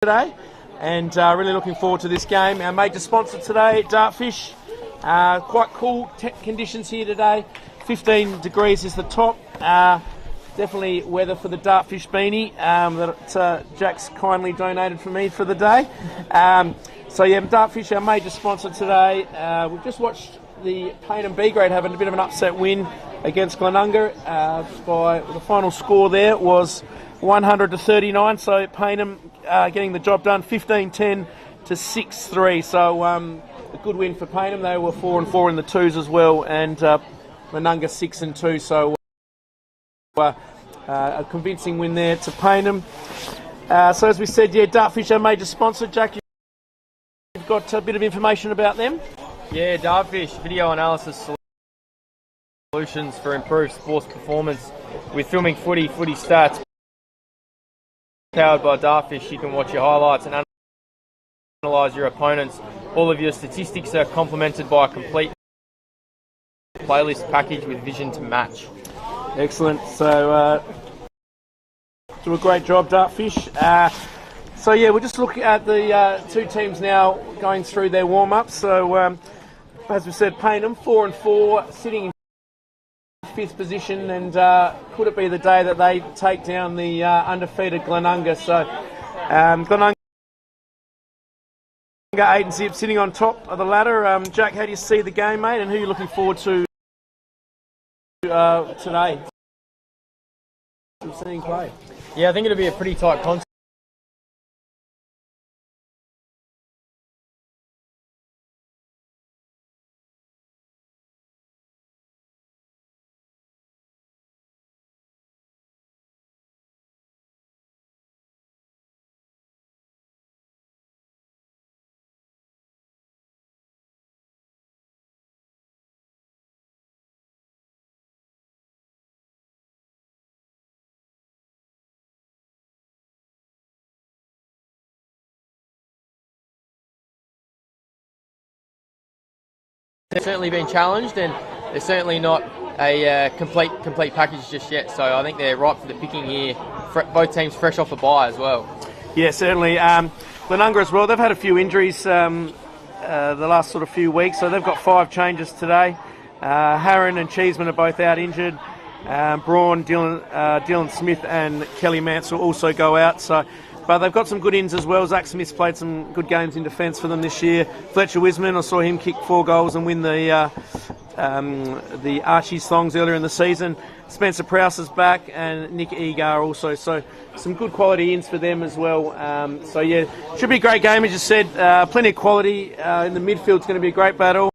today, and really looking forward to this game. Our major sponsor today, Dartfish. Quite cool conditions here today. 15 degrees is the top. Definitely weather for the Dartfish beanie that Jack's kindly donated for me for the day. So yeah, Dartfish, our major sponsor today. We've just watched the Payneham B grade having a bit of an upset win against Glenunga. By the final score there was 100 to 39. So Payneham getting the job done, 15-10 to 6-3. So a good win for Payneham. They were 4-4 in the twos as well, and Glenunga 6-2. So a convincing win there to Payneham. So as we said, yeah, Dartfish, our major sponsor. Jack, you've got a bit of information about them? Yeah, Dartfish, video analysis solutions for improved sports performance with filming footy stats. Powered by Dartfish, you can watch your highlights and analyse your opponents. All of your statistics are complemented by a complete playlist package with vision to match. Excellent. So do a great job, Dartfish. So yeah, we'll just look at the two teams now going through their warm-ups. So as we said, Payneham 4-4, sitting in 5th position, and could it be the day that they take down the undefeated Glenunga? So Glenunga 8-0, sitting on top of the ladder. Jack, how do you see the game, mate, and who are you looking forward to today? Seeing play. Yeah, I think it'll be a pretty tight contest. They've certainly been challenged, and they're certainly not a complete package just yet. So I think they're ripe for the picking here. Both teams fresh off a bye as well. Yeah, certainly. Glenunga as well. They've had a few injuries the last sort of few weeks, so they've got 5 changes today. Harron and Cheeseman are both out injured. Braun, Dylan Smith, and Kelly Mance will also go out. But they've got some good ins as well. Zach Smith's played some good games in defence for them this year. Fletcher Wisman, I saw him kick 4 goals and win the Archie's Thongs earlier in the season. Spencer Prowse is back, and Nick Egar also. So some good quality ins for them as well. So yeah, should be a great game, as you said. Plenty of quality in the midfield. It's going to be a great battle.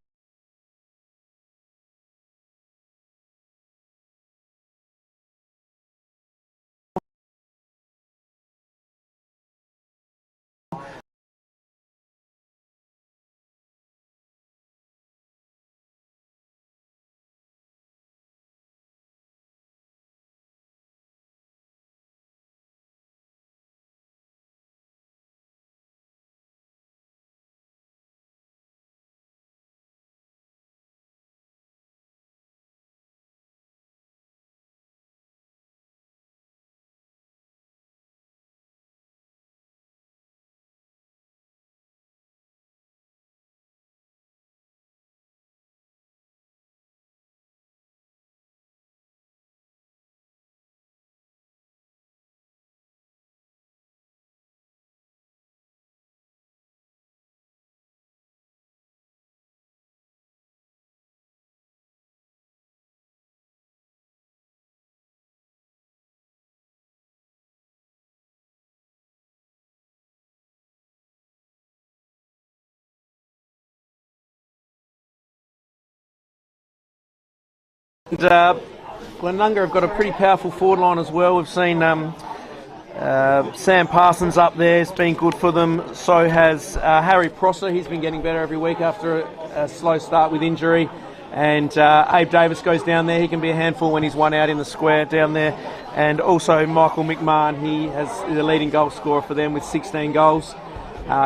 And Glenunga have got a pretty powerful forward line as well. We've seen Sam Parsons up there. It's been good for them. So has Harry Prosser. He's been getting better every week after a slow start with injury. And Abe Davis goes down there. He can be a handful when he's one out in the square down there. And also Michael McMahon. He has the leading goal scorer for them with 16 goals.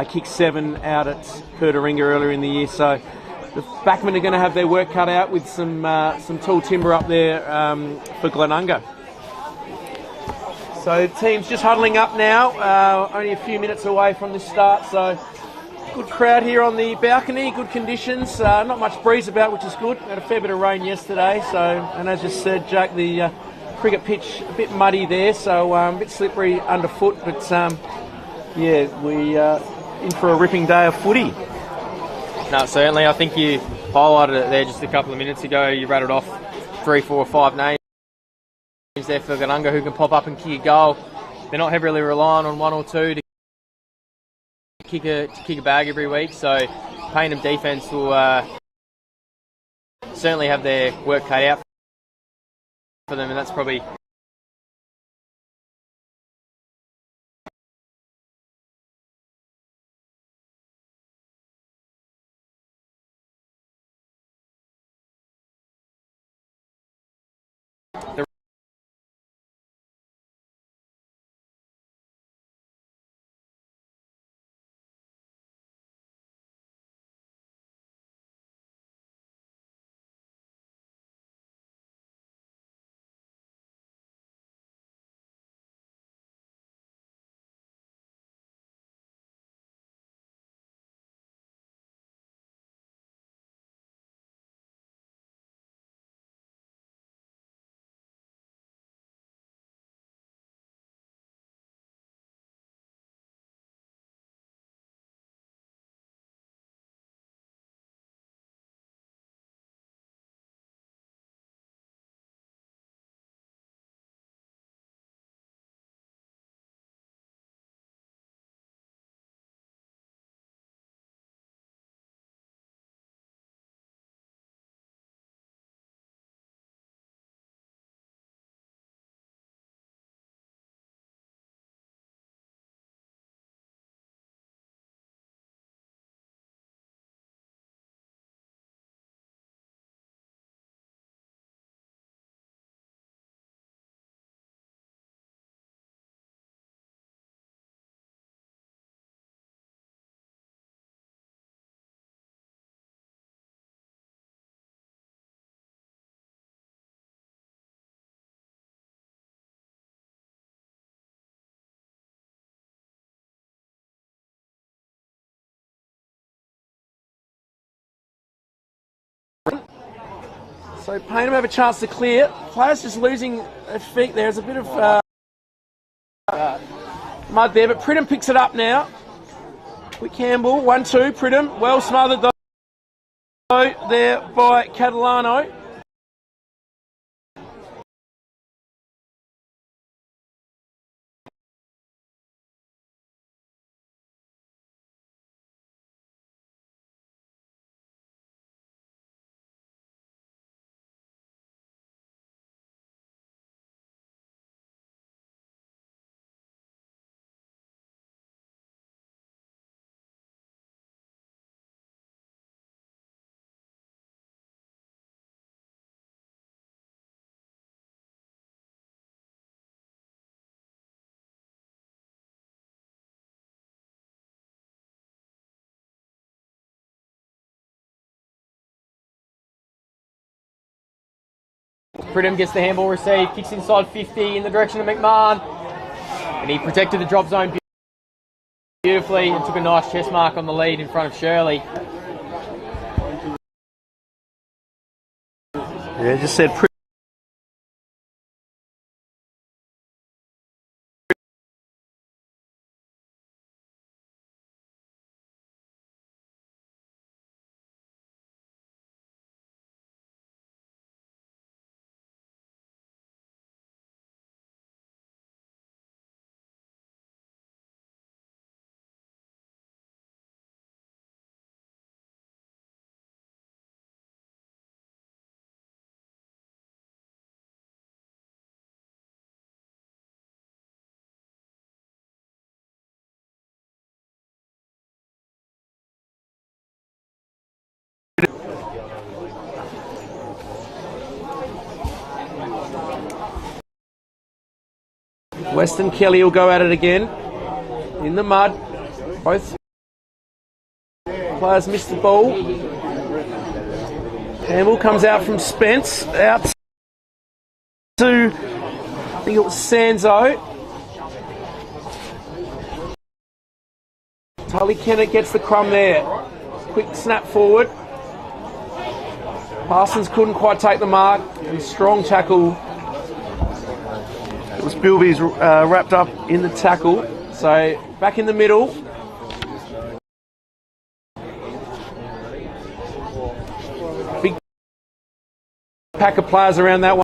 Kicked 7 out at Pertaringa earlier in the year. So the backmen are going to have their work cut out with some tall timber up there for Glenunga. So teams just huddling up now, only a few minutes away from the start. So good crowd here on the balcony, good conditions, not much breeze about, which is good. We had a fair bit of rain yesterday, so, and as you said, Jack, the cricket pitch a bit muddy there, so a bit slippery underfoot, but yeah, we in for a ripping day of footy. No, certainly. I think you highlighted it there just a couple of minutes ago. You rattled off 3, 4, 5 names there for Glenunga who can pop up and kick a goal. They're not heavily relying on 1 or 2 to kick a bag every week, so Payneham defence will certainly have their work cut out for them, and that's probably So Payneham have a chance to clear. Players just losing their feet there. There's a bit of mud there, but Pridham picks it up now. Quick Campbell, 1-2, Pridham, well smothered though there by Catalano. Pridham gets the handball received, kicks inside 50 in the direction of McMahon, and he protected the drop zone beautifully and took a nice chest mark on the lead in front of Shirley. Yeah, just said Weston Kelly will go at it again in the mud. Both players missed the ball. Campbell comes out from Spence, out to, I think it was Sanzo. Tully Kennett gets the crumb there. Quick snap forward. Parsons couldn't quite take the mark. And strong tackle. It was Bilby's wrapped up in the tackle. So back in the middle. Big pack of players around that one.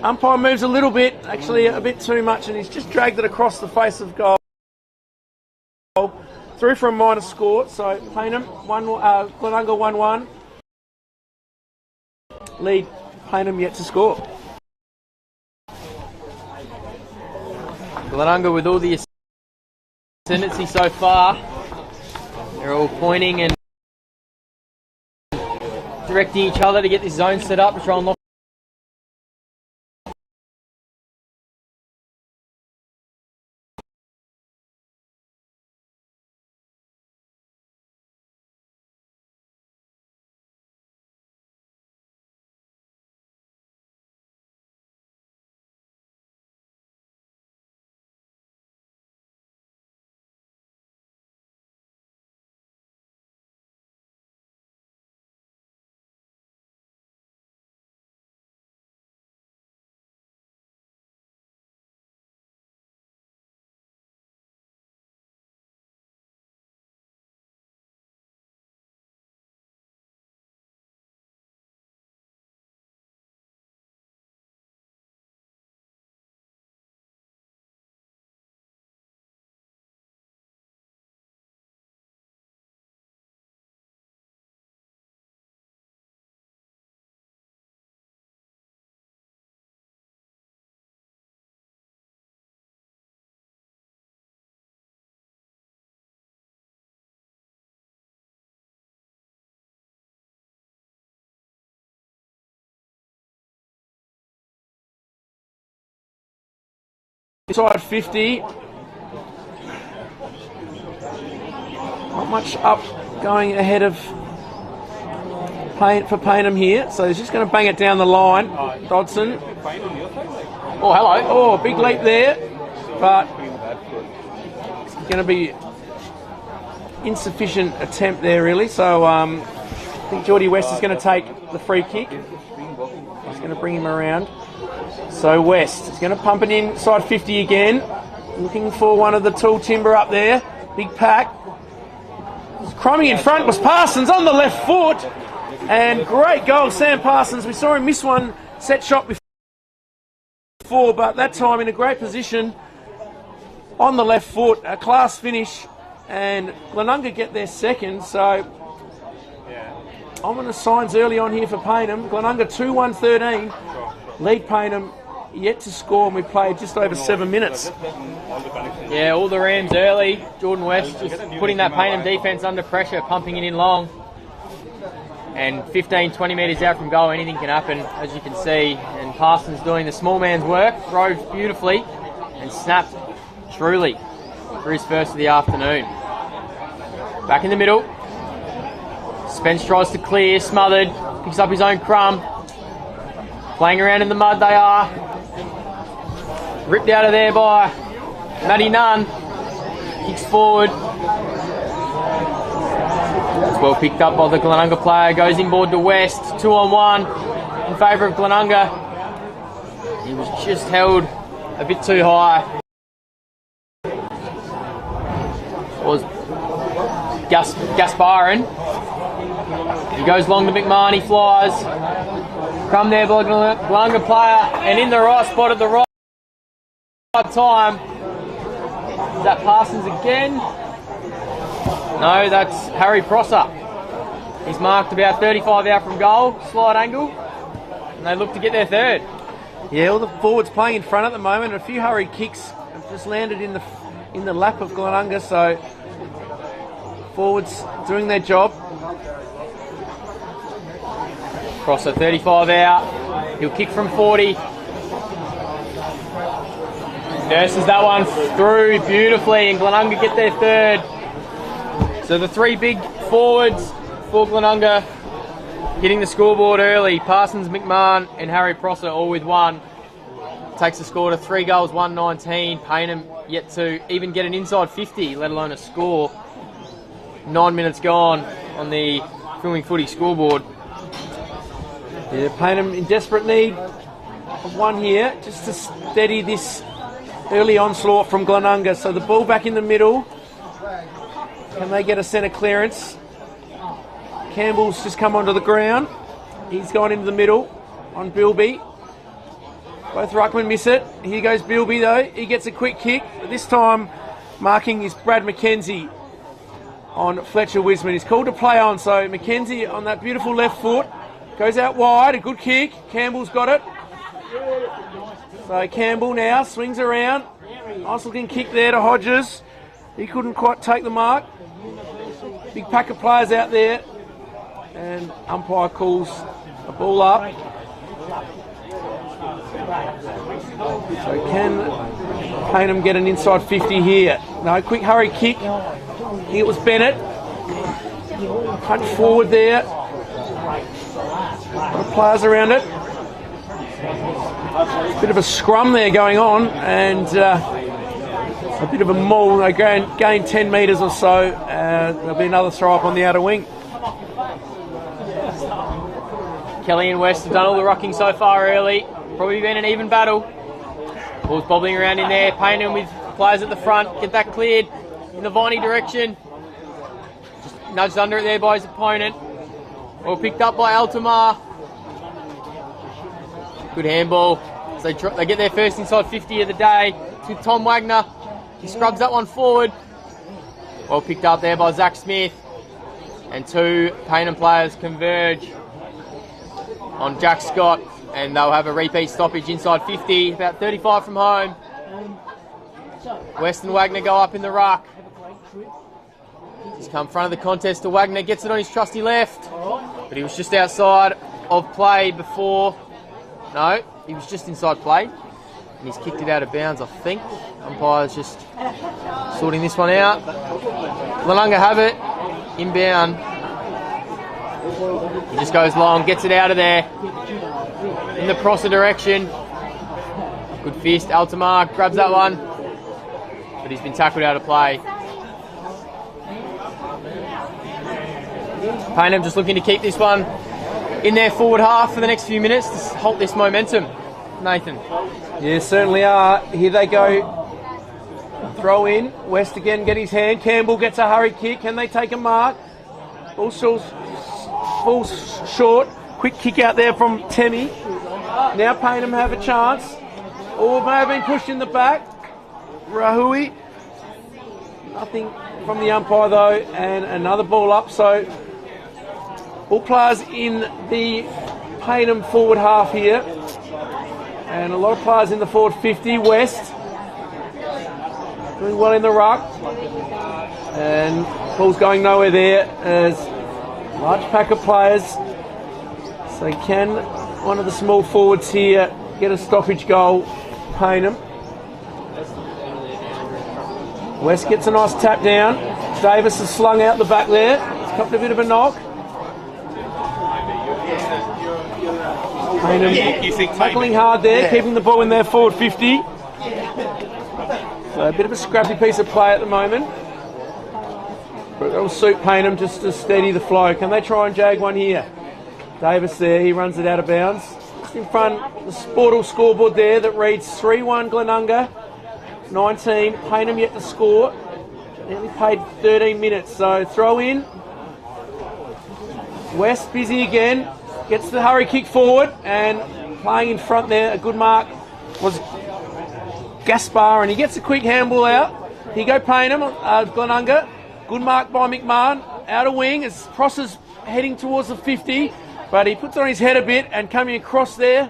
Umpire moves a little bit, actually a bit too much, and he's just dragged it across the face of goal. Through for a minor score, so Payneham, Glenunga 1-1. Lead Payneham yet to score. Glenunga with all the ascendancy so far. They're all pointing and directing each other to get this zone set up to try and lock. Inside 50. Not much up going ahead of for Payneham here. So he's just going to bang it down the line. Dodson. Oh, hello. Oh, big leap there. But it's going to be insufficient attempt there, really. So I think Geordie West is going to take the free kick. He's going to bring him around. So West is going to pump it inside 50 again. Looking for one of the tall timber up there. Big pack. Crumbing in front was Parsons on the left foot. And great goal, Sam Parsons. We saw him miss one set shot before, but that time in a great position on the left foot. A class finish. And Glenunga get their second. So I'm going to signs early on here for Payneham. Glenunga 2-1-13. Lead Payneham yet to score, and we played just over 7 minutes. Yeah, all the Rams early. Jordan West just putting that Payneham defence under pressure, pumping it in long. And 15-20 metres out from goal, anything can happen, as you can see. And Parsons doing the small man's work, rode beautifully, and snapped truly for his first of the afternoon. Back in the middle. Spence tries to clear, smothered, picks up his own crumb. Playing around in the mud they are. Ripped out of there by Matty Nunn. Kicks forward. It's well picked up by the Glenunga player. Goes inboard to West. 2-on-1 in favour of Glenunga. He was just held a bit too high. It was Gasparin. He goes long to McMahon. He flies. Crumb there by the Glenunga player, and in the right spot at the right time. Is that Parsons again? No, that's Harry Prosser. He's marked about 35 out from goal, slight angle, and they look to get their third. Yeah, all the forwards playing in front at the moment. A few hurried kicks have just landed in the lap of Glenunga, so forwards doing their job. Prosser 35 out. He'll kick from 40. Nurses that one through beautifully, and Glenunga get their third. So the three big forwards for Glenunga hitting the scoreboard early. Parsons, McMahon and Harry Prosser all with one. Takes the score to 3 goals, 119. Payneham yet to even get an inside 50, let alone a score. 9 minutes gone on the Filming Footy scoreboard. Yeah, Payneham in desperate need of one here, just to steady this early onslaught from Glenunga. So the ball back in the middle. Can they get a centre clearance? Campbell's just come onto the ground. He's gone into the middle on Bilby. Both ruckmen miss it. Here goes Bilby though. He gets a quick kick. This time marking is Brad McKenzie on Fletcher Wisman. He's called to play on. So McKenzie on that beautiful left foot. Goes out wide. A good kick. Campbell's got it. So Campbell now swings around. Nice looking kick there to Hodges. He couldn't quite take the mark. Big pack of players out there. And umpire calls a ball up. So can Payneham get an inside 50 here? No, quick hurry kick. I think it was Bennett. Punch forward there. A lot of players around it. Bit of a scrum there going on, and a bit of a maul. They gain 10 metres or so. There'll be another throw up on the outer wing. Kelly and West have done all the rocking so far early. Probably been an even battle. Ball's bobbling around in there. Payneham with players at the front. Get that cleared in the Viney direction. Just nudged under it there by his opponent. Ball picked up by Altamar. Good handball. So they get their first inside 50 of the day. It's with Tom Wagner. He scrubs that one forward. Well picked up there by Zach Smith. And 2 Payneham players converge on Jack Scott. And they'll have a repeat stoppage inside 50, about 35 from home. West and Wagner go up in the ruck. He's come front of the contest to Wagner, gets it on his trusty left. But he was just outside of play before. No, he was just inside play. And he's kicked it out of bounds, I think. Umpire's just sorting this one out. Glenunga have it, inbound. He just goes long, gets it out of there. In the Prosser direction. Good fist, Altamar grabs that one. But he's been tackled out of play. Payneham just looking to keep this one in their forward half for the next few minutes to halt this momentum. Nathan. Yeah, certainly are. Here they go. Throw in. West again get his hand. Campbell gets a hurry kick. Can they take a mark? Falls short. Quick kick out there from Temi. Now Payneham have a chance. Or may have been pushed in the back. Rahui. Nothing from the umpire though. And another ball up. So all players in the Payneham forward half here. And a lot of players in the forward 50. West doing well in the ruck. And ball's going nowhere there as large pack of players. So can one of the small forwards here get a stoppage goal? Payneham. West gets a nice tap down. Davis has slung out the back there. He's copped a bit of a knock. Payneham tackling hard there, keeping the ball in their forward 50. So a bit of a scrappy piece of play at the moment. But it'll suit Payneham just to steady the flow. Can they try and jag one here? Davis there, he runs it out of bounds. Just in front, the Sportal scoreboard there that reads 3-1 Glenunga, 19. Payneham yet to score. Nearly played 13 minutes, so throw in. West busy again. Gets the hurry kick forward and playing in front there. A good mark was Gaspar and he gets a quick handball out. Here go Payneham, Glenunga. Good mark by McMahon. Out of wing as Prosser's heading towards the 50, but he puts on his head a bit, and coming across there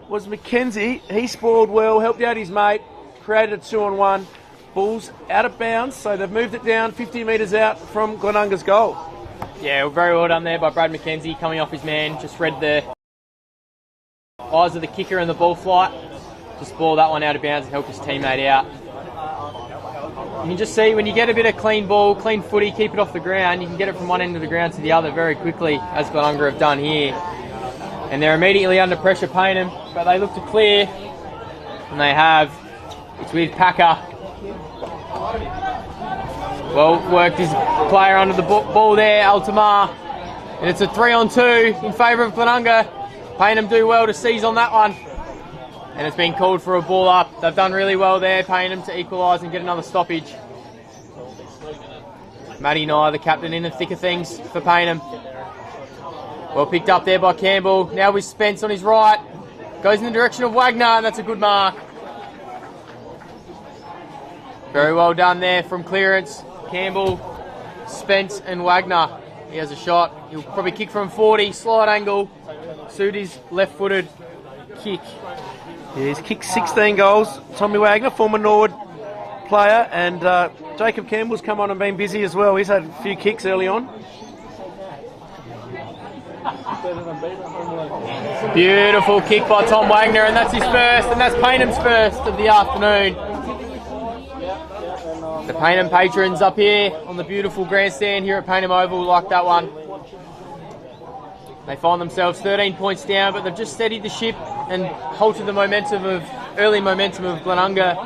was McKenzie. He spoiled well, helped out his mate, created a 2-on-1. Bulls out of bounds, so they've moved it down 50 metres out from Glenunga's goal. Yeah, very well done there by Brad McKenzie, coming off his man. Just read the eyes of the kicker and the ball flight. Just ball that one out of bounds and help his teammate out. You can just see when you get a bit of clean ball, clean footy, keep it off the ground, you can get it from one end of the ground to the other very quickly, as Glenunga have done here. And they're immediately under pressure, Payneham, but they look to clear, and they have. It's with Packer. Well worked his player under the ball there, Altamar. And it's a 3-on-2 in favour of Glenunga. Payneham do well to seize on that one. And it's been called for a ball up. They've done really well there, Payneham, to equalise and get another stoppage. Matty Nye, the captain, in the thick of things for Payneham. Well picked up there by Campbell. Now with Spence on his right. Goes in the direction of Wagner, and that's a good mark. Very well done there from clearance. Campbell, Spence and Wagner. He has a shot. He'll probably kick from 40, slide angle. Suit his left-footed kick. Yeah, he's kicked 16 goals. Tommy Wagner, former Nord player, and Jacob Campbell's come on and been busy as well. He's had a few kicks early on. Beautiful kick by Tom Wagner, and that's his first, and that's Paynham's first of the afternoon. The Payneham patrons up here on the beautiful grandstand here at Payneham Oval like that one. They find themselves 13 points down, but they've just steadied the ship and halted the early momentum of Glenunga.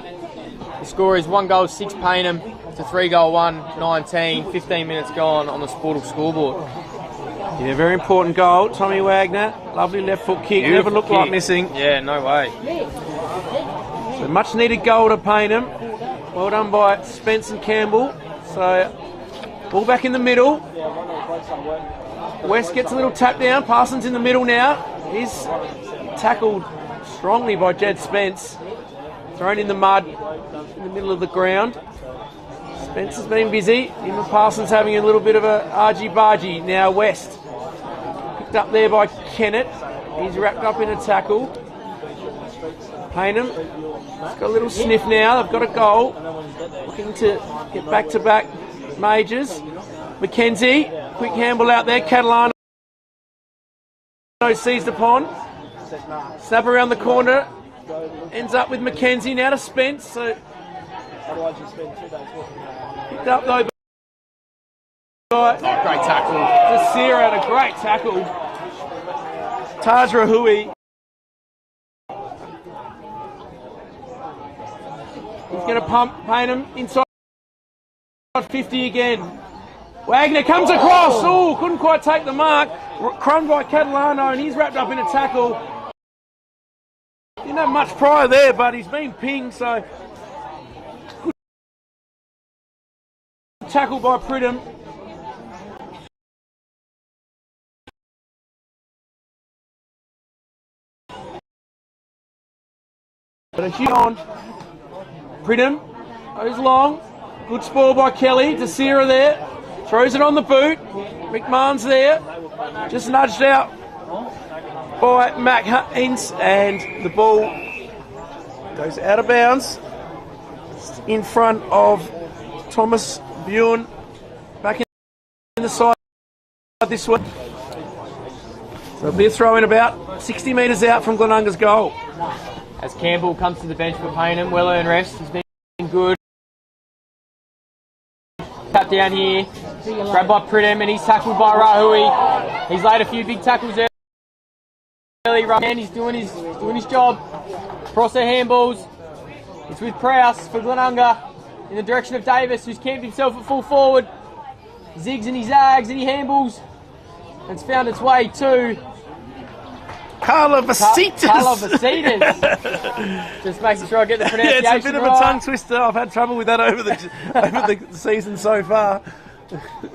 The score is 1 goal 6 Payneham to 3 goal 1 19. 15 minutes gone on the Sportal scoreboard. Yeah, very important goal. Tommy Wagner, lovely left foot kick. Beautiful Never looked kick. like missing. Yeah, no way. So much needed goal to Payneham. Well done by Spence and Campbell. So ball back in the middle. West gets a little tap down. Parsons in the middle now. He's tackled strongly by Jed Spence. Thrown in the mud in the middle of the ground. Spence has been busy. Him and Parsons having a little bit of a argy-bargy. Now West. Picked up there by Kennett. He's wrapped up in a tackle. Payneham has got a little sniff now. They've got a goal. Looking to get back-to-back majors. McKenzie. Quick handball out there. Catalano seized upon. Snap around the corner. Ends up with McKenzie. Now to Spence. So picked up though by Great tackle. Desir had a great tackle. Taj Rahui. He's going to pump Payneham inside 50 again. Wagner comes across. Oh, couldn't quite take the mark. Crumbed by Catalano, and he's wrapped up in a tackle. Didn't have much prior there, but he's been pinged, so good tackle by Pridham. But a huge on. Pridham goes long. Good spoil by Kelly. Desira there. Throws it on the boot. McMahon's there. Just nudged out by Mac Haynes, and the ball goes out of bounds in front of Thomas Bjorn. Back in the side this way. So it'll be a throw in about 60 metres out from Glenunga's goal. As Campbell comes to the bench for Payneham, well-earned rest has been good. Tap down here, grabbed by Pridham, and he's tackled by Rahui. He's laid a few big tackles early. Man, he's doing his job. Prosser handballs. It's with Prowse for Glenunga in the direction of Davis, who's camped himself at full forward. Zigs and he zags and he handballs. It's found its way to Carla Vasitas. Carla Vasitas. Just making sure I get the pronunciation Yeah, it's a bit of a right. tongue twister. I've had trouble with that over the season so far.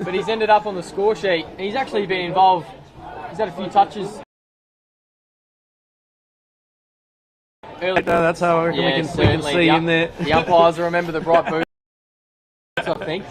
But he's ended up on the score sheet. He's actually been involved. He's had a few touches. Early. No, that's how I reckon we can see him there. The umpires remember the bright boots, I think.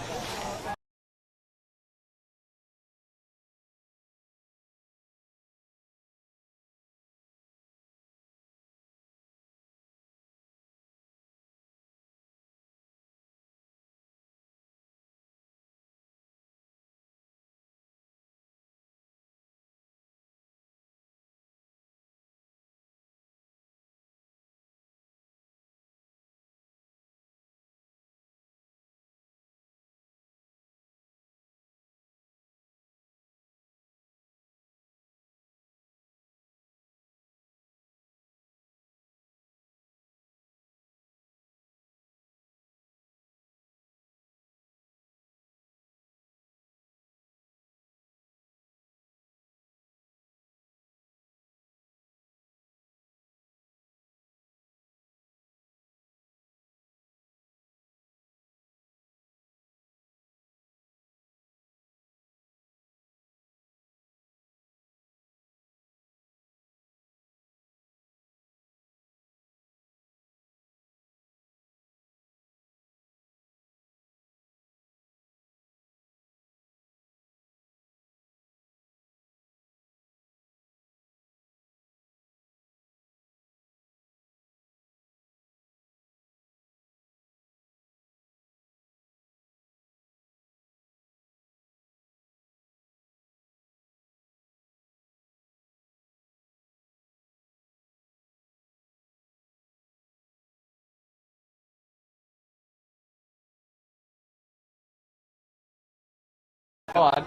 So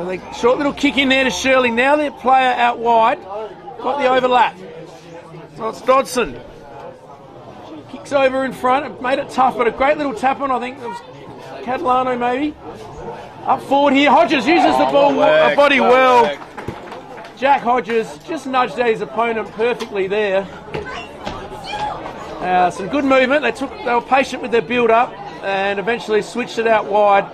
they short little kick in there to Shirley. Now their player out wide. Got the overlap. So it's Dodson. Kicks over in front. It made it tough, but a great little tap on, I think. It was Catalano maybe. Up forward here. Hodges uses the ball. A body well. Jack Hodges just nudged out his opponent perfectly there. Some good movement. They were patient with their build-up and eventually switched it out wide.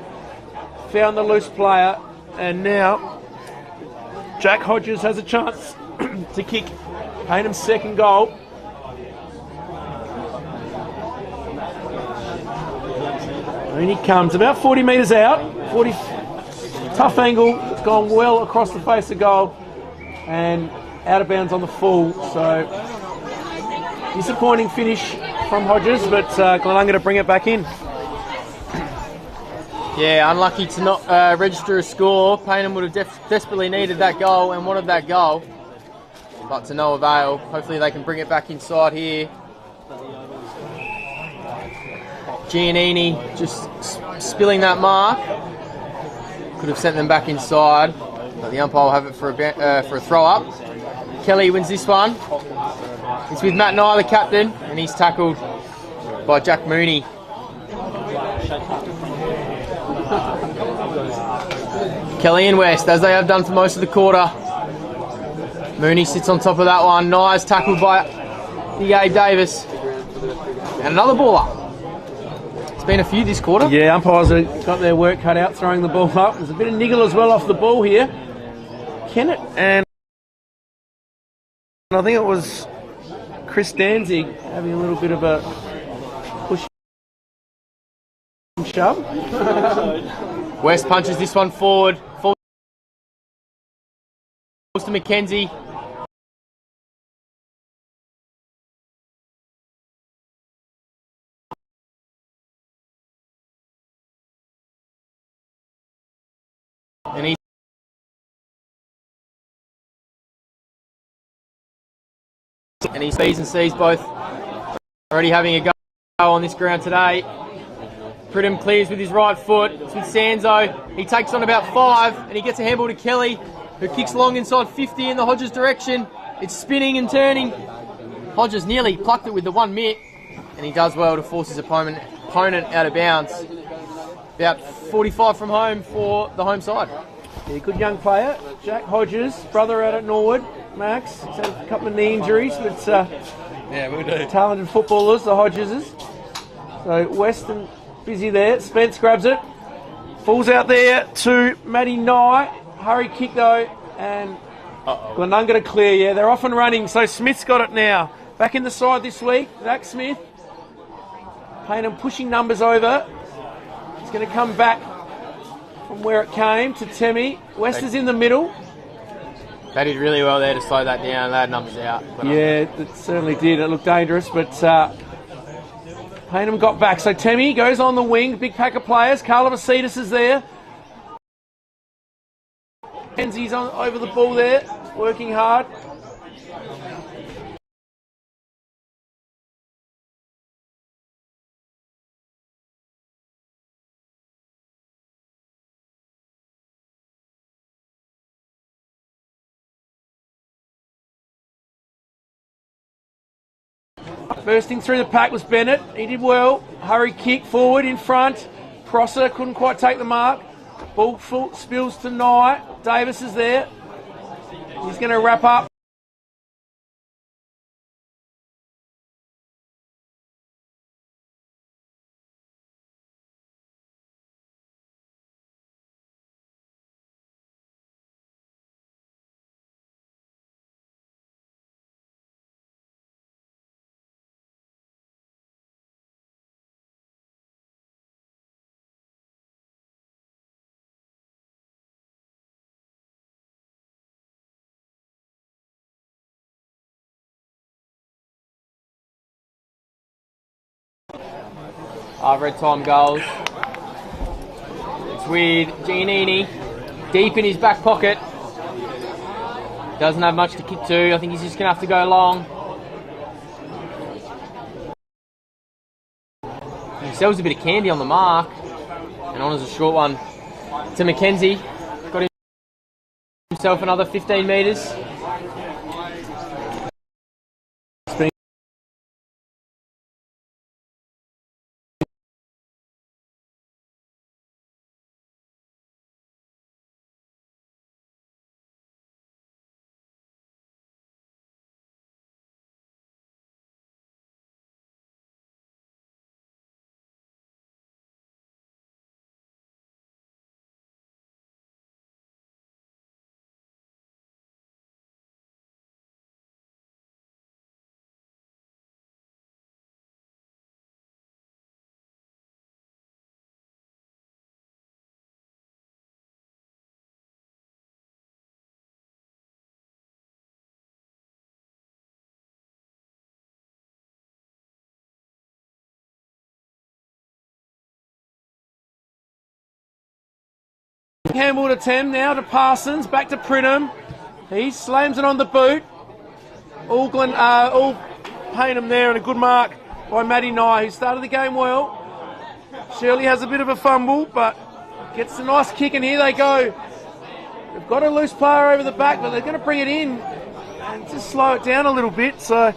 Found the loose player, and now Jack Hodges has a chance to kick Paynham's second goal. And he comes about 40 metres out. 40, tough angle. It's gone well across the face of goal and out of bounds on the full. So disappointing finish from Hodges, but Glenunga to bring it back in. Yeah, unlucky to not register a score. Payneham would have desperately needed that goal and wanted that goal, but to no avail. Hopefully they can bring it back inside here. Giannini just spilling that mark. Could have sent them back inside, but the umpire will have it for a throw up. Kelly wins this one. It's with Matt Nye, the captain, and he's tackled by Jack Mooney. Kelly and West, as they have done for most of the quarter. Mooney sits on top of that one. Nye's tackled by D.A. Davis. And another baller. It's been a few this quarter. Yeah, umpires have got their work cut out throwing the ball up. There's a bit of niggle as well off the ball here. Kennett and I think it was Chris Danzig having a little bit of a push and shove. West punches this one forward. Falls to McKenzie. And he's B's and C's both already having a go on this ground today. Pridham clears with his right foot. It's with Sanzo. He takes on about 5 and he gets a handball to Kelly, who kicks long inside 50 in the Hodges direction. It's spinning and turning. Hodges nearly plucked it with the 1 mitt, and he does well to force his opponent out of bounds. About 45 from home for the home side. Yeah, good young player, Jack Hodges, brother out at Norwood. Max, he's had a couple of knee injuries, but we do. Talented footballers, the Hodgeses. So Weston busy there. Spence grabs it, falls out there to Matty Nye. Hurry kick though, and Glenunga to clear. Yeah, they're off and running. So Smith's got it now. Back in the side this week, Zach Smith. Payneham pushing numbers over. It's going to come back from where it came to Temi. West is in the middle. They did really well there to slow that down. They had numbers out. Yeah, it certainly did. It looked dangerous, but Payneham got back. So Temi goes on the wing. Big pack of players. Carla Vasidis is there. Kenzie's on over the ball there, working hard. Bursting through the pack was Bennett. He did well. Hurry kick forward in front. Prosser couldn't quite take the mark. Ball spills to Nye. Davis is there. He's going to wrap up. Red time goals. It's with Giannini deep in his back pocket. Doesn't have much to kick to. I think he's just going to have to go long. He sells a bit of candy on the mark. And And on as a short one to Mackenzie. Got himself another 15 metres. Campbell to Tem, now to Parsons, back to Pridham. He slams it on the boot. All Payneham there, and a good mark by Matty Nye, who started the game well. Shirley has a bit of a fumble, but gets a nice kick, and here they go. They've got a loose player over the back, but they're going to bring it in and just slow it down a little bit. So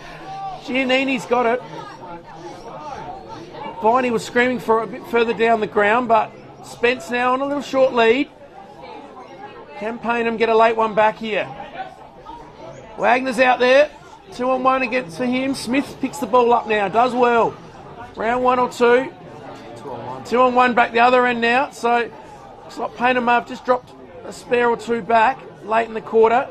Giannini's got it. Viney was screaming for it a bit further down the ground, but Spence now on a little short lead. Can Payneham get a late one back here? Wagner's out there. 2-on-1 against for him. Smith picks the ball up now. Does well. Round 1 or 2. 2-on-1. 2-on-1 back the other end now. So looks like Payneham have just dropped a spare or two back late in the quarter.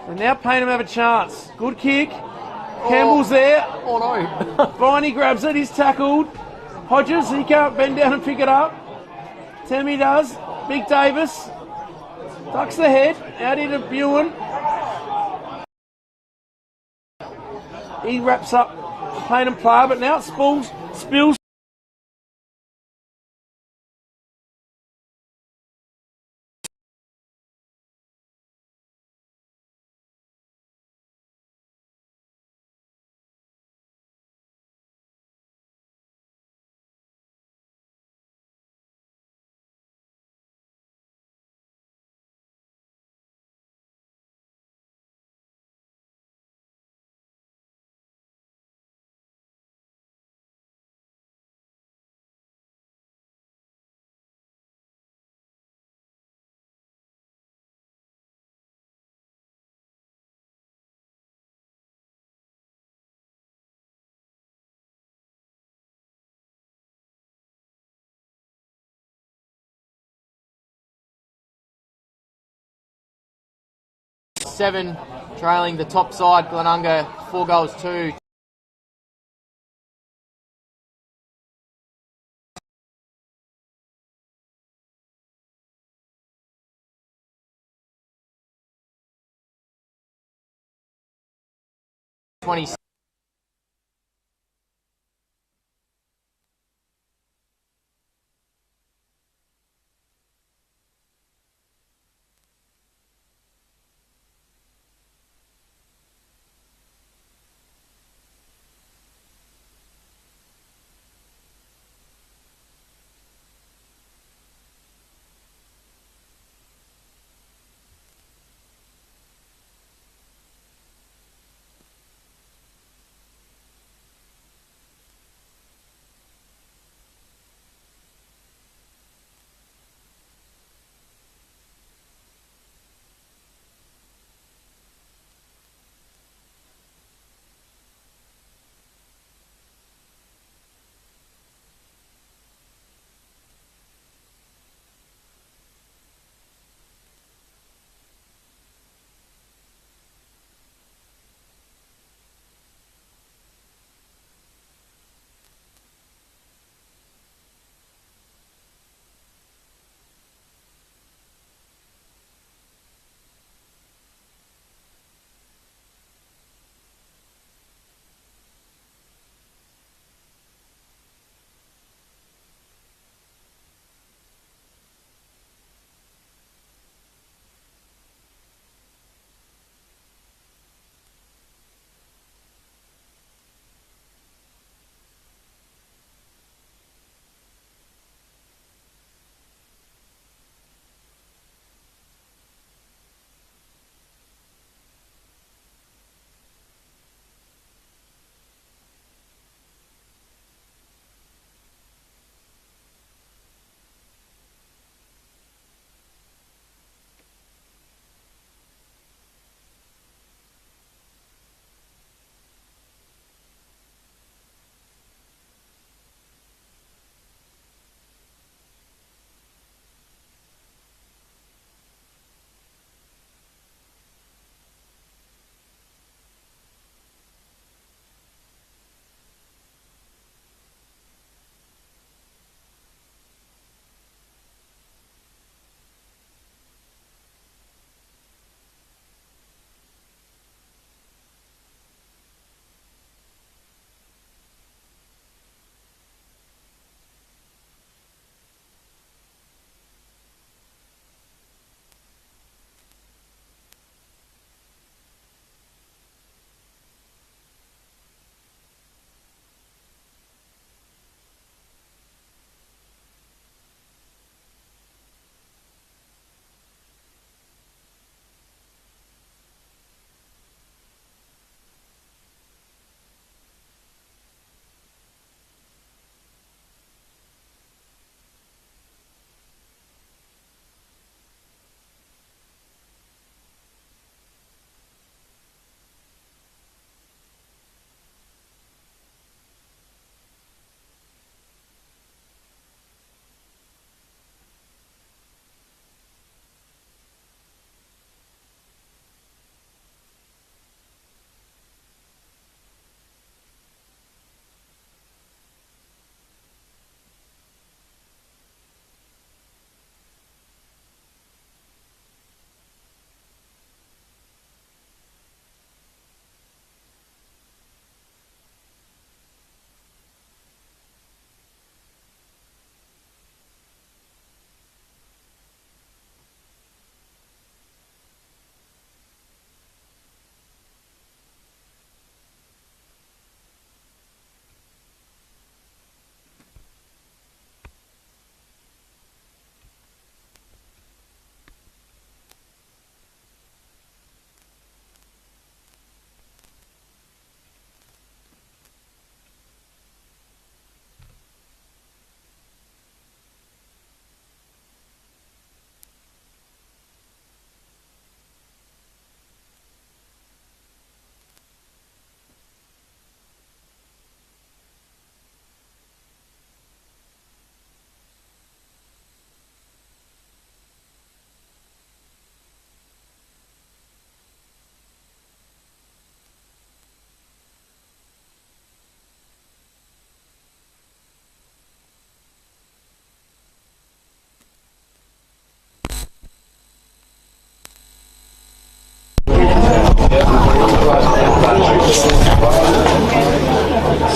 And now Payneham have a chance. Good kick. Campbell's there. Oh no. Viney grabs it. He's tackled. Hodges, he can't bend down and pick it up. Tammy does. Big Davis ducks the head. Out into Buin. He wraps up the Payneham player, but now it spills. Seven trailing the top side, Glenunga 4 goals 2.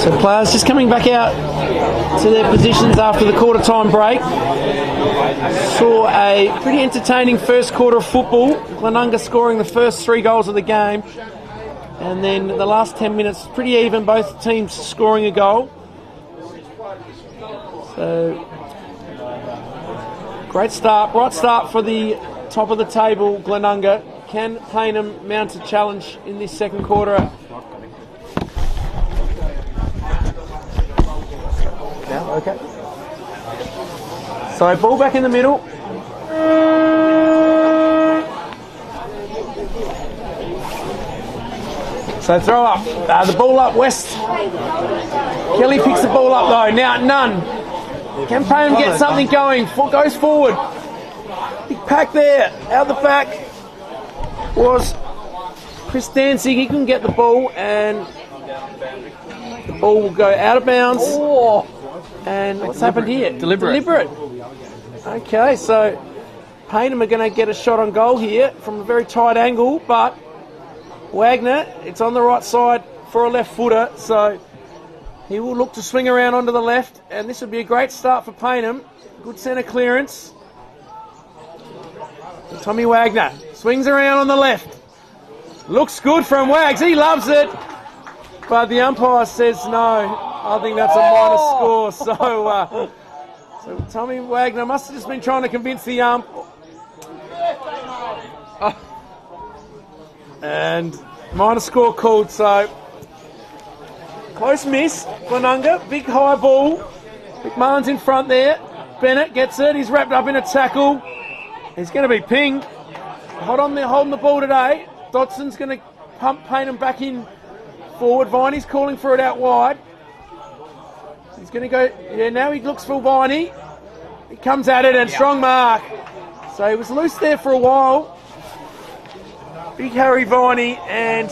So players just coming back out to their positions after the quarter time break. Saw a pretty entertaining first quarter of football. Glenunga scoring the first 3 goals of the game. And then the last 10 minutes, pretty even, both teams scoring a goal. So, great start, bright start for the top of the table, Glenunga. Can Payneham mount a challenge in this second quarter? Now, okay. So, ball back in the middle. So throw up, the ball up West. Kelly picks the ball up though, now none. Can Payneham get something going? Goes forward. Big pack there, out the back was Chris Danzig. He couldn't get the ball and the ball will go out of bounds. Oh. And what's happened here? Deliberate. Okay, so Payneham are going to get a shot on goal here from a very tight angle, but Wagner, it's on the right side for a left footer, so he will look to swing around onto the left, and this would be a great start for Payneham. Good centre clearance. Tommy Wagner swings around on the left. Looks good from Wags, he loves it. But the umpire says no. I think that's a minor score, so Tommy Wagner must have just been trying to convince the ump. And minor score called, so close miss. Glenunga, big high ball. McMahon's in front there. Bennett gets it. He's wrapped up in a tackle. He's going to be pinged. Holding the ball today. Dodson's going to pump Payneham back in forward. Viney's calling for it out wide. He's going to go. Yeah, now he looks for Viney. He comes at it and strong mark. So he was loose there for a while. Big Harry Viney, and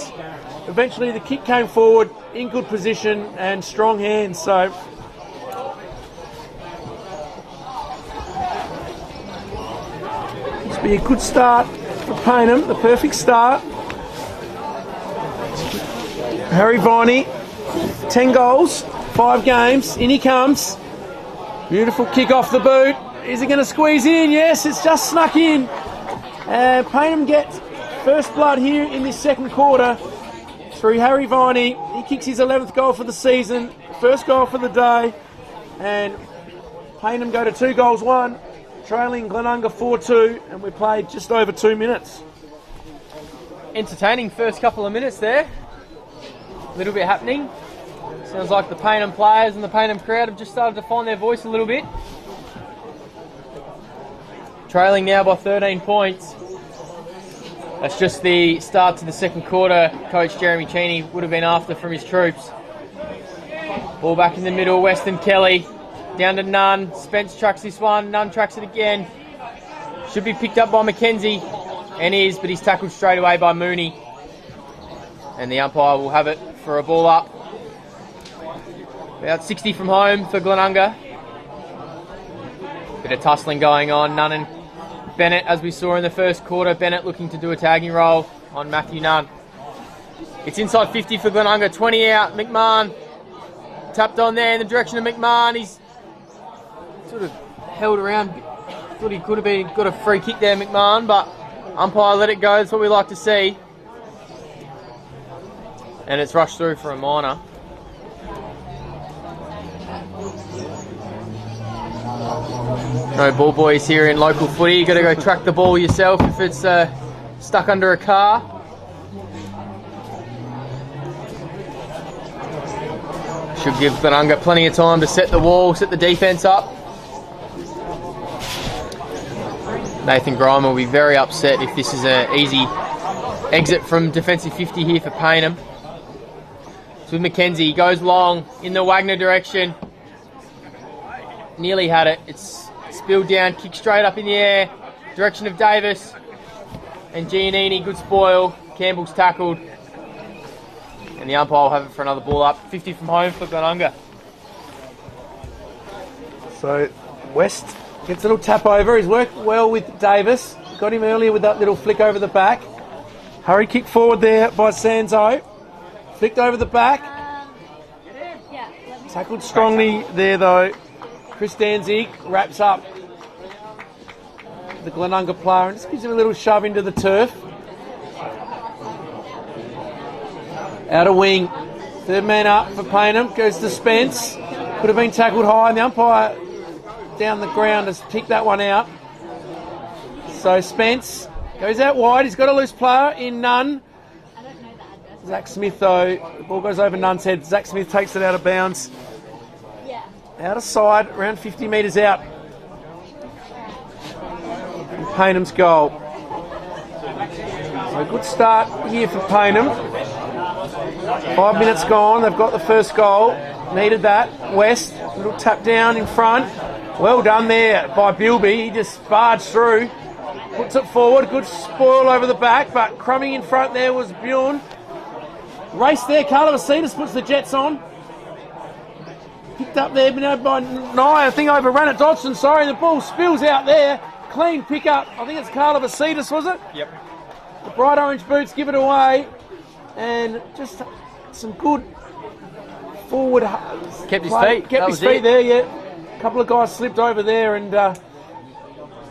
eventually the kick came forward in good position and strong hands. So this will be a good start for Payneham, the perfect start. Harry Viney, 10 goals, 5 games, in he comes. Beautiful kick off the boot. Is it going to squeeze in? Yes, it's just snuck in. And Payneham get first blood here in this second quarter through Harry Viney. He kicks his 11th goal for the season, first goal for the day, and Payneham go to 2 goals 1, trailing Glenunga 4-2, and we played just over 2 minutes. Entertaining first couple of minutes there. A little bit happening. Sounds like the Payneham players and the Payneham crowd have just started to find their voice a little bit. Trailing now by 13 points. That's just the start to the second quarter. Coach Jeremy Cheney would have been after from his troops. Ball back in the middle, Weston Kelly. Down to Nunn. Spence tracks this one. Nunn tracks it again. Should be picked up by McKenzie. And is, but he's tackled straight away by Mooney. And the umpire will have it for a ball up. About 60 from home for Glenunga. Bit of tussling going on. Nunn and Bennett, as we saw in the first quarter. Bennett looking to do a tagging roll on Matthew Nunn. It's inside 50 for Glenunga. 20 out. McMahon tapped on there in the direction of McMahon. He's sort of held around. Thought he could have got a free kick there, McMahon, but umpire let it go. That's what we like to see. And it's rushed through for a minor. No ball boys here in local footy. You got to go track the ball yourself if it's stuck under a car. Should give Glenunga plenty of time to set the wall, set the defence up. Nathan Grime will be very upset if this is an easy exit from defensive 50 here for Payneham. It's with McKenzie. He goes long in the Wagner direction. Nearly had it. It's spilled down, kick straight up in the air. Direction of Davis. And Giannini, good spoil. Campbell's tackled. And the umpire will have it for another ball up. 50 from home for Glenunga. So West gets a little tap over. He's worked well with Davis. Got him earlier with that little flick over the back. Hurry kick forward there by Sanzo. Flicked over the back. Tackled strongly there though. Chris Danzig wraps up the Glenunga player and just gives him a little shove into the turf. Out of wing. Third man up for Payneham. Goes to Spence. Could have been tackled high and the umpire down the ground has picked that one out. So Spence goes out wide. He's got a loose player in Nunn. Zach Smith though, the ball goes over Nunn's head. Zach Smith takes it out of bounds. Out of side, around 50 metres out. And Payneham's goal. So good start here for Payneham. 5 minutes gone, they've got the first goal. Needed that. West, little tap down in front. Well done there by Bilby. He just barged through. Puts it forward. Good spoil over the back, but crumbing in front there was Bjorn. Race there. Carla Vasitas puts the Jets on. Picked up there by Nye. I think overrun it. Dodson, sorry. The ball spills out there. Clean pick up. I think it's Carla Vasitas, was it? Yep. The bright orange boots give it away. And just some good forward. Kept his play. feet. Kept his feet there, yeah. A couple of guys slipped over there and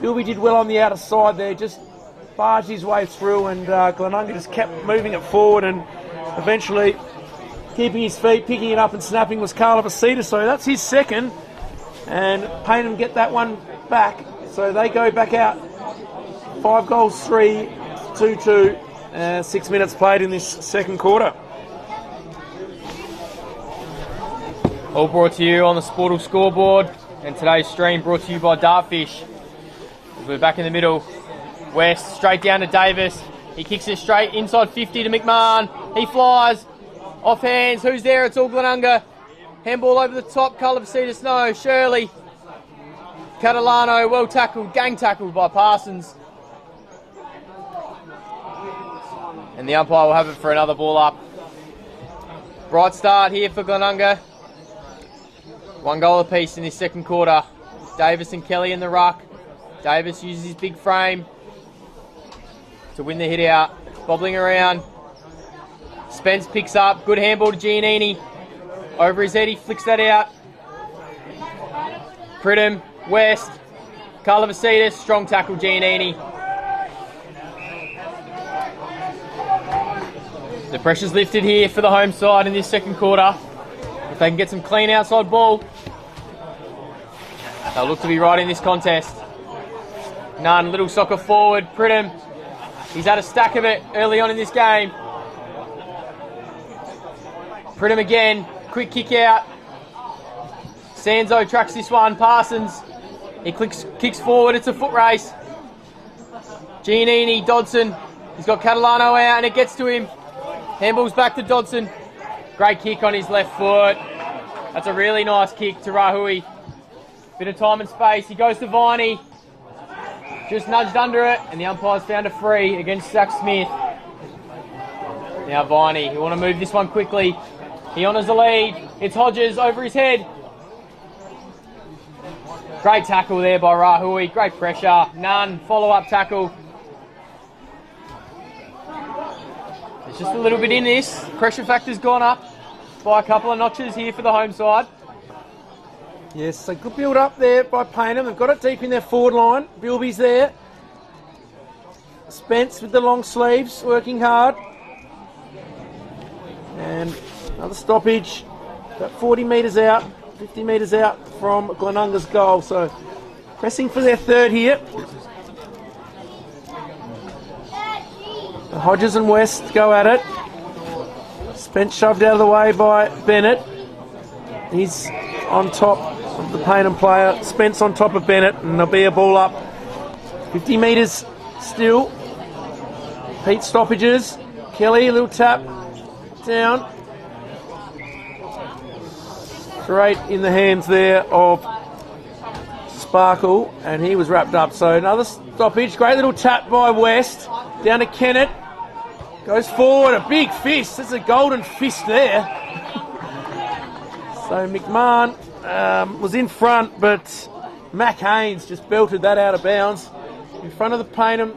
Bilby did well on the outer side there. Just barged his way through and Glenunga just kept moving it forward and eventually keeping his feet, picking it up and snapping was Carla Vasitas. So that's his second. And Payneham get that one back. So they go back out. 5 goals, 3, 2-2. 6 minutes played in this second quarter. All brought to you on the Sportal scoreboard, and today's stream brought to you by Dartfish. We're back in the middle. West straight down to Davis. He kicks it straight inside 50 to McMahon. He flies off hands. Who's there? It's all Glenunga. Handball over the top. Carla Vasitas, no. Shirley. Catalano, well tackled. Gang tackled by Parsons. And the umpire will have it for another ball up. Bright start here for Glenunga. 1 goal apiece in this second quarter. Davis and Kelly in the ruck. Davis uses his big frame to win the hit out. Bobbling around. Spence picks up. Good handball to Giannini. Over his head, he flicks that out. Pridham, West. Carla Vasitas, strong tackle Giannini. The pressure's lifted here for the home side in this second quarter. If they can get some clean outside ball, they'll look to be right in this contest. Nunn, little soccer forward. Pridham, he's had a stack of it early on in this game. Pridham again, quick kick out. Sanzo tracks this one. Parsons, he kicks forward. It's a foot race. Giannini, Dodson, he's got Catalano out and it gets to him. Handballs back to Dodson. Great kick on his left foot. That's a really nice kick to Rahui. Bit of time and space. He goes to Viney. Just nudged under it, and the umpire's found a free against Zach Smith. Now Viney, he want to move this one quickly. He honours the lead. It's Hodges over his head. Great tackle there by Rahui. Great pressure. Nunn, follow-up tackle. There's just a little bit in this. Pressure factor's gone up by a couple of notches here for the home side. Yes, so good build up there by Payneham. They've got it deep in their forward line. Bilby's there. Spence with the long sleeves, working hard. And another stoppage, about 40 metres out, 50 metres out from Glenunga's goal. So pressing for their third here. The Hodges and West go at it. Spence shoved out of the way by Bennett. He's on top of the Payneham player. Spence on top of Bennett, and there'll be a ball up. 50 metres still. Pete stoppages. Kelly, a little tap down. Straight in the hands there of Sparkle, and he was wrapped up. So another stoppage. Great little tap by West. Down to Kennett. Goes forward, a big fist. There's a golden fist there. So McMahon was in front, but Mac Haynes just belted that out of bounds. In front of the Payneham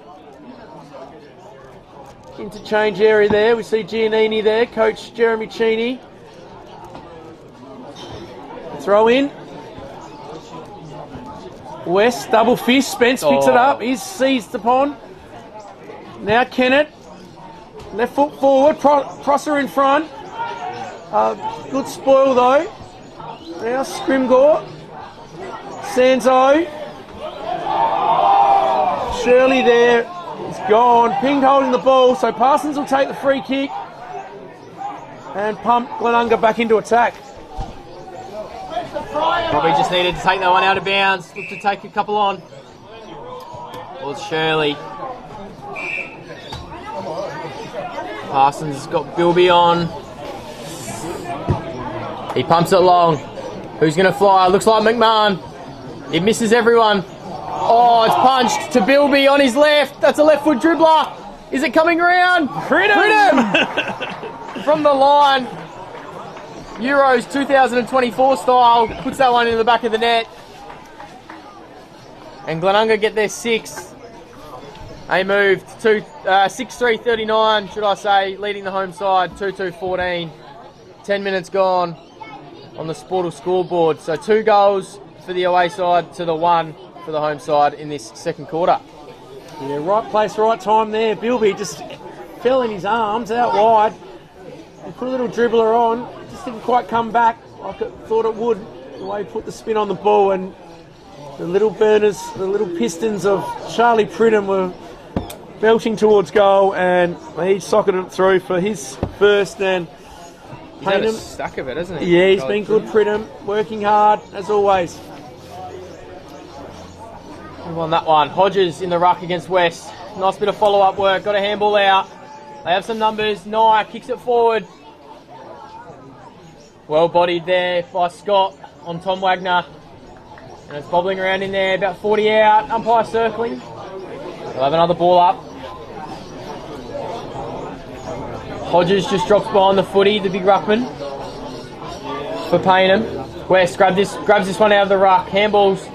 interchange area there. We see Giannini there, Coach Jeremy Cheney. Throw in. West, double fish. Spence picks it up. He's seized upon. Now Kennett. Left foot forward. Prosser in front. Good spoil though. Now Scrimgore. Sanzo. Shirley there. He's gone. Pinged holding the ball. So Parsons will take the free kick. And pump Glenunga back into attack. Probably just needed to take that one out of bounds. Look to take a couple on. Well, it's Shirley. Parsons got Bilby on. He pumps it long. Who's going to fly? Looks like McMahon. It misses everyone. Oh, it's punched to Bilby on his left. That's a left foot dribbler. Is it coming around? Pridham! From the line. Euros 2024 style. Puts that one in the back of the net. And Glenunga get their sixth. They moved to 6-3-39, should I say, leading the home side, 2-2-14. 10 minutes gone on the Sportal scoreboard. So 2 goals for the away side to the 1 for the home side in this second quarter. Yeah, right place, right time there. Bilby just fell in his arms out wide. He put a little dribbler on. Just didn't quite come back like it thought it would. The way he put the spin on the ball, and the little burners, the little pistons of Charlie Pridham were belching towards goal, and he socketed it through for his first. And he's had a stack of it, hasn't he? Yeah, he's been good, Pridham, working hard as always. Move on that one. Hodges in the ruck against West. Nice bit of follow-up work. Got a handball out. They have some numbers. Nye kicks it forward. Well bodied there by Scott on Tom Wagner. And it's bobbling around in there. About 40 out. Umpire circling. They'll have another ball up. Hodges just drops behind the footy, the big ruckman. For Payneham. West grabs this one out of the ruck. Handballs.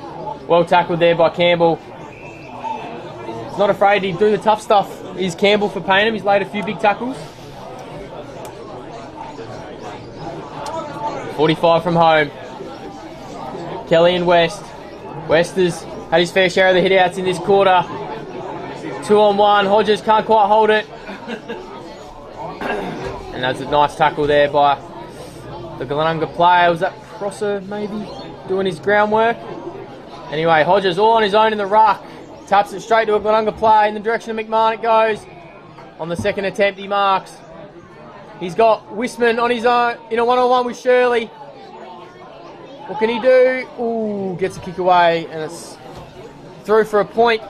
Well tackled there by Campbell. He's not afraid to do the tough stuff. Is Campbell for Payneham. He's laid a few big tackles. 45 from home. Kelly and West. West has had his fair share of the hit-outs in this quarter. 2-on-1. Hodges can't quite hold it. And that's a nice tackle there by the Glenunga player. Was that Prosser maybe doing his groundwork? Anyway, Hodges all on his own in the ruck. Taps it straight to a Glenunga play in the direction of McMahon it goes. On the second attempt he marks. He's got Wisman on his own in a one-on-one with Shirley. What can he do? Ooh, gets a kick away and it's through for a point.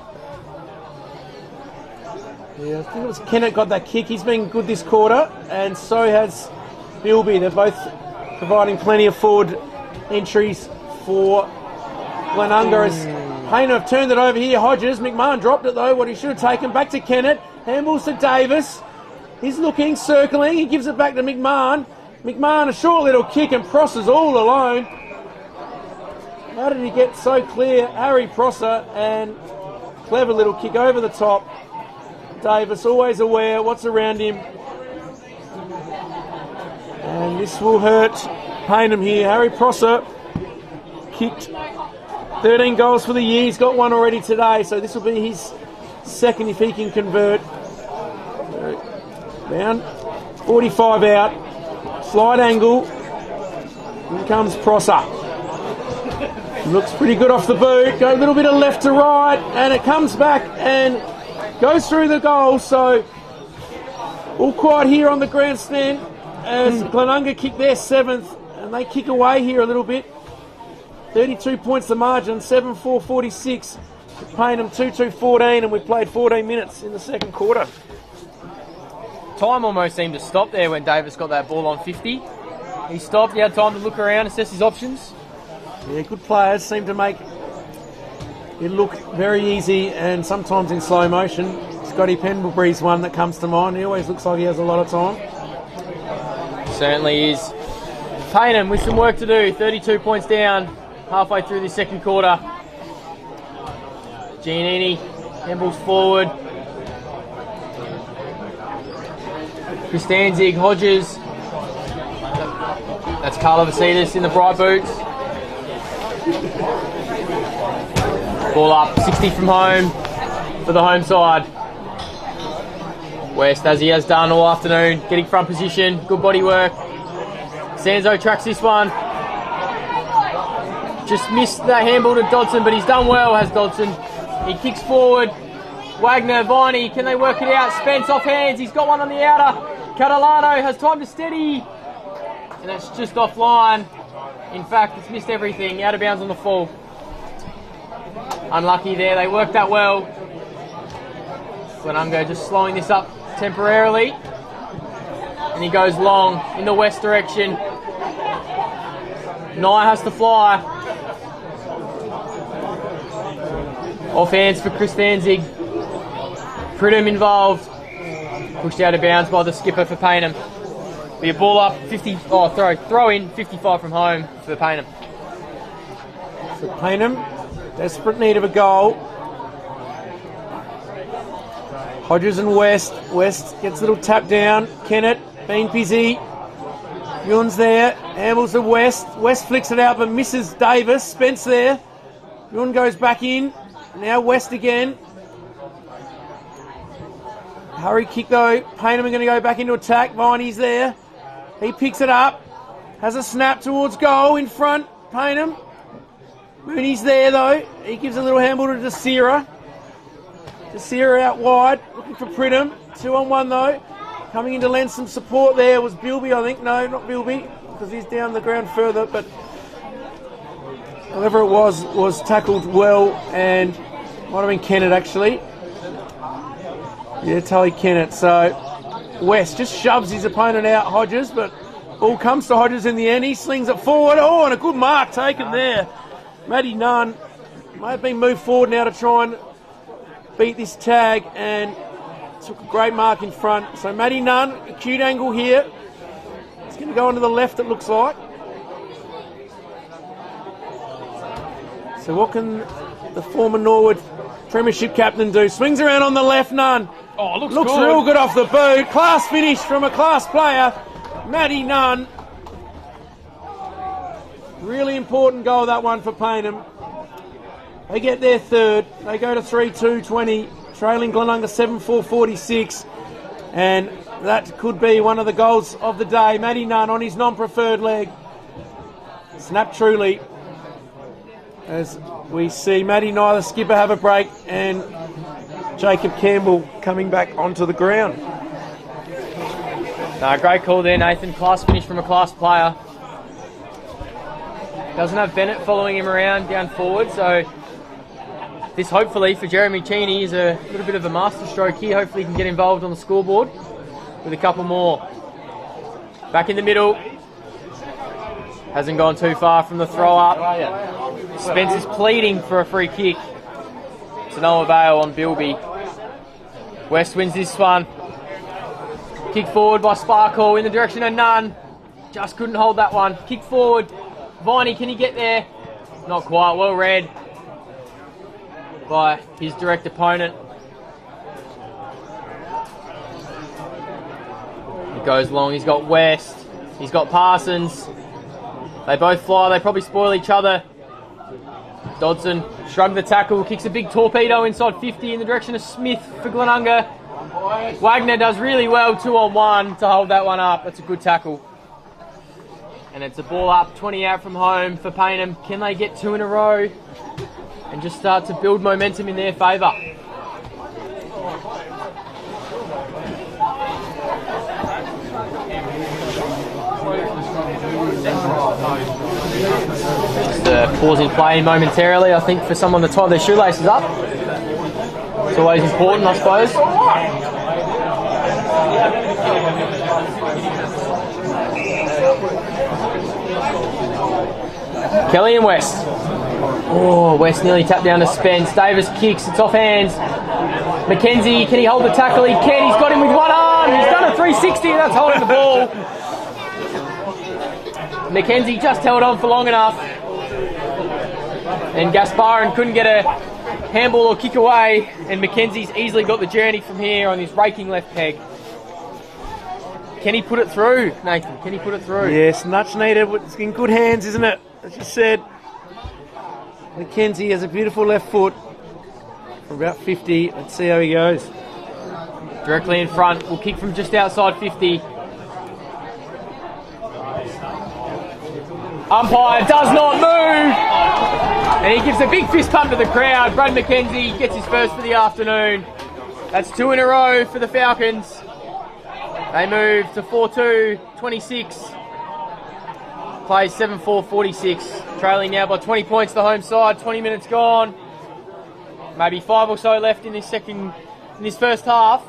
Yeah, I think it was Kennett got that kick. He's been good this quarter, and so has Bilby. They're both providing plenty of forward entries for Glenunga. As Payneham have turned it over here. Hodges, McMahon dropped it though, what he should have taken. Back to Kennett, handballs to Davis. He's looking, circling, he gives it back to McMahon. McMahon, a short little kick, and Prosser's all alone. How did he get so clear? Harry Prosser, and clever little kick over the top. Davis always aware what's around him. And this will hurt Payneham here. Harry Prosser kicked 13 goals for the year. He's got one already today, so this will be his second if he can convert. Down, 45 out, slide angle. Here comes Prosser. Looks pretty good off the boot. Go a little bit of left to right, and it comes back and goes through the goal. So all quiet here on the grandstand as Glenunga kick their 7th, and they kick away here a little bit. 32 points the margin, 7-4-46. Payneham 2-2-14, and we've played 14 minutes in the second quarter. Time almost seemed to stop there when Davis got that ball on 50. He stopped, he had time to look around, assess his options. Yeah, good players seem to make it look very easy, and sometimes in slow motion. Scotty Pendlebury's one that comes to mind. He always looks like he has a lot of time. Certainly is. Payneham with some work to do, 32 points down, halfway through the second quarter. Giannini, handballs forward. Costanzig, Hodges. That's Carla Vasilis in the bright boots. Ball up, 60 from home for the home side. West, as he has done all afternoon, getting front position, good body work. Sanzo tracks this one. Just missed that handball to Dodson, but he's done well, has Dodson. He kicks forward. Wagner, Viney, can they work it out? Spence off hands, he's got one on the outer. Catalano has time to steady. And that's just offline. In fact, it's missed everything, out of bounds on the full. Unlucky there, they worked that well. Glenunga just slowing this up temporarily. And he goes long in the west direction. Nye has to fly. Off hands for Chris Danzig. Pridham involved. Pushed out of bounds by the skipper for Payneham. Be a ball up, 50. Oh, throw in, 55 from home for Payneham. For Payneham, desperate need of a goal. Hodges and West. West gets a little tap down. Kennett, being busy. Yun's there. Ambles to West. West flicks it out but misses Davis. Spence there. Yun goes back in. Now West again. Hurry kick though. Payneham are going to go back into attack. Viney's there. He picks it up. Has a snap towards goal in front. Payneham. Mooney's there though. He gives a little handball to Desira. Desira out wide. Looking for Pridham. 2-on-1 though. Coming in to lend some support there was Bilby, I think. No, not Bilby, because he's down the ground further, but whoever it was tackled well, and might have been Kennett actually. Yeah, Tully Kennett. So West just shoves his opponent out, Hodges, but ball comes to Hodges in the end. He slings it forward. Oh, and a good mark taken there. Matty Nunn may have been moved forward now to try and beat this tag, and took a great mark in front. So Matty Nunn, acute angle here. It's going to go onto the left, it looks like. So what can the former Norwood Premiership captain do? Swings around on the left, Nunn. Oh, looks good. Real good off the boot. Class finish from a class player. Matty Nunn. Really important goal, that one for Payneham. They get their third. They go to 3-2-20. Trailing Glenunga 7-4-46, and that could be one of the goals of the day. Matty Nunn on his non-preferred leg. Snap truly. As we see Matty Nye, the skipper, have a break, and Jacob Campbell coming back onto the ground. No, great call there, Nathan. Class finish from a class player. Doesn't have Bennett following him around down forward, so this hopefully for Jeremy Cheney is a little bit of a masterstroke here. Hopefully he can get involved on the scoreboard with a couple more. Back in the middle. Hasn't gone too far from the throw up. Spence is pleading for a free kick. To no avail on Bilby. West wins this one. Kick forward by Sparkle in the direction of Nunn. Just couldn't hold that one. Kick forward. Viney, can he get there? Not quite. Well read by his direct opponent. He goes long, he's got West, he's got Parsons. They both fly, they probably spoil each other. Dodson shrugged the tackle, kicks a big torpedo inside 50 in the direction of Smith for Glenunga. Wagner does really well 2-on-1 to hold that one up. That's a good tackle. And it's a ball up, 20 out from home for Payneham. Can they get two in a row and just start to build momentum in their favour? Just a pause in play momentarily, I think, for someone to tie their shoelaces up. It's always important, I suppose. Kelly and West. Oh, West nearly tapped down to Spence. Davis kicks, it's off hands. McKenzie, can he hold the tackle? He can, he's got him with one arm. He's done a 360, that's holding the ball. McKenzie just held on for long enough. And Gasparin couldn't get a handball or kick away. And McKenzie's easily got the journey from here on his raking left peg. Can he put it through, Nathan? Can he put it through? Yes, much needed. It's in good hands, isn't it? As you said, McKenzie has a beautiful left foot. from about 50. Let's see how he goes. Directly in front. Will kick from just outside 50. Umpire does not move. And he gives a big fist pump to the crowd. Brad McKenzie gets his first for the afternoon. That's 2 in a row for the Falcons. They move to 4-2-26. Plays 7-4-46. Trailing now by 20 points the home side. 20 minutes gone. Maybe 5 or so left in this first half.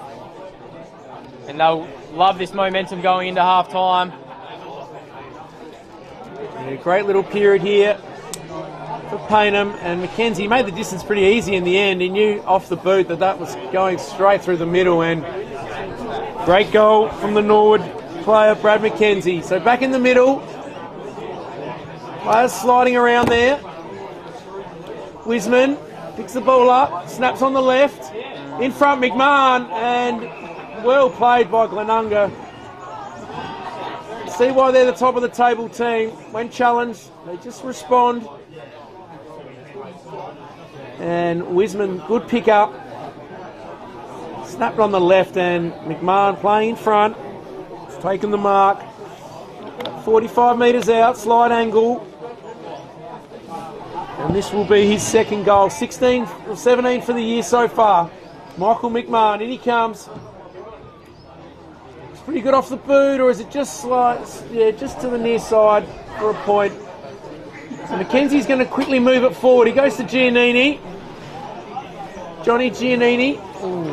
And they'll love this momentum going into half time. Yeah, great little period here for Payneham, and McKenzie made the distance pretty easy in the end. He knew off the boot that was going straight through the middle, and great goal from the Norwood player Brad McKenzie. So back in the middle, players sliding around there. Wiseman picks the ball up, snaps on the left, in front McMahon, and well played by Glenunga. See why they're the top of the table team. When challenged, they just respond. And Wiseman, good pick up. Snapped on the left, and McMahon playing in front. He's taken the mark. 45 metres out, slide angle. And this will be his second goal. 16 or 17 for the year so far. Michael McMahon, in he comes. It's pretty good off the boot, or is it just just to the near side for a point. So McKenzie's going to quickly move it forward. He goes to Giannini. Johnny Giannini.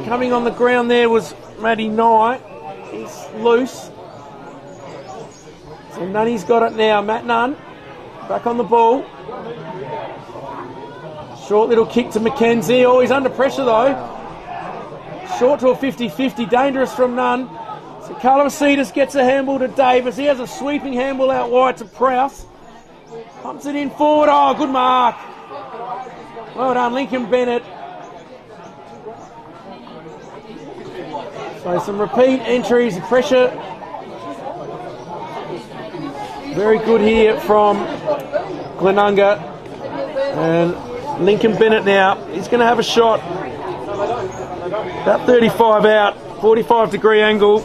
Coming on the ground there was Matty Knight. He's loose. So Nunney's got it now. Matt Nunn back on the ball. Short little kick to McKenzie. Oh, he's under pressure though. Short to a 50-50. Dangerous from Nunn. So Kalavassidis gets a handball to Davis. He has a sweeping handball out wide to Prowse. Pumps it in forward. Oh, good mark. Well done, Lincoln Bennett. So some repeat entries, pressure. Very good here from Glenunga. And Lincoln Bennett now, he's going to have a shot. About 35 out, 45-degree angle.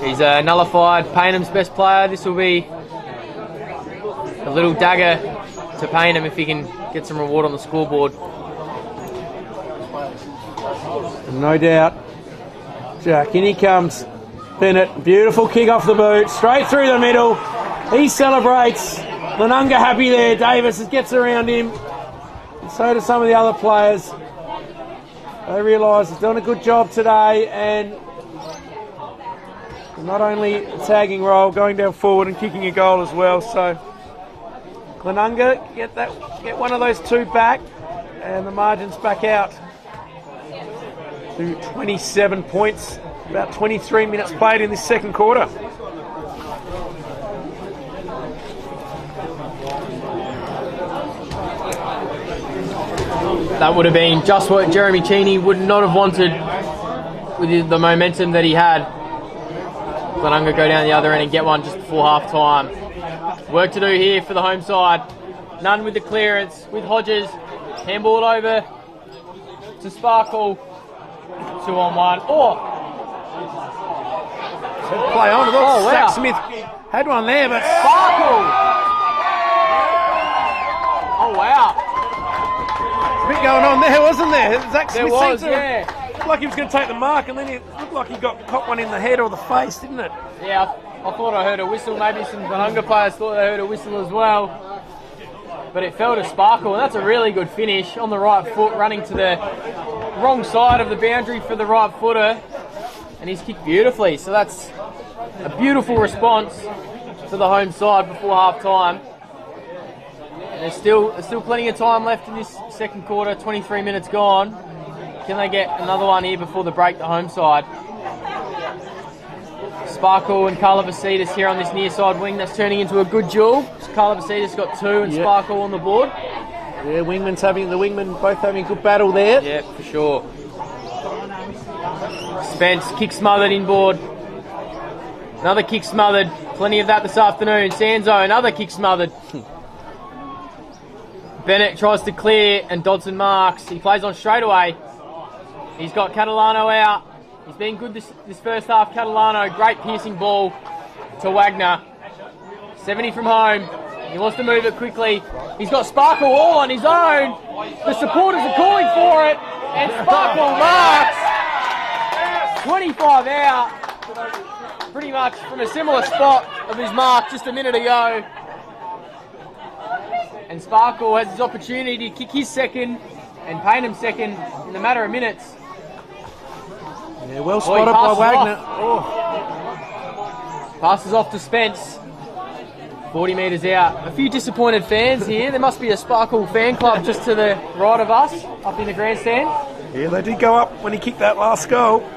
He's nullified Payneham's best player. This will be a little dagger to Payneham if he can get some reward on the scoreboard. No doubt. Jack, in he comes. Bennett, beautiful kick off the boot, straight through the middle. He celebrates. Glenunga happy there. Davis gets around him. And so do some of the other players. They realise he's done a good job today, and not only a tagging role, going down forward and kicking a goal as well. So Glenunga get one of those two back, and the margin's back out to 27 points. About 23 minutes played in this second quarter. That would have been just what Jeremy Cheney would not have wanted with the momentum that he had. Glenunga go down the other end and get one just before half time. Work to do here for the home side. Nunn with the clearance with Hodges. Handball over to Sparkle. 2-on-1. Oh! Play on. Oh, wow. Zach Smith had one there, but Sparkle! Oh, wow. a bit going on there, wasn't there? Zach Smith There was, looked like he was going to take the mark, and then it looked like he got caught one in the head or the face, didn't it? Yeah, I thought I heard a whistle. Maybe some Glenunga players thought they heard a whistle as well. But it fell to Sparkle, and that's a really good finish on the right foot, running to the wrong side of the boundary for the right footer, and he's kicked beautifully. So that's a beautiful response to the home side before half time. And there's still plenty of time left in this second quarter. 23 minutes gone. Can they get another one here before the break? The home side. Sparkle and Kalavassidis here on this near side wing. That's turning into a good duel. Kalavassidis got two, and Sparkle on the board. Yeah, the wingmen both having a good battle there. Yeah, for sure. Spence, kick smothered inboard. Another kick smothered. Plenty of that this afternoon. Sanzo, another kick smothered. Bennett tries to clear and Dodson marks. He plays on straight away. He's got Catalano out. He's been good this first half. Catalano, great piercing ball to Wagner. 70 from home. He wants to move it quickly. He's got Sparkle all on his own. The supporters are calling for it. And Sparkle marks. 25 out. Pretty much from a similar spot of his mark just a minute ago. And Sparkle has his opportunity to kick his second and Payneham second in a matter of minutes. Yeah, well spotted by Wagner. Passes off to Spence. 40 metres out. A few disappointed fans here. There must be a Sparkle fan club just to the right of us, up in the grandstand. Yeah, they did go up when he kicked that last goal.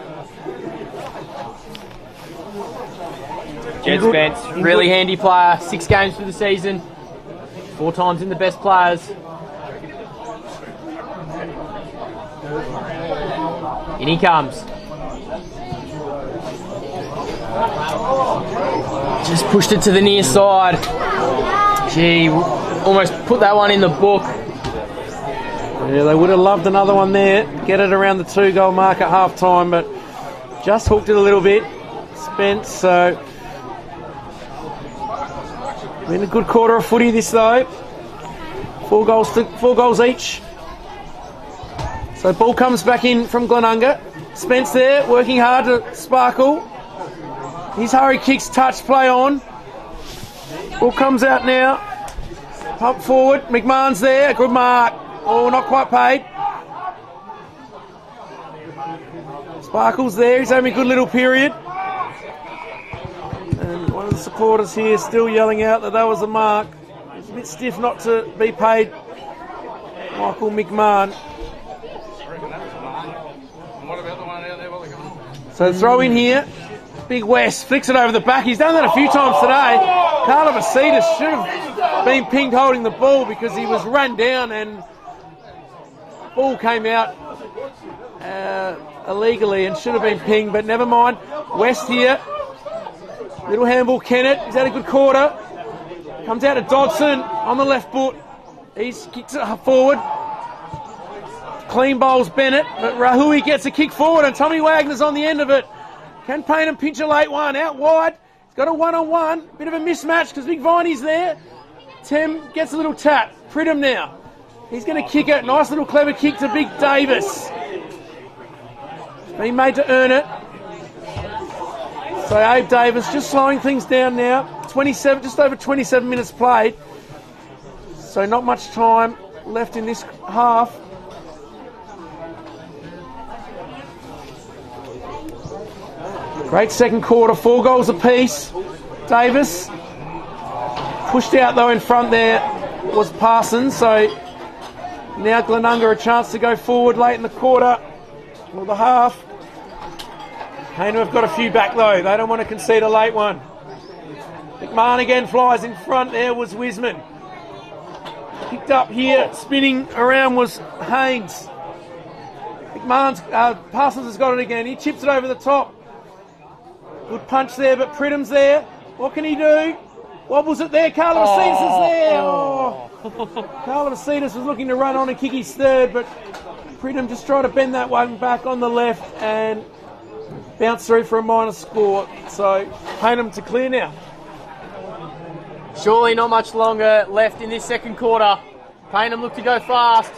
Jed Spence, really handy player. 6 games for the season. 4 times in the best players. In he comes. Just pushed it to the near side. Gee, almost put that one in the book. Yeah, they would have loved another one there. Get it around the 2-goal mark at half time, but just hooked it a little bit. Spence, so been a good quarter of footy this though. 4 goals each. So ball comes back in from Glenunga. Spence there, working hard to Sparkle. His hurry kicks, touch, play on. Ball comes out now. Pump forward. McMahon's there. Good mark. Oh, not quite paid. Sparkle's there. He's having a good little period. And one of the supporters here still yelling out that was a mark. It's a bit stiff not to be paid. Michael McMahon. So throw in here. Big West flicks it over the back. He's done that a few times today. Carla Vasitas should have been pinged holding the ball because he was run down and ball came out illegally and should have been pinged, but never mind. West here. Little handball Kennett. He's had a good quarter. Comes out to Dodson on the left foot. He's kicks it forward. Clean bowls Bennett, but Rahui gets a kick forward and Tommy Wagner's on the end of it. Can Payneham pinch a late one? Out wide. He's got a one-on-one. Bit of a mismatch because Big Viney's there. Tim gets a little tap. Pridham now. He's going to kick it. Nice little clever kick to Big Davis. Been made to earn it. So Abe Davis just slowing things down now. 27, just over 27 minutes played. So not much time left in this half. Great second quarter, 4 goals apiece. Davis pushed out though in front there was Parsons, so now Glenunga a chance to go forward late in the quarter or the half. Payneham have got a few back though, they don't want to concede a late one. McMahon again flies in front, there was Wiseman. Picked up here, spinning around was Haynes. McMahon's, Parsons has got it again, he chips it over the top. Good punch there, but Pridham's there. What can he do? Wobbles it there. Carla Vasitas is there. Oh. Carla Vasitas was looking to run on and kick his third, but Pridham just tried to bend that one back on the left and bounce through for a minor score. So Payneham to clear now. Surely not much longer left in this second quarter. Payneham look to go fast.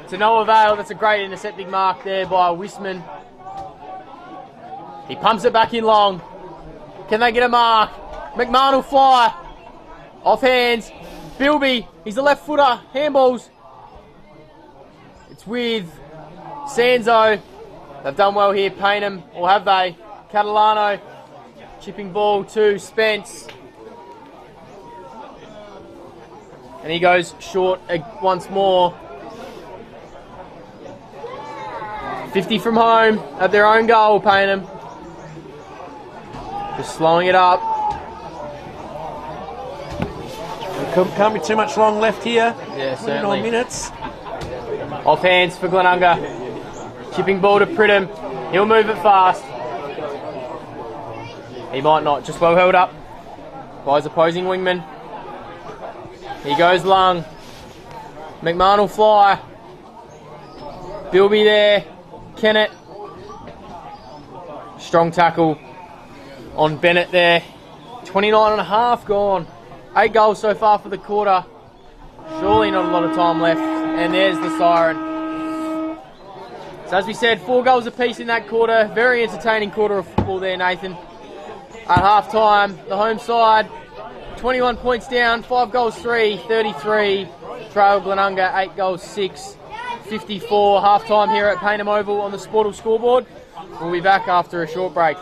To no avail. That's a great intercepting mark there by Wiseman. He pumps it back in long. Can they get a mark? McMahon will fly. Off hands. Bilby, he's a left footer. Handballs. It's with Sanzo. They've done well here, Payneham, or have they? Catalano. Chipping ball to Spence. And he goes short once more. 50 from home at their own goal, Payneham. Just slowing it up. Can't be too much long left here. Yeah, 29 certainly. minutes. Off hands for Glenunga. Chipping ball to Pridham. He'll move it fast. He might not. Just well held up by his opposing wingman. He goes Lung. McMahon will fly. Bilby there. Kennett. Strong tackle on Bennett there. 29 and a half gone. 8 goals so far for the quarter. Surely not a lot of time left. And there's the siren. So as we said, 4 goals apiece in that quarter. Very entertaining quarter of football there, Nathan. At half time, the home side, 21 points down, 5 goals 3, 33. Trail Glenunga, 8 goals 6, 54. Half time here at Payneham Oval on the Sportal scoreboard. We'll be back after a short break.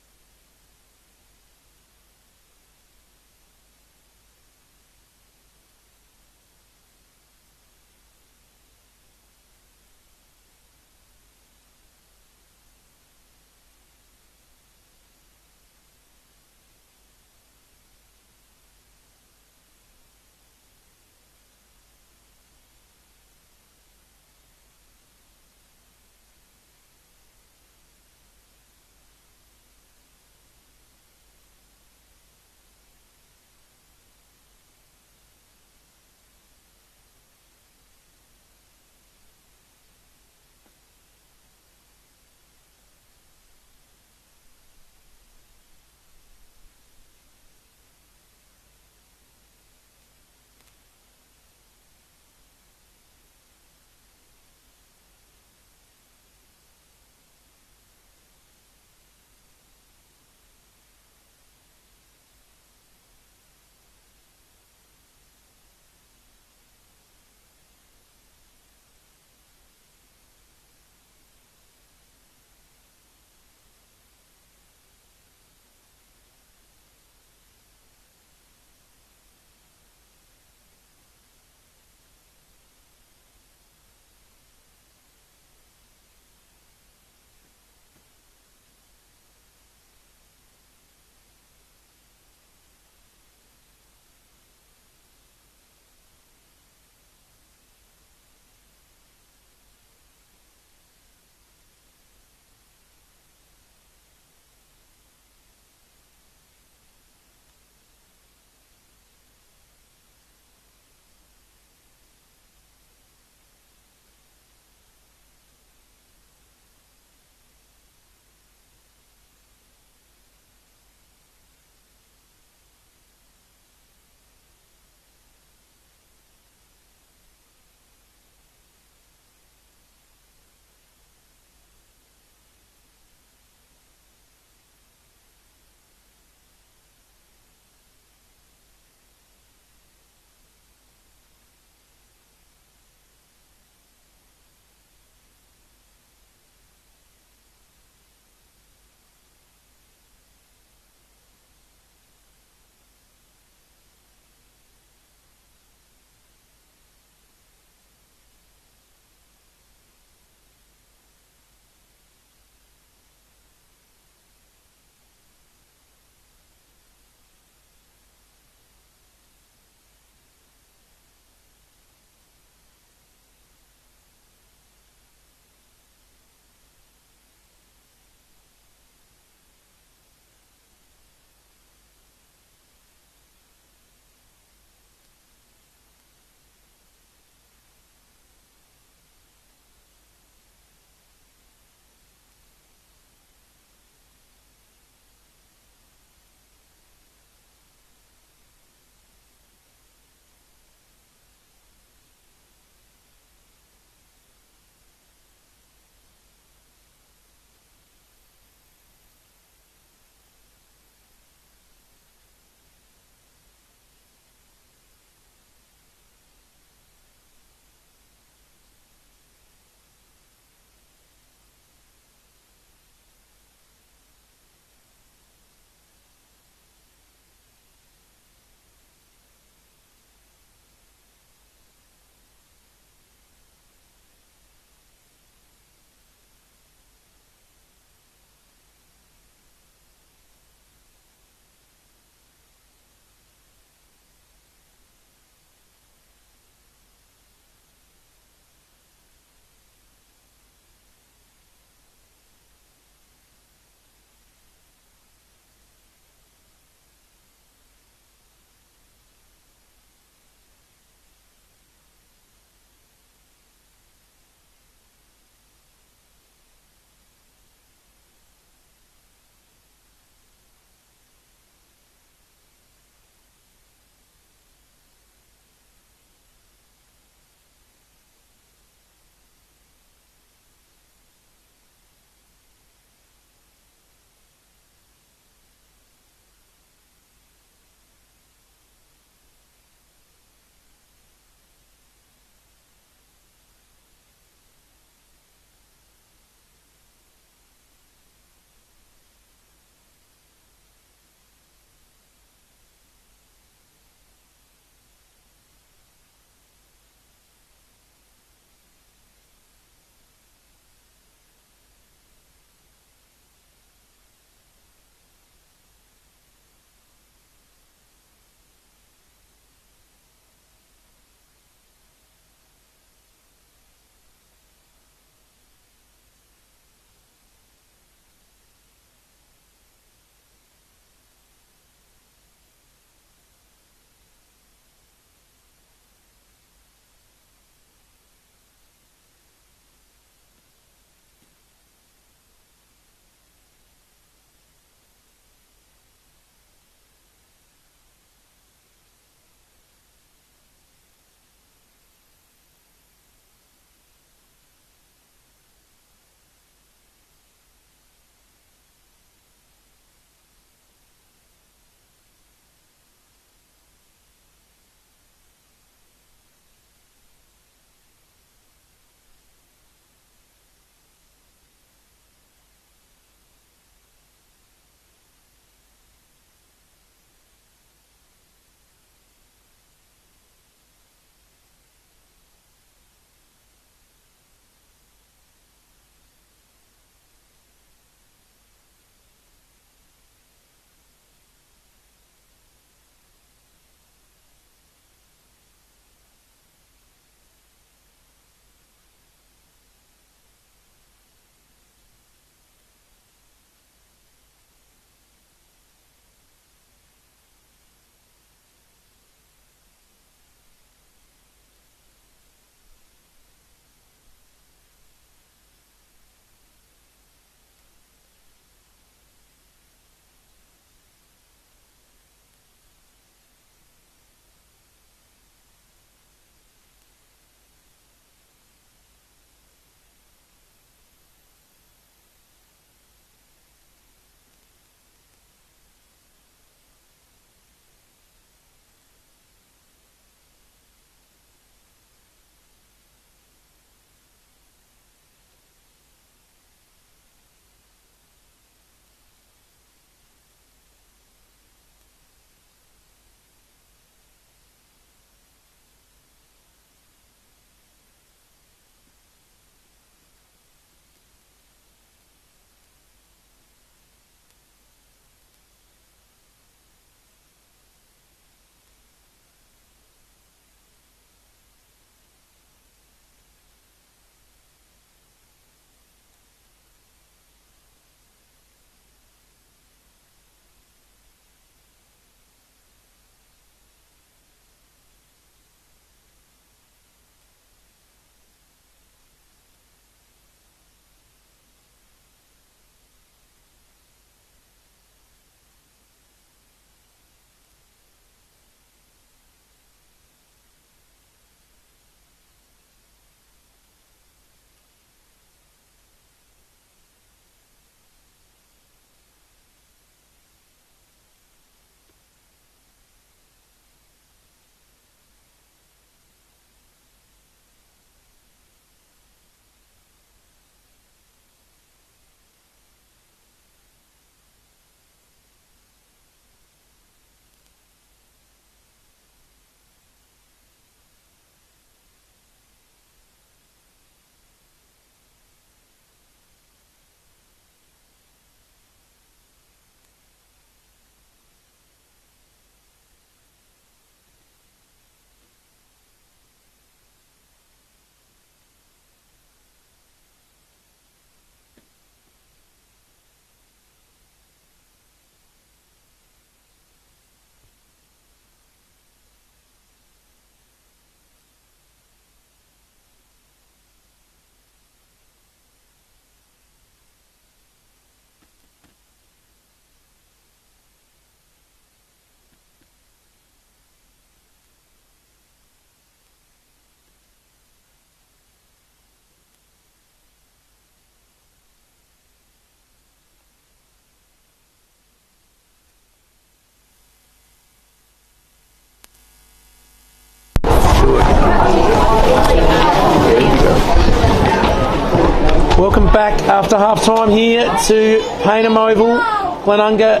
Welcome back after half time here to Payneham Oval, Glenunga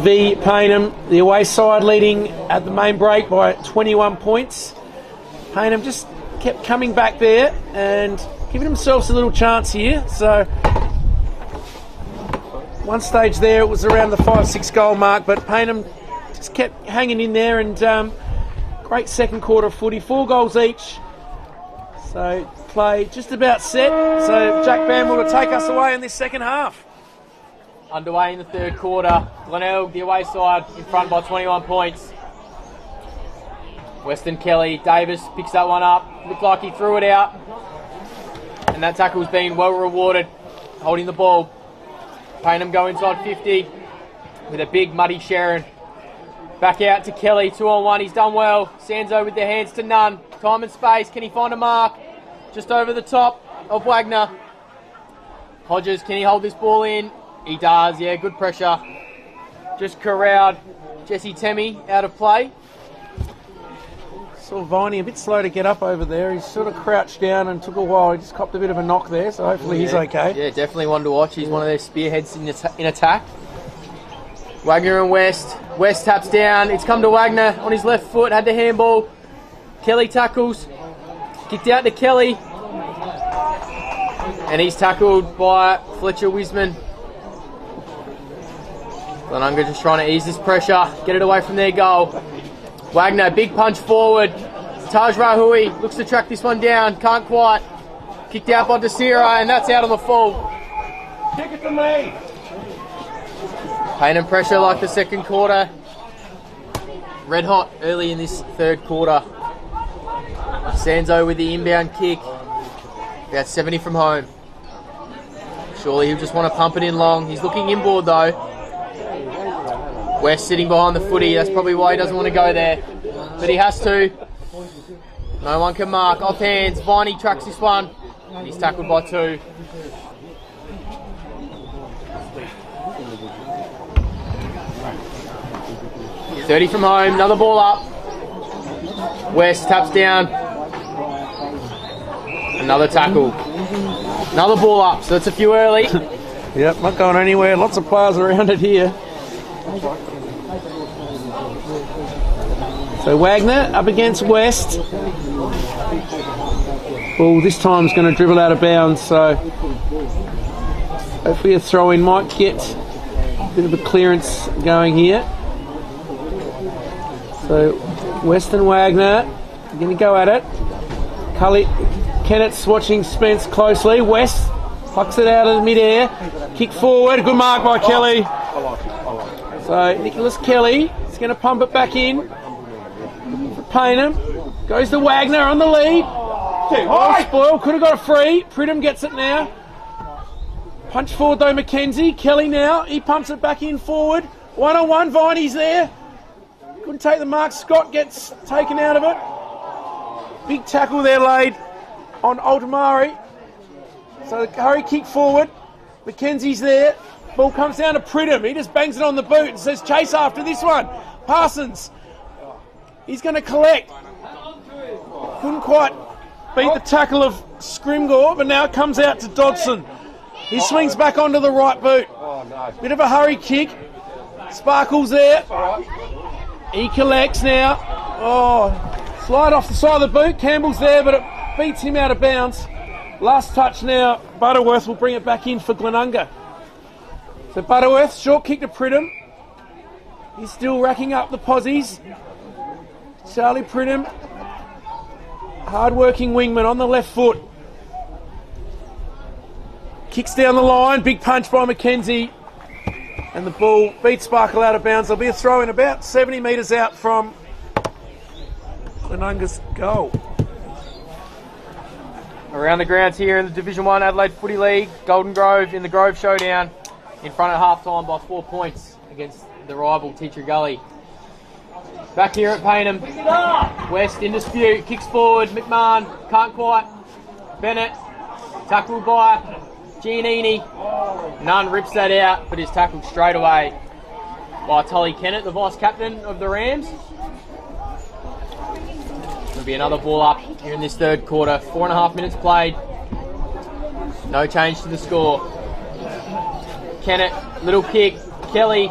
v Payneham. The away side leading at the main break by 21 points. Payneham just kept coming back there and giving themselves a little chance here. So one stage there it was around the 5-6 goal mark, but Payneham just kept hanging in there, and great second quarter footy, 4 goals each. So play just about set. So Jack Bamwell to take us away in this second half. Underway in the third quarter. Glenelg, the away side, in front by 21 points. Weston Kelly, Davis picks that one up. Looked like he threw it out. And that tackle's been well rewarded, holding the ball. Payneham go inside 50 with a big muddy Sharon. Back out to Kelly, 2-on-1, he's done well. Sanzo with their hands to none. Time and space, can he find a mark? Just over the top of Wagner. Hodges, can he hold this ball in? He does, yeah, good pressure. Just corralled Jesse Temmie out of play. Saw Viney a bit slow to get up over there. He's sort of crouched down and took a while. He just copped a bit of a knock there, so hopefully he's okay. Yeah, definitely one to watch. He's one of their spearheads in attack. Wagner and West. West taps down. It's come to Wagner on his left foot. Had the handball. Kelly tackles. Kicked out to Kelly. And he's tackled by Fletcher Wiseman. Glenunga just trying to ease this pressure. Get it away from their goal. Wagner, big punch forward. Taj Rahui looks to track this one down. Can't quite. Kicked out by Desira, and that's out on the full. Kick it to me. Payneham pressure like the second quarter. Red hot early in this third quarter. Sanzo with the inbound kick. About 70 from home. Surely he'll just want to pump it in long. He's looking inboard though. West sitting behind the footy. That's probably why he doesn't want to go there. But he has to. No one can mark. Off hands. Viney tracks this one. He's tackled by 2. .30 from home. Another ball up. West taps down. Another tackle. Another ball up. So it's a few early. Yep, not going anywhere. Lots of players around it here. So Wagner up against West. Ball this time is going to dribble out of bounds, so hopefully a throw-in might get a bit of a clearance going here. So West and Wagner are going to go at it. Kennett's watching Spence closely. West plucks it out of mid-air. Kick forward. Good mark by Kelly. So Nicholas Kelly is going to pump it back in. Payneham goes to Wagner on the lead. Oh, spoil. Could have got a free. Pridham gets it now. Punch forward though McKenzie. Kelly now. He pumps it back in forward. 1-on-1. Viney's there. Couldn't take the mark. Scott gets taken out of it. Big tackle there laid on Altamari. So the hurry kick forward. McKenzie's there. Ball comes down to Pridham. He just bangs it on the boot and says chase after this one. Parsons. He's going to collect. Couldn't quite beat the tackle of Scrimgore, but now it comes out to Dodson. He swings back onto the right boot. Bit of a hurry kick. Sparkle's there. He collects now. Oh, slide off the side of the boot. Campbell's there, but it beats him out of bounds. Last touch now. Butterworth will bring it back in for Glenunga. So Butterworth, short kick to Pridham. He's still racking up the posies. Charlie Pridham, hard-working wingman on the left foot. Kicks down the line, big punch by McKenzie. And the ball beats Sparkle out of bounds. There'll be a throw in about 70 metres out from Glenunga's goal. Around the grounds here in the Division 1 Adelaide Footy League, Golden Grove in the Grove Showdown, in front at half-time by 4 points against the rival Teacher Gully. Back here at Payneham, West in dispute, kicks forward, McMahon, can't quite, Bennett, tackled by Giannini, Nunn rips that out, but is tackled straight away by Tully Kennett, the vice-captain of the Rams. There'll be another ball up here in this third quarter, 4.5 minutes played. No change to the score. Kennett, little kick. Kelly,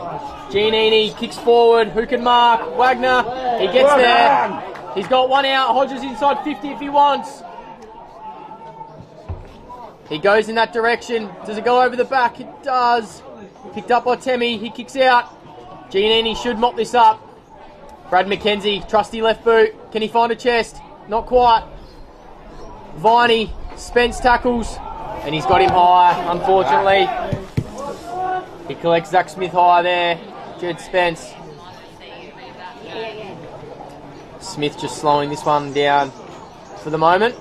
Giannini kicks forward. Who can mark? Wagner. He gets there. He's got one out. Hodges inside 50 if he wants. He goes in that direction. Does it go over the back? It does. Picked up by Temi. He kicks out. Giannini should mop this up. Brad McKenzie, trusty left boot. Can he find a chest? Not quite. Viney, Spence tackles. And he's got him high, unfortunately. He collects Zach Smith high there. Jed Spence. Smith just slowing this one down for the moment.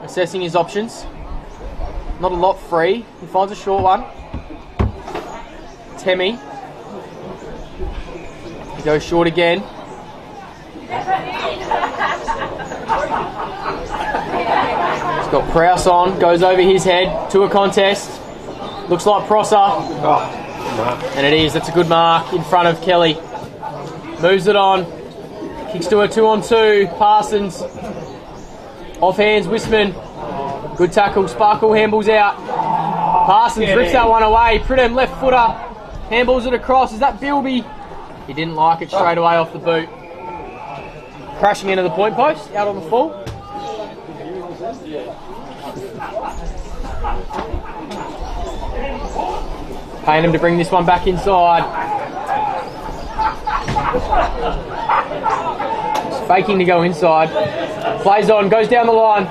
Assessing his options. Not a lot free. He finds a short one. Temi. He goes short again. He's got Prowse on. Goes over his head to a contest. Looks like Prosser. And it is. That's a good mark in front of Kelly. Moves it on. Kicks to a 2-on-2. Parsons. Off hands, Wisman. Good tackle. Sparkle handballs out. Parsons rips that one away. Pridham left footer. Handballs it across. Is that Bilby? He didn't like it straight away off the boot. Crashing into the point post. Out on the full. Payneham to bring this one back inside. He's faking to go inside. Plays on, goes down the line.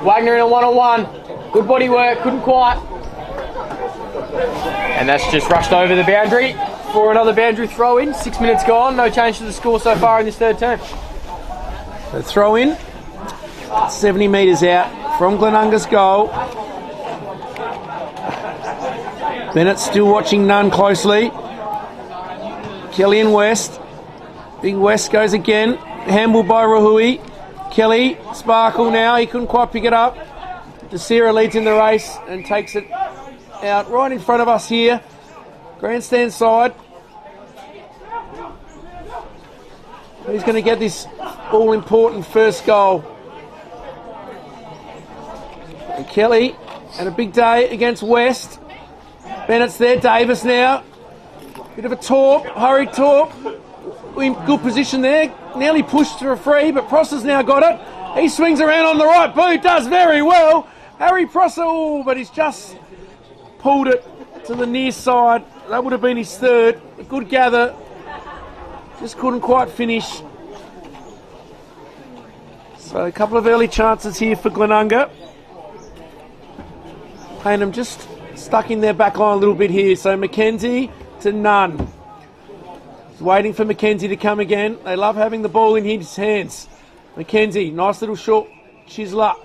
Wagner in a one-on-one. Good body work, couldn't quite. And that's just rushed over the boundary for another boundary throw in. 6 minutes gone, no change to the score so far in this third term. So throw in, 70 metres out from Glenunga's goal. Bennett still watching Nunn closely. Kelly and West. Big West goes again. Handball by Rahui. Kelly, Sparkle now. He couldn't quite pick it up. Desira leads in the race and takes it out right in front of us here. Grandstand side. Who's going to get this all-important first goal? And Kelly, and a big day against West. Bennett's there, Davis now. Bit of a torp, hurried torp. In good position there. Nearly pushed for a free, but Prosser's now got it. He swings around on the right boot, does very well. Harry Prosser, but he's just pulled it to the near side. That would have been his third. A good gather. Just couldn't quite finish. So a couple of early chances here for Glenunga. Payneham just stuck in their back line a little bit here. So McKenzie to Nunn. He's waiting for McKenzie to come again. They love having the ball in his hands. McKenzie, nice little short chiseler.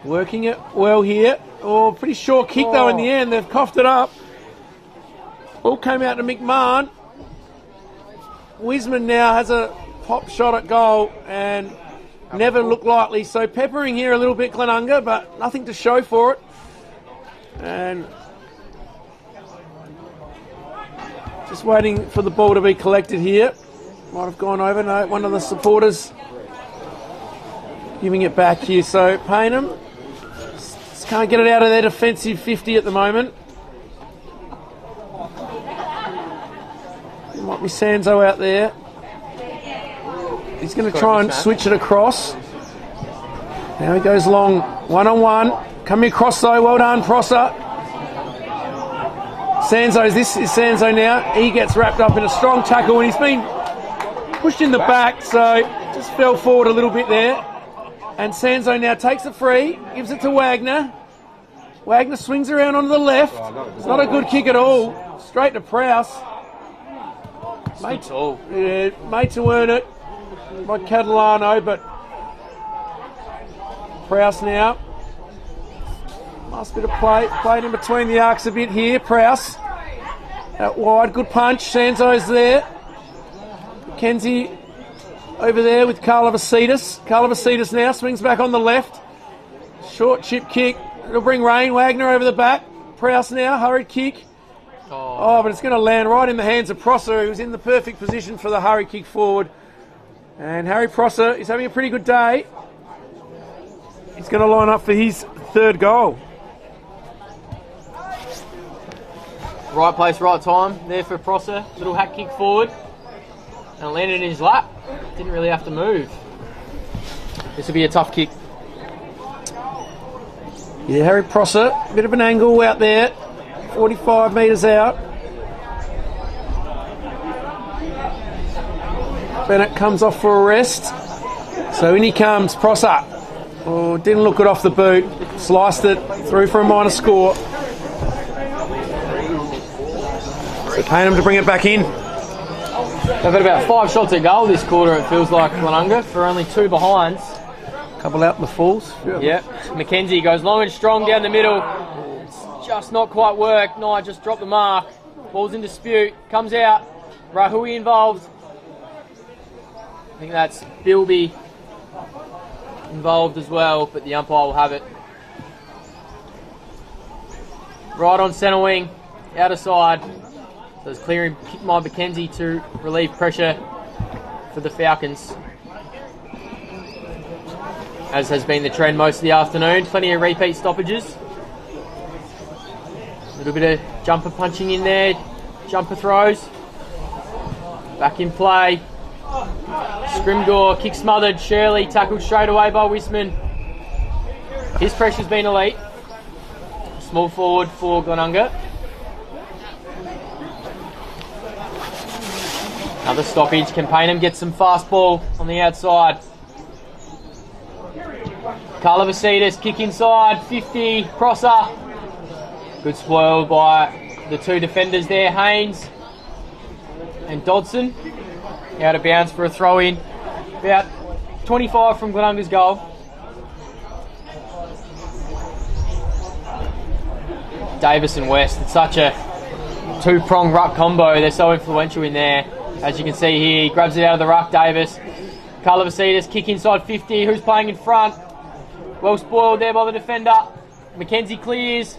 Working it well here. Oh, pretty short kick though in the end. They've coughed it up. Ball came out to McMahon. Wisman now has a pop shot at goal and never looked likely. So peppering here a little bit Glenunga, but nothing to show for it. And just waiting for the ball to be collected here. Might have gone over. No, one of the supporters giving it back here. So Payneham just can't get it out of their defensive 50 at the moment. There might be Sanzo out there. He's going to try and switch it across. Now he goes long, one-on-one. Coming across though, well done, Prosser. Sanzo, this is Sanzo now. He gets wrapped up in a strong tackle and he's been pushed in the back, so just fell forward a little bit there. And Sanzo now takes it free, gives it to Wagner. Wagner swings around onto the left. It's not a good kick at all. Straight to Prowse. Mate to earn it by Catalano, but Prowse now. Nice bit of play. Played in between the arcs a bit here. Prowse out wide. Good punch. Sanzo's there. McKenzie over there with Karlovasitis. Karlovasitis now swings back on the left. Short chip kick. It'll bring rain. Wagner over the back. Prowse now. Hurried kick. Oh, but it's going to land right in the hands of Prosser, who's in the perfect position for the hurry kick forward. And Harry Prosser is having a pretty good day. He's going to line up for his third goal. Right place, right time there for Prosser. Little hack kick forward. And landed in his lap. Didn't really have to move. This will be a tough kick. Yeah, Harry Prosser, bit of an angle out there. 45 metres out. Bennett comes off for a rest. So in he comes, Prosser. Oh, didn't look it off the boot. Sliced it, through for a minor score. So Payneham to bring it back in. They've had about 5 shots at goal this quarter, it feels like, Glenunga, for only 2 behinds. Couple out in the falls. Yep. Mackenzie goes long and strong down the middle. It's just not quite worked. Knight just dropped the mark. Ball's in dispute. Comes out. Rahui involved. I think that's Bilby involved as well, but the umpire will have it. Right on centre wing. Outer side. So it's clearing my Mackenzie to relieve pressure for the Falcons. As has been the trend most of the afternoon. Plenty of repeat stoppages. A little bit of jumper punching in there. Jumper throws. Back in play. Scrimgore, kick smothered. Shirley tackled straight away by Wisman. His pressure's been elite. Small forward for Glenunga. Another stoppage. Can Payneham get some fast ball on the outside? Carlavasides, kick inside, 50, Prosser. Good spoil by the 2 defenders there, Haynes and Dodson. Out of bounds for a throw in. About 25 from Glenunga's goal. Davis and West, it's such a 2-prong ruck combo. They're so influential in there. As you can see here, he grabs it out of the ruck, Davis. Carlavasides, kick inside 50, who's playing in front? Well spoiled there by the defender. Mackenzie clears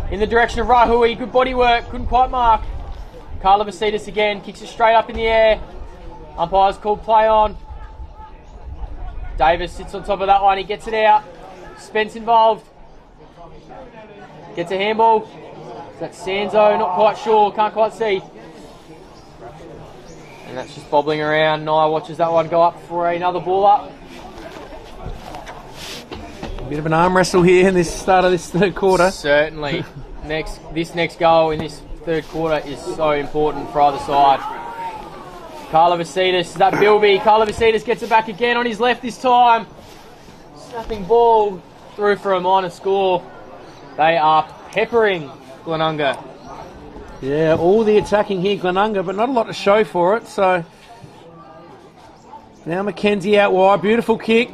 in the direction of Rahui. Good body work, couldn't quite mark. Carlavasides again, kicks it straight up in the air. Umpire's called play on. Davis sits on top of that one, he gets it out. Spence involved. Gets a handball. Is that Sanzo? Not quite sure, can't quite see. And that's just bobbling around. Nia watches that one go up for another ball up. Bit of an arm wrestle here in this start of this third quarter. Certainly. This next goal in this third quarter is so important for either side. Carlavasides, is that Bilby? Carlavasides gets it back again on his left this time. Snapping ball through for a minor score. They are peppering Glenunga. Yeah, all the attacking here, Glenunga, but not a lot to show for it. So now Mackenzie out wide, beautiful kick.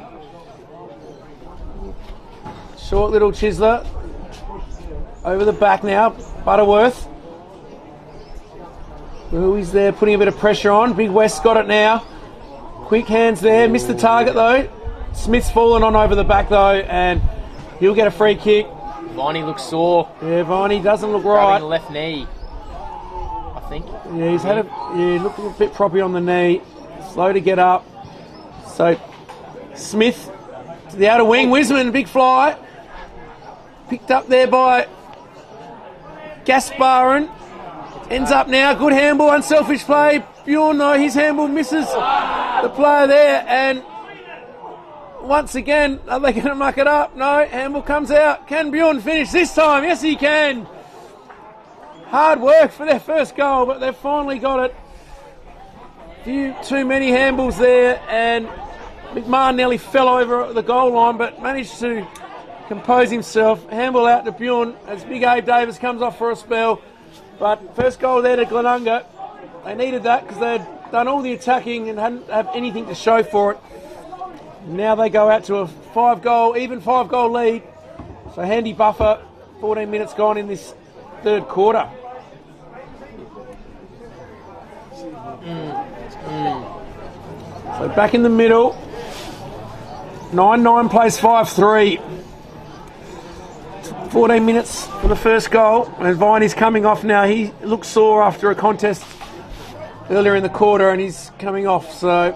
Short little chiseler. Over the back now, Butterworth. Who is there putting a bit of pressure on. Big West got it now. Quick hands there, missed the target though. Smith's fallen on over the back though, and he'll get a free kick. Viney looks sore. Yeah, Viney doesn't look Grabbing right. the left knee, I think. Yeah, he's had looked a bit proppy on the knee. Slow to get up. So Smith to the outer wing. Wisman, big fly. Picked up there by Gasparin. Ends up now. Good handball, unselfish play. Bjorn, no, his handball misses the player there. And once again, are they going to muck it up? No, handball comes out. Can Bjorn finish this time? Yes, he can. Hard work for their first goal, but they've finally got it. Few too many handballs there, and McMahon nearly fell over the goal line, but managed to compose himself. Handball out to Bjorn as Big Abe Davis comes off for a spell. But first goal there to Glenunga. They needed that because they had done all the attacking and hadn't have anything to show for it. Now they go out to a 5-goal lead. So handy buffer. 14 minutes gone in this third quarter. So back in the middle. 9-9 plays 5-3. 14 minutes for the first goal, and Viney's coming off now. He looks sore after a contest earlier in the quarter, and he's coming off, so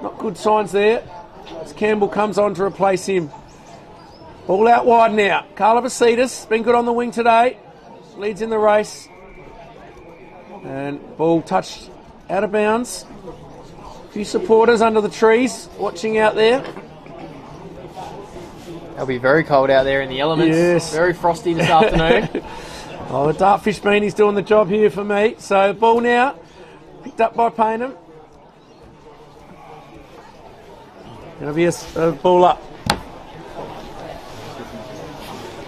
not good signs there as Campbell comes on to replace him. Ball out wide now. Carla Vasitas, been good on the wing today. Leads in the race. And ball touched out of bounds. A few supporters under the trees watching out there. It'll be very cold out there in the elements. Yes. Very frosty this afternoon. Oh, the Dartfish beanie's doing the job here for me. So ball now, picked up by Payneham. Going to be a ball up.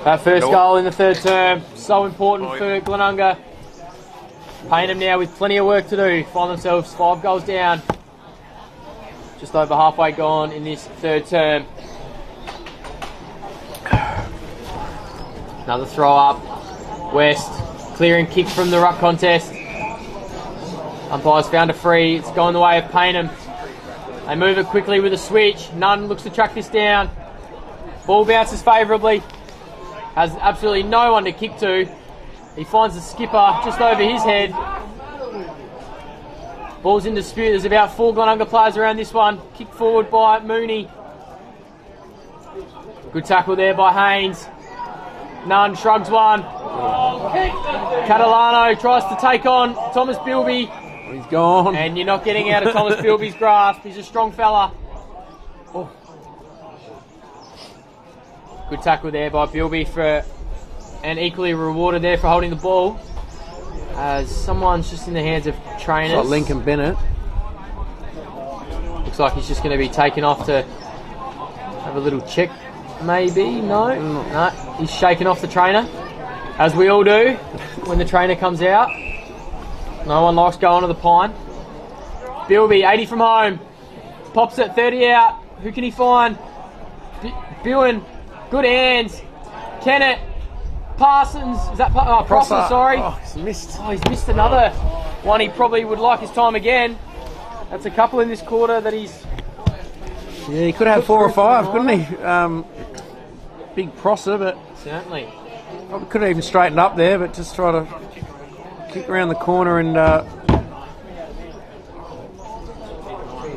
That first goal in the third term, so important for Glenunga. Payneham now with plenty of work to do. Find themselves 5 goals down. Just over halfway gone in this third term. Another throw up. West clearing kick from the ruck contest. Umpires found a free. It's going the way of Payneham. They move it quickly with a switch. Nunn looks to track this down. Ball bounces favourably. Has absolutely no one to kick to. He finds the skipper just over his head. Ball's in dispute. There's about 4 Glenunga players around this one. Kick forward by Mooney. Good tackle there by Haynes. Nunn shrugs one. Catalano tries to take on Thomas Bilby. He's gone. And you're not getting out of Thomas Bilby's grasp. He's a strong fella. Oh. Good tackle there by Bilby and equally rewarded there for holding the ball. As someone's just in the hands of trainers. It's like Lincoln Bennett. Looks like he's just going to be taken off to have a little check. Maybe, no, he's shaking off the trainer, as we all do when the trainer comes out. No one likes going to the pine. Bilby, 80 from home, pops it 30 out. Who can he find? Billin, good hands. Kennett, Parsons, is that Prosser? Sorry. Oh, he's missed. Oh, he's missed another one. He probably would like his time again. That's a couple in this quarter that he's. Yeah, he could have 4 or 5, couldn't he? Big Prosser, but certainly. Probably could have even straightened up there, but just try to kick around the corner and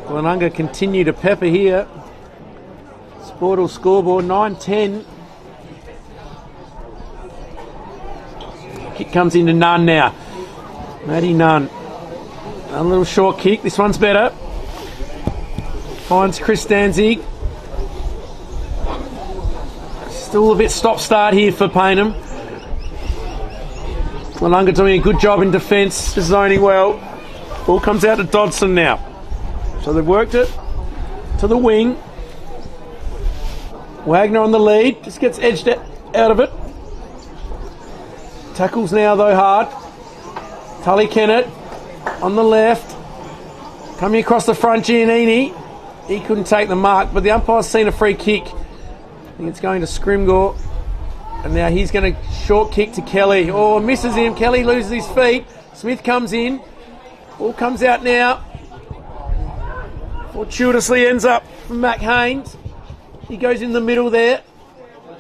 Glenunga continue to pepper here. Sportal scoreboard 9-10. Kick comes into Nunn now. Maddie Nunn. A little short kick. This one's better. Finds Chris Danzig. Still a bit stop-start here for Payneham. Glenunga doing a good job in defence, just zoning well. Ball comes out to Dodson now. So they've worked it to the wing. Wagner on the lead, just gets edged out of it. Tackles now though hard. Tully Kennett on the left. Coming across the front, Giannini. He couldn't take the mark, but the umpire's seen a free kick. I think it's going to Scrimgore. And now he's going to short kick to Kelly. Oh, misses him. Kelly loses his feet. Smith comes in. Ball comes out now. Fortuitously ends up for Mac Haynes. He goes in the middle there.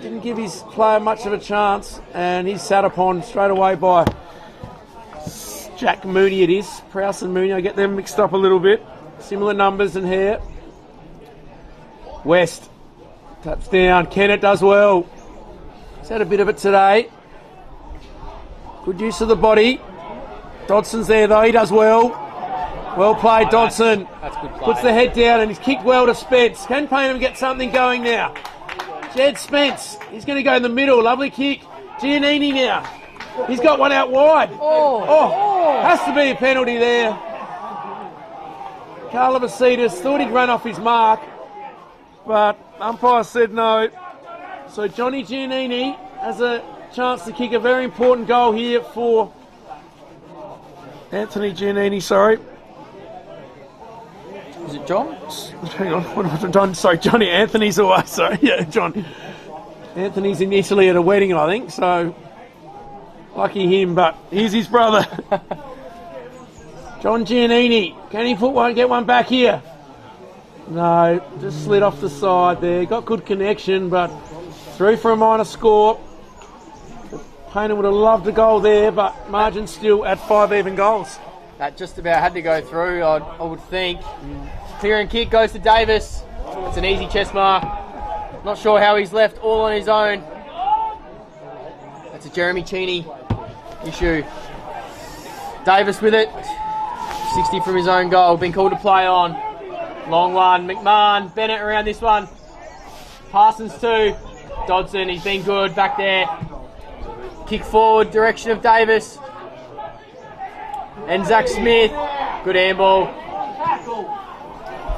Didn't give his player much of a chance. And he's sat upon straight away by Jack Mooney it is. Prowse and Mooney, I get them mixed up a little bit. Similar numbers and hair. West. Taps down. Kennett does well. He's had a bit of it today. Good use of the body. Dodson's there though. He does well. Well played, Dodson. That's good play. Puts the head down and he's kicked well to Spence. Can Payneham get something going now? Jed Spence. He's going to go in the middle. Lovely kick. Giannini now. He's got one out wide. Oh, has to be a penalty there. Carla Vasitas thought he'd run off his mark, but umpire said no. So Johnny Giannini has a chance to kick a very important goal here for Anthony Giannini, sorry. Is it John? Hang on, what have I done? Sorry, Johnny Anthony's away, sorry. Yeah, John. Anthony's in Italy at a wedding, I think, so lucky him, but here's his brother. John Giannini, can he get one back here? No, just slid off the side there. Got good connection, but through for a minor score. Payneham would have loved a goal there, but margin still at 5 even goals. That just about had to go through, I would think. Clear and kick goes to Davis. It's an easy chest mark. Not sure how he's left all on his own. That's a Jeremy Cheney issue. Davis with it. 60 from his own goal. Been called to play on. Long one. McMahon. Bennett around this one. Parsons too. Dodson, he's been good back there. Kick forward, direction of Davis. And Zach Smith. Good handball.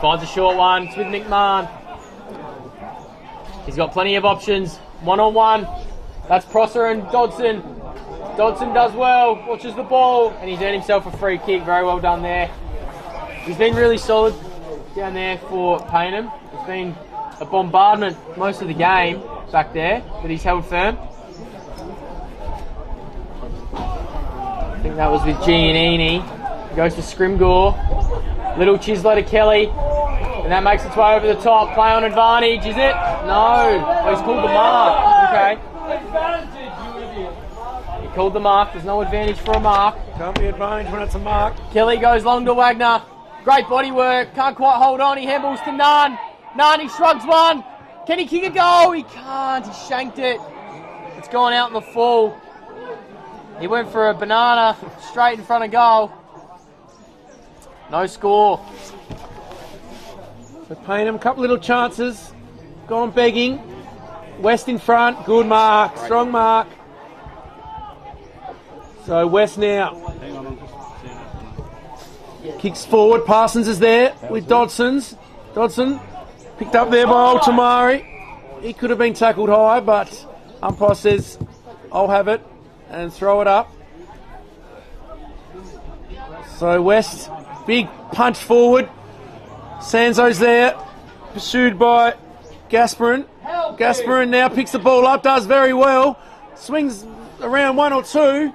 Finds a short one. It's with McMahon. He's got plenty of options. One-on-one. That's Prosser and Dodson. Dodson does well. Watches the ball. And he's earned himself a free kick. Very well done there. He's been really solid down there for Payneham. It's been a bombardment most of the game back there, but he's held firm. I think that was with Giannini. Goes to Scrimgeour. Little Chisler to Kelly. And that makes its way over the top. Play on advantage, is it? No. Oh, he's called the mark. Okay. He called the mark. There's no advantage for a mark. Can't be advantage when it's a mark. Kelly goes long to Wagner. Great body work. Can't quite hold on. He handballs to Nunn. Nunn, he shrugs one. Can he kick a goal? He can't. He shanked it. It's gone out in the full. He went for a banana straight in front of goal. No score. So Payneham, a couple little chances. Gone begging. West in front. Good mark. Strong mark. So West now. Kicks forward. Parsons is there with Dodson. Dodson picked up there by Altamari. He could have been tackled high, but umpire says, I'll have it and throw it up. So West, big punch forward. Sanzo's there, pursued by Gasperin. Gasperin now picks the ball up, does very well. Swings around one or two.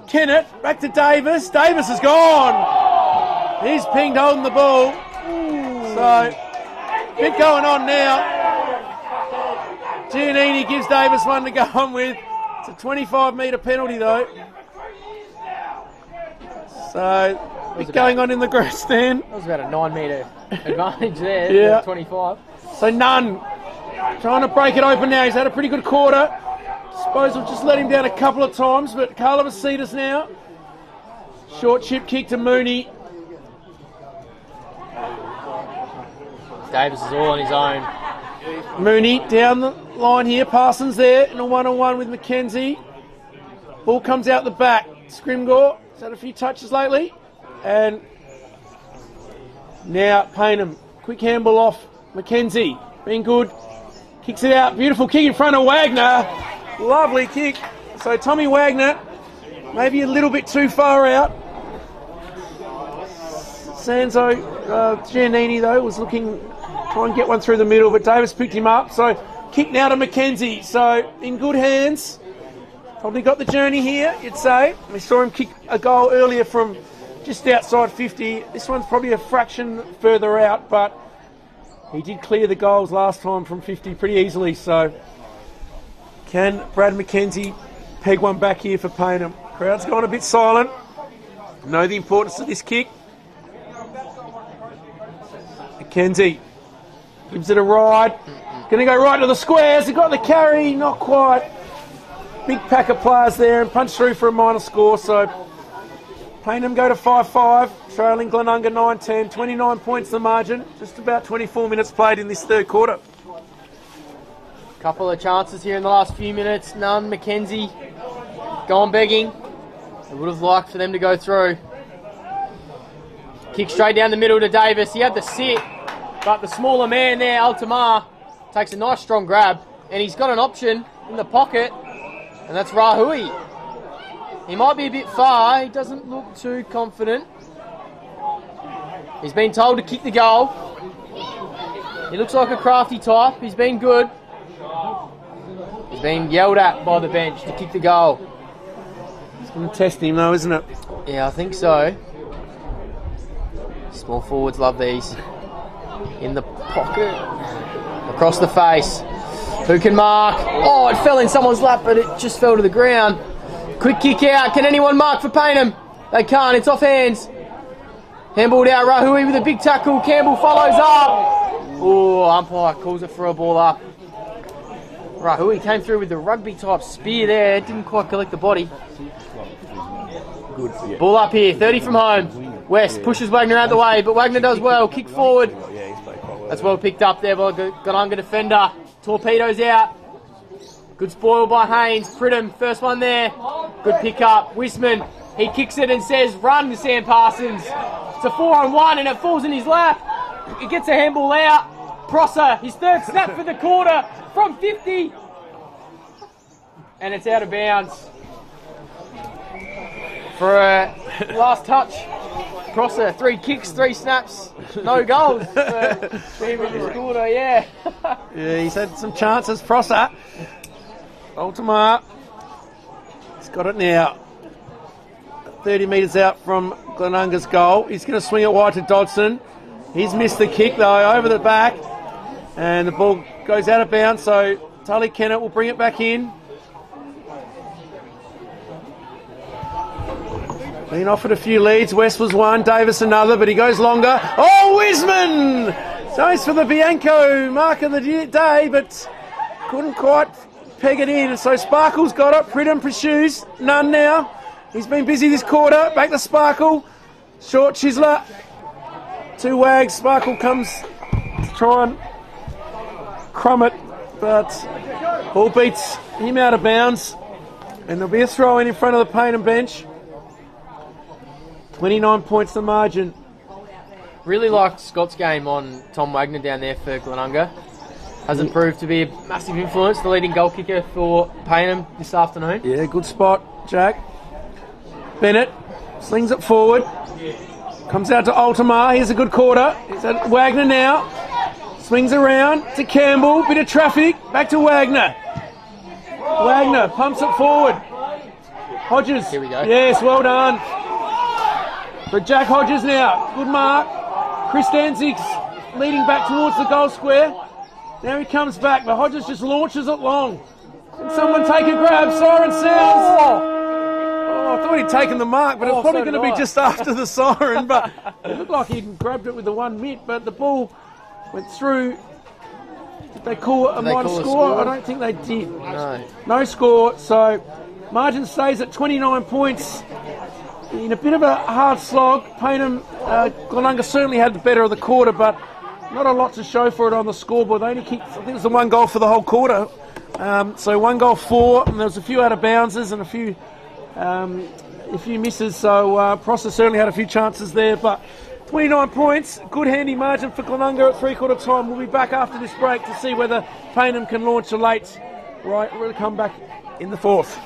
Kennett, back to Davis. Davis is gone. He's pinged holding the ball. So, bit going on now. Giannini gives Davis one to go on with. It's a 25-metre penalty though. So, bit going on in the grandstand. That was about a 9-metre advantage there. Yeah. 25. So Nunn trying to break it open now. He's had a pretty good quarter. Suppose we'll just let him down a couple of times, but Karlovas now. Short chip kick to Mooney. Davis is all on his own. Mooney down the line here. Parsons there in a one-on-one with McKenzie. Ball comes out the back. Scrimgeour has had a few touches lately. And now Payneham. Quick handball off McKenzie. Being good. Kicks it out. Beautiful kick in front of Wagner. Lovely kick. So Tommy Wagner, maybe a little bit too far out. Sanzo, Giannini though, was looking, try and get one through the middle, but Davis picked him up. So kick now to McKenzie. So in good hands. Probably got the journey here, you'd say. We saw him kick a goal earlier from just outside 50. This one's probably a fraction further out, but he did clear the goals last time from 50 pretty easily. So can Brad McKenzie peg one back here for Payneham? Crowd's gone a bit silent. Know the importance of this kick. McKenzie gives it a ride. Going to go right to the squares. He got the carry, not quite. Big pack of players there and punch through for a minor score. So Payneham go to 5-5, trailing Glenunga 9-10, 29 points the margin. Just about 24 minutes played in this third quarter. Couple of chances here in the last few minutes. None. McKenzie going begging. I would have liked for them to go through. Kick straight down the middle to Davis. He had the sit, but the smaller man there, Altamar, takes a nice strong grab, and he's got an option in the pocket, and that's Rahui. He might be a bit far. He doesn't look too confident. He's been told to kick the goal. He looks like a crafty type. He's been good. He's been yelled at by the bench to kick the goal. It's going to test him though, isn't it? Yeah, I think so. Small forwards love these. In the pocket. Across the face. Who can mark? Oh, it fell in someone's lap, but it just fell to the ground. Quick kick out. Can anyone mark for Payneham? They can't. It's off hands. Handballed out. Rahui with a big tackle. Campbell follows up. Oh, umpire calls it for a ball up. Rahui came through with the rugby type spear there. Didn't quite collect the body. Good. Ball up here, 30 from home. West pushes Wagner out of the way, but Wagner does well. Kick forward. That's well picked up there by Glenunga defender. Torpedoes out. Good spoil by Haynes. Pridham, first one there. Good pick up. Wisman, he kicks it and says, run, Sam Parsons. It's a 4-on-1 and it falls in his lap. He gets a handball out. Prosser, his third snap for the quarter from 50. And it's out of bounds. For a last touch, Prosser, 3 kicks, 3 snaps, no goals for him in this quarter, yeah. Yeah, he's had some chances. Prosser. Altamar. He's got it now. 30 metres out from Glenunga's goal. He's going to swing it wide to Dodson. He's missed the kick though, over the back. And the ball goes out of bounds, so Tully Kennett will bring it back in. Been offered a few leads. West was one, Davis another, but he goes longer. Oh, Wisman! So he's for the Bianco mark of the day, but couldn't quite peg it in. So Sparkle's got it. Pridham pursues. None now. He's been busy this quarter. Back to Sparkle. Short Chisler. 2 Wags. Sparkle comes to try and crumb it, but ball beats him out of bounds. And there'll be a throw in front of the Payneham bench. 29 points the margin. Really liked Scott's game on Tom Wagner down there for Glenunga. Hasn't proved to be a massive influence. The leading goal kicker for Payneham this afternoon. Yeah, good spot, Jack. Bennett slings it forward. Comes out to Altamar. Here's a good quarter. It's at Wagner now. Swings around to Campbell. Bit of traffic. Back to Wagner. Wagner pumps it forward. Hodges. Here we go. Yes, well done. For Jack Hodges now. Good mark. Chris Danzig's leading back towards the goal square. Now he comes back, but Hodges just launches it long. Can someone take a grab? Siren sounds. Oh, I thought he'd taken the mark, but it's probably going to be just after the siren. But it looked like he'd grabbed it with the 1 mitt, but the ball went through. Did they call a minor score? I don't think they did. No score. So margin stays at 29 points. In a bit of a hard slog. Payneham, Glenunga certainly had the better of the quarter, but not a lot to show for it on the scoreboard. They only kicked, I think it was the 1 goal for the whole quarter. So 1 goal, 4, and there was a few out of bounces and a few misses. So Prosser certainly had a few chances there, but 29 points, good handy margin for Glenunga at 3/4 time. We'll be back after this break to see whether Payneham can launch a late comeback in the 4th.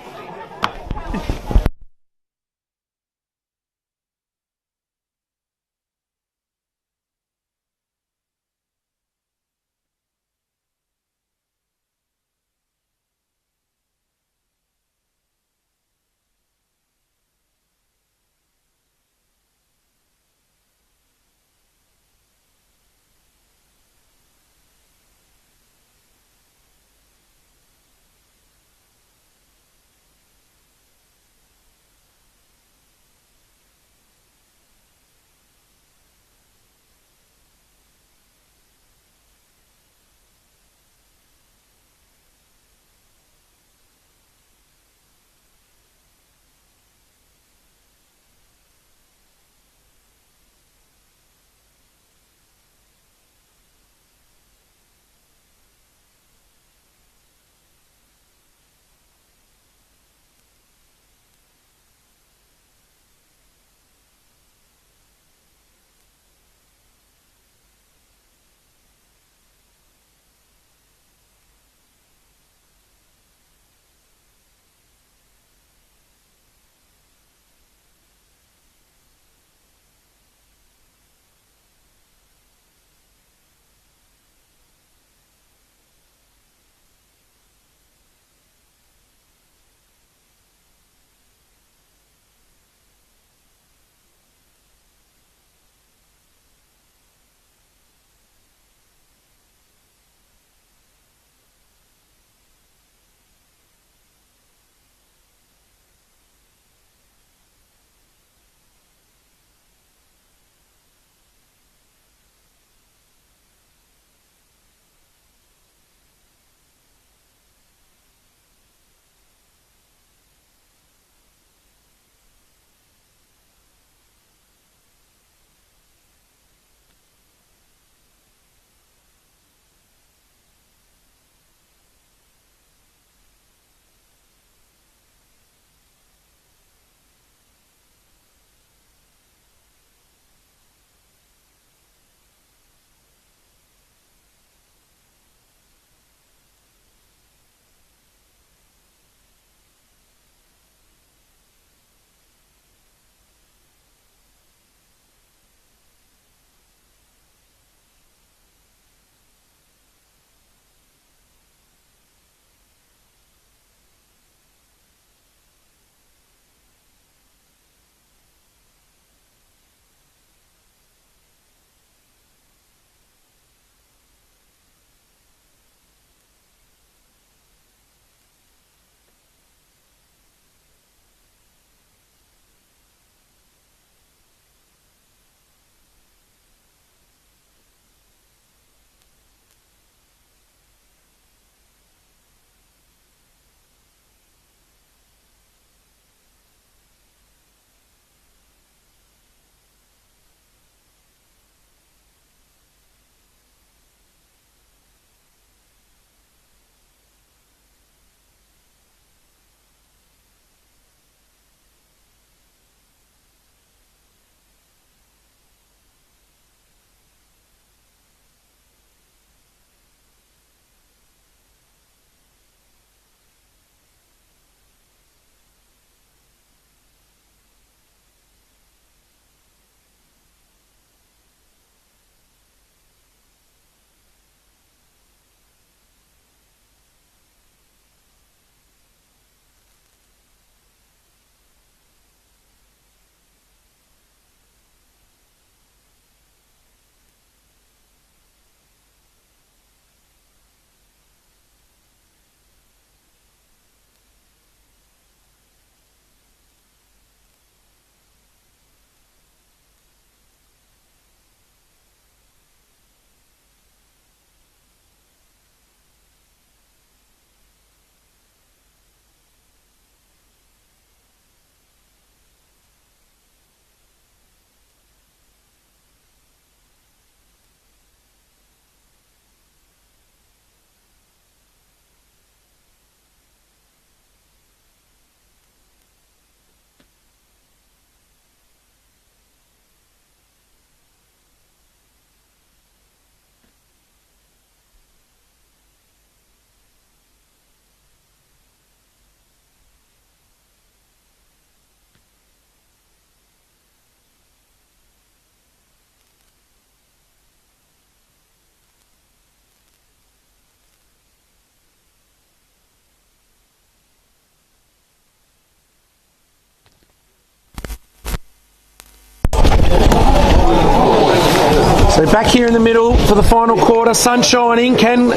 Back here in the middle for the final quarter. Sun shining. Can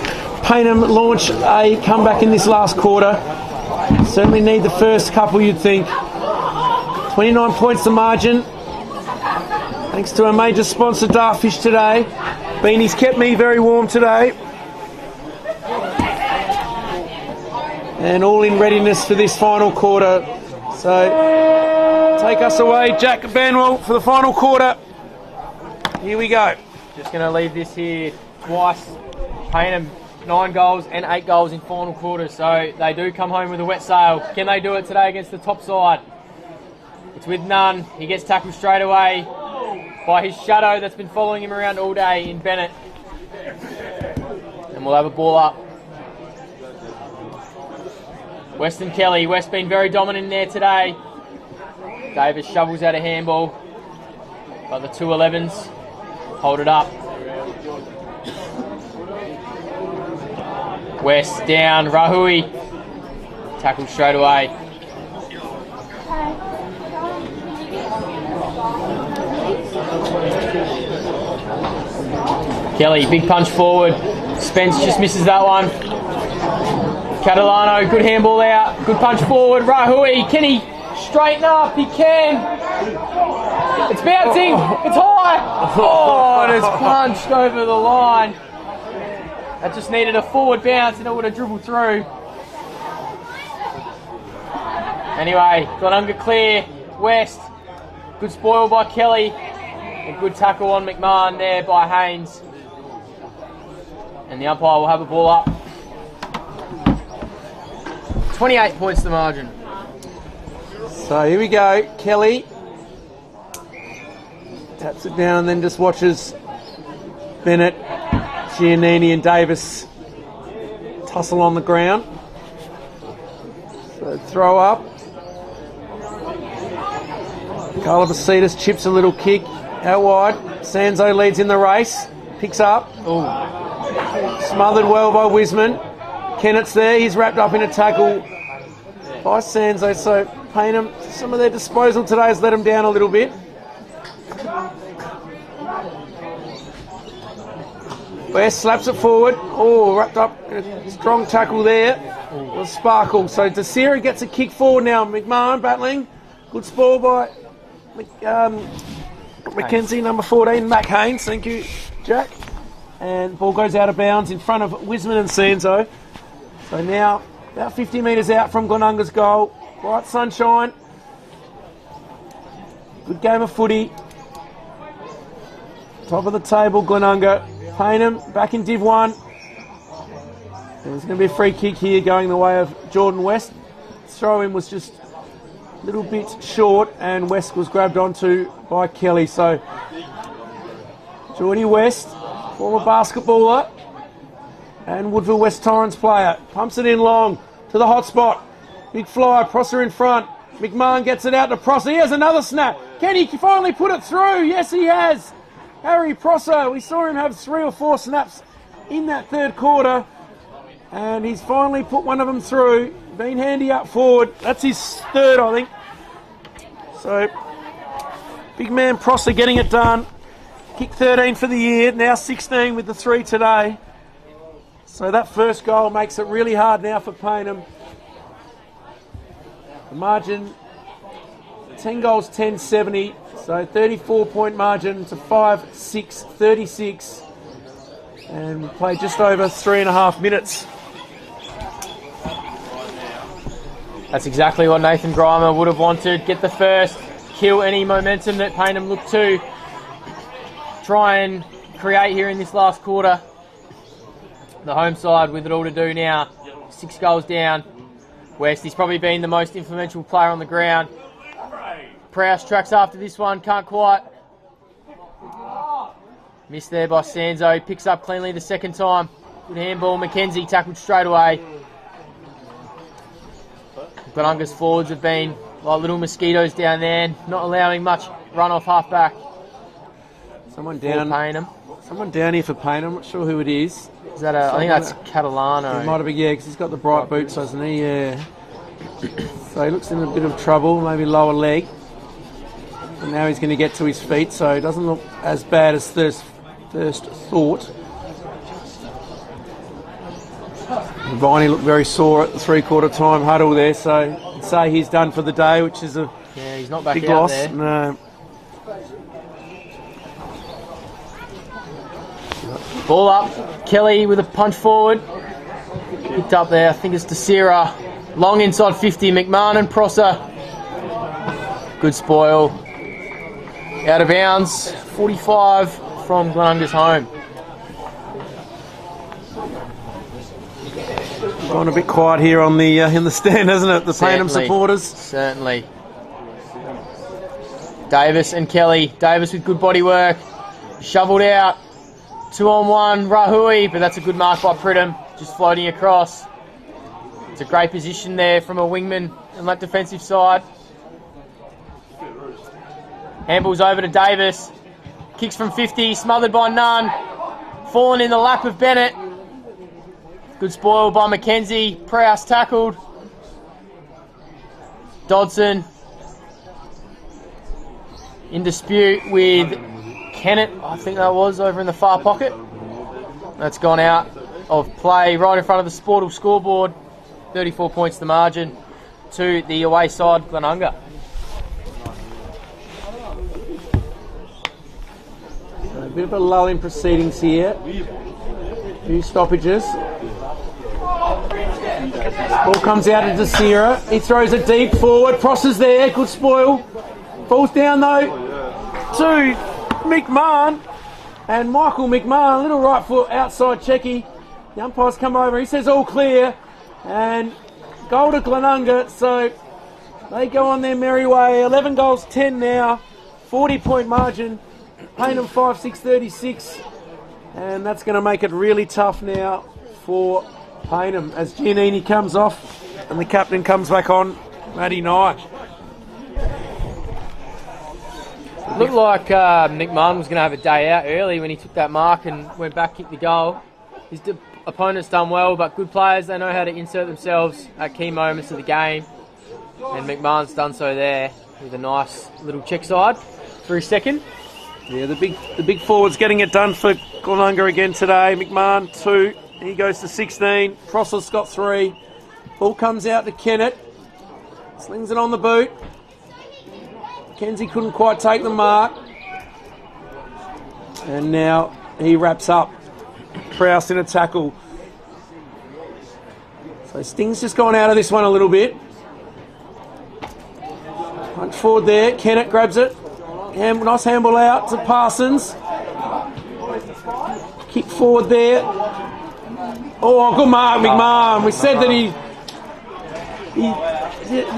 Payneham launch a comeback in this last quarter? Certainly need the first couple, you'd think. 29 points the margin. Thanks to our major sponsor, Dartfish, today. Beanie's kept me very warm today. And all in readiness for this final quarter. So, take us away, Jack Banwell, for the final quarter. Here we go. Just going to leave this here twice. Payneham 9 goals and 8 goals in final quarters, so they do come home with a wet sail. Can they do it today against the top side? It's with Nunn. He gets tackled straight away by his shadow that's been following him around all day in Bennett. And we'll have a ball up. Weston Kelly. West been very dominant in there today. Davis shovels out a handball. Got the 2-11s. Hold it up. West down. Rahui. Tackle straight away. Kelly, big punch forward. Spence just misses that one. Catalano, good handball out. Good punch forward. Rahui, can he straighten up? He can. It's bouncing. It's high. Oh, and it's punched over the line. That just needed a forward bounce and it would have dribbled through. Anyway, Glenunga clear. West. Good spoil by Kelly. A good tackle on McMahon there by Haynes. And the umpire will have a ball up. 28 points the margin. So here we go. Kelly taps it down and then just watches Bennett, Giannini and Davis tussle on the ground. So throw up. Calavasitas chips a little kick out wide. Sanzo leads in the race. Picks up. Ooh. Smothered well by Wiseman. Kennett's there. He's wrapped up in a tackle by Sanzo. So Payneham, some of their disposal today has let them down a little bit. West slaps it forward. Oh, wrapped up in a strong tackle there. With Sparkle. So Desira gets a kick forward now. McMahon battling. Good spoil by Mackenzie, number 14, Mac Haynes. Thank you, Jack. And ball goes out of bounds in front of Wiseman and Sanzo. So now about 50 metres out from Glenunga's goal. Bright sunshine. Good game of footy. Top of the table, Glenunga. Payneham back in Div 1. And there's going to be a free kick here going the way of Jordan West. Throw-in was just a little bit short and West was grabbed onto by Kelly. So Geordie West, former basketballer and Woodville West Torrens player, pumps it in long to the hot spot. Big fly, Prosser in front. McMahon gets it out to Prosser. He has another snap. Can he finally put it through? Yes, he has. Harry Prosser, we saw him have 3 or 4 snaps in that third quarter and he's finally put one of them through. Been handy up forward. That's his third, I think. So, big man Prosser getting it done. Kick 13 for the year, now 16 with the 3 today. So that first goal makes it really hard now for Payneham. The margin, 10 goals, 10-70. So 34-point margin to 5-6-36. And we play just over 3.5 minutes. That's exactly what Nathan Grimer would have wanted. Get the first, kill any momentum that Payneham look to try and create here in this last quarter. The home side with it all to do now. 6 goals down. West, he's probably been the most influential player on the ground. Prowse tracks after this one, can't quite. Missed there by Sanzo, picks up cleanly the second time. Good handball, Mackenzie tackled straight away. Glenunga's forwards have been like little mosquitoes down there, not allowing much run off half back. Someone down. Payneham. Someone down here for Payneham. I'm not sure who it is. Is that I think that's Catalano. It might have been, yeah, because he's got the bright boots, hasn't he? Yeah. So he looks in a bit of trouble, maybe lower leg. And now he's going to get to his feet, so it doesn't look as bad as first thought. Viney looked very sore at the three-quarter time huddle there, so I'd say he's done for the day, which is a he's not back big out loss. there. No. Ball up. Kelly with a punch forward. Picked up there. I think it's Desira. Long inside 50. McMahon and Prosser. Good spoil. Out of bounds. 45 from Glenunga's home. Gone a bit quiet here on the in the stand, hasn't it? The Payneham supporters. Certainly. Davis and Kelly. Davis with good body work. Shoveled out. 2-on-1. Rahui, but that's a good mark by Pridham. Just floating across. It's a great position there from a wingman on that defensive side. Handballs over to Davis. Kicks from 50. Smothered by Nunn. Fallen in the lap of Bennett. Good spoil by McKenzie. Prowse tackled. Dodson in dispute with Kennett, I think that was, over in the far pocket. That's gone out of play right in front of the Sportal scoreboard. 34 points the margin to the away side, Glenunga. A bit of a lull in proceedings here. Few stoppages. Ball comes out to Desira. He throws it deep forward. Prosser's there. Good spoil. Falls down though to McMahon. And Michael McMahon, little right foot outside checky. The umpire's come over. He says all clear. And goal to Glenunga. So they go on their merry way. 11 goals, 10 now. 40-point margin. Payneham 5-6-36. And that's going to make it really tough now for Payneham as Giannini comes off and the captain comes back on, Matty Knight. Looked like McMahon was going to have a day out early when he took that mark and went back, kicked the goal. His opponent's done well, but good players, they know how to insert themselves at key moments of the game. And McMahon's done so there with a nice little check side for his second. Yeah, the big forward's getting it done for Glenunga again today. McMahon 2, he goes to 16. Prosser's got 3. Ball comes out to Kennett. Slings it on the boot. Kenzie couldn't quite take the mark. And now he wraps up. Prowse in a tackle. So Sting's just gone out of this one a little bit. Punch forward there. Kennett grabs it. Nice handball out to Parsons. Kick forward there. Oh, good mark, McMahon. We said that he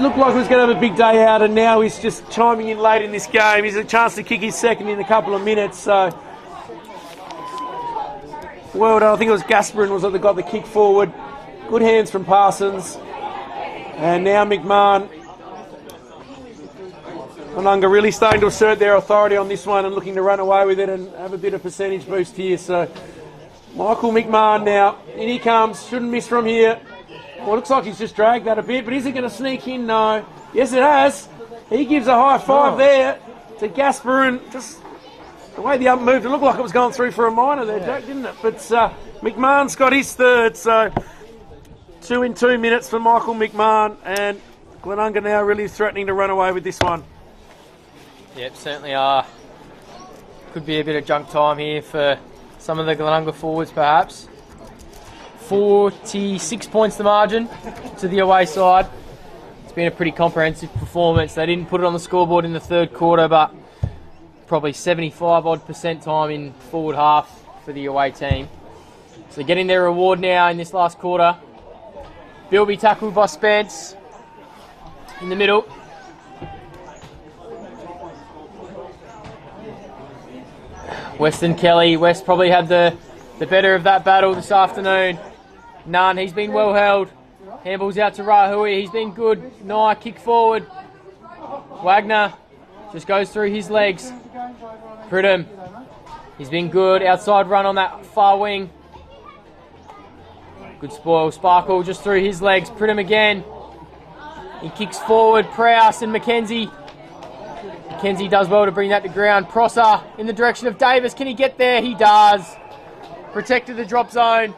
looked like he was going to have a big day out, and now he's just chiming in late in this game. He's a chance to kick his second in a couple of minutes. So, well done. I think it was Gasperin was that got the kick forward. Good hands from Parsons. And now McMahon. Glenunga really starting to assert their authority on this one and looking to run away with it and have a bit of percentage boost here. So Michael McMahon now, in he comes, shouldn't miss from here. Well, it looks like he's just dragged that a bit, but is it going to sneak in? No. Yes, it has. He gives a high five there to Gasperin. Just the way the up moved, it looked like it was going through for a minor there, Jack, didn't it? But McMahon's got his third, so 2 in 2 minutes for Michael McMahon, and Glenunga now really threatening to run away with this one. Yep, certainly are. Could be a bit of junk time here for some of the Glenunga forwards, perhaps. 46 points the margin to the away side. It's been a pretty comprehensive performance. They didn't put it on the scoreboard in the third quarter, but probably 75% time in forward half for the away team. So getting their reward now in this last quarter. Bilby tackled by Spence in the middle. Weston Kelly. West probably had the better of that battle this afternoon. Nunn, he's been well held. Handballs out to Rahui. He's been good. Nye, kick forward. Wagner just goes through his legs. Pridham, he's been good. Outside run on that far wing. Good spoil. Sparkle just through his legs. Pridham again. He kicks forward. Prowse and McKenzie Mackenzie does well to bring that to ground. Prosser in the direction of Davis. Can he get there? He does. Protected the drop zone.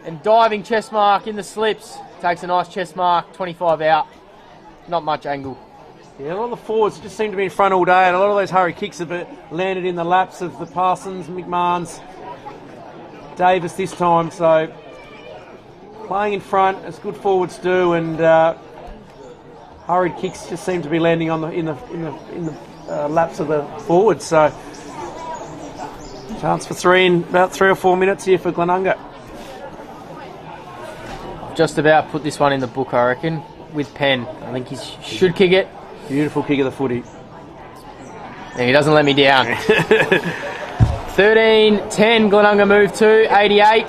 And diving chest mark in the slips. Takes a nice chest mark. 25 out. Not much angle. Yeah, a lot of the forwards just seem to be in front all day, and a lot of those hurry kicks have landed in the laps of the Parsons, McMahons, Davis this time. So playing in front, as good forwards do, and hurried kicks just seem to be landing on in the laps of the forwards. So chance for three in about 3 or 4 minutes here for Glenunga. Just about put this one in the book, I reckon, with Penn. I think he should kick it. Beautiful kick of the footy. And he doesn't let me down. 13-10, Glenunga move to 88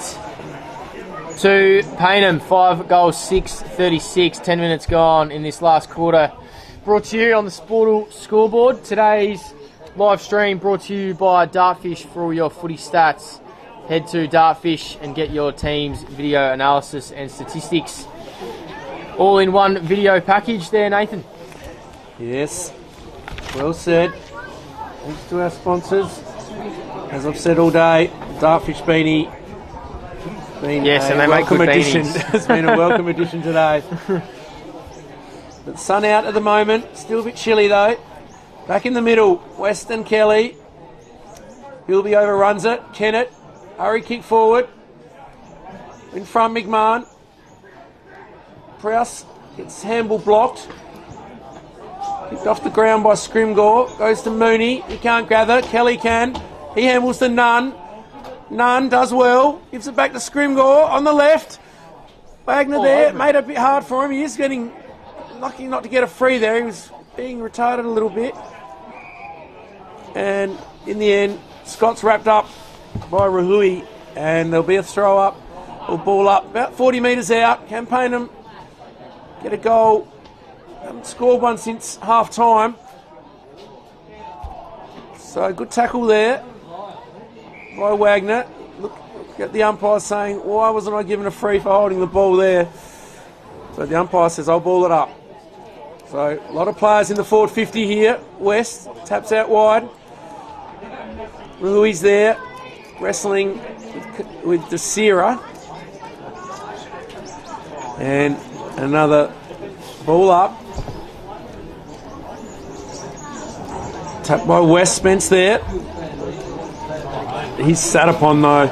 to Payneham. 5 goals, 6-36. 10 minutes gone in this last quarter. Brought to you on the Sportal scoreboard. Today's live stream brought to you by Dartfish for all your footy stats. Head to Dartfish and get your team's video analysis and statistics all in one video package there, Nathan. Yes, well said. Thanks to our sponsors. As I've said all day, Dartfish Beanie. Yes, and they make good beanies. It's been a welcome addition today. But sun out at the moment, still a bit chilly though. Back in the middle, Weston Kelly. Bilby overruns it. Kennett, hurry kick forward. In front, McMahon. Prowse gets handball blocked. Kicked off the ground by Scrimgore. Goes to Mooney. He can't gather. Kelly can. He handles to Nunn. Nunn does well. Gives it back to Scrimgore on the left. Wagner there. Made it a bit hard for him. He is getting lucky not to get a free there. He was being retarded a little bit. And in the end, Scott's wrapped up by Rahui. And there'll be a throw up or ball up. About 40 metres out. Can Payneham get a goal? Haven't scored one since half time. So good tackle there by Wagner. Look at the umpire saying, why wasn't I given a free for holding the ball there? So the umpire says, I'll ball it up. So a lot of players in the forward 50 here. West taps out wide. Rui's there, wrestling with Desira. And another ball up. Tapped by West Spence there. He's sat upon though.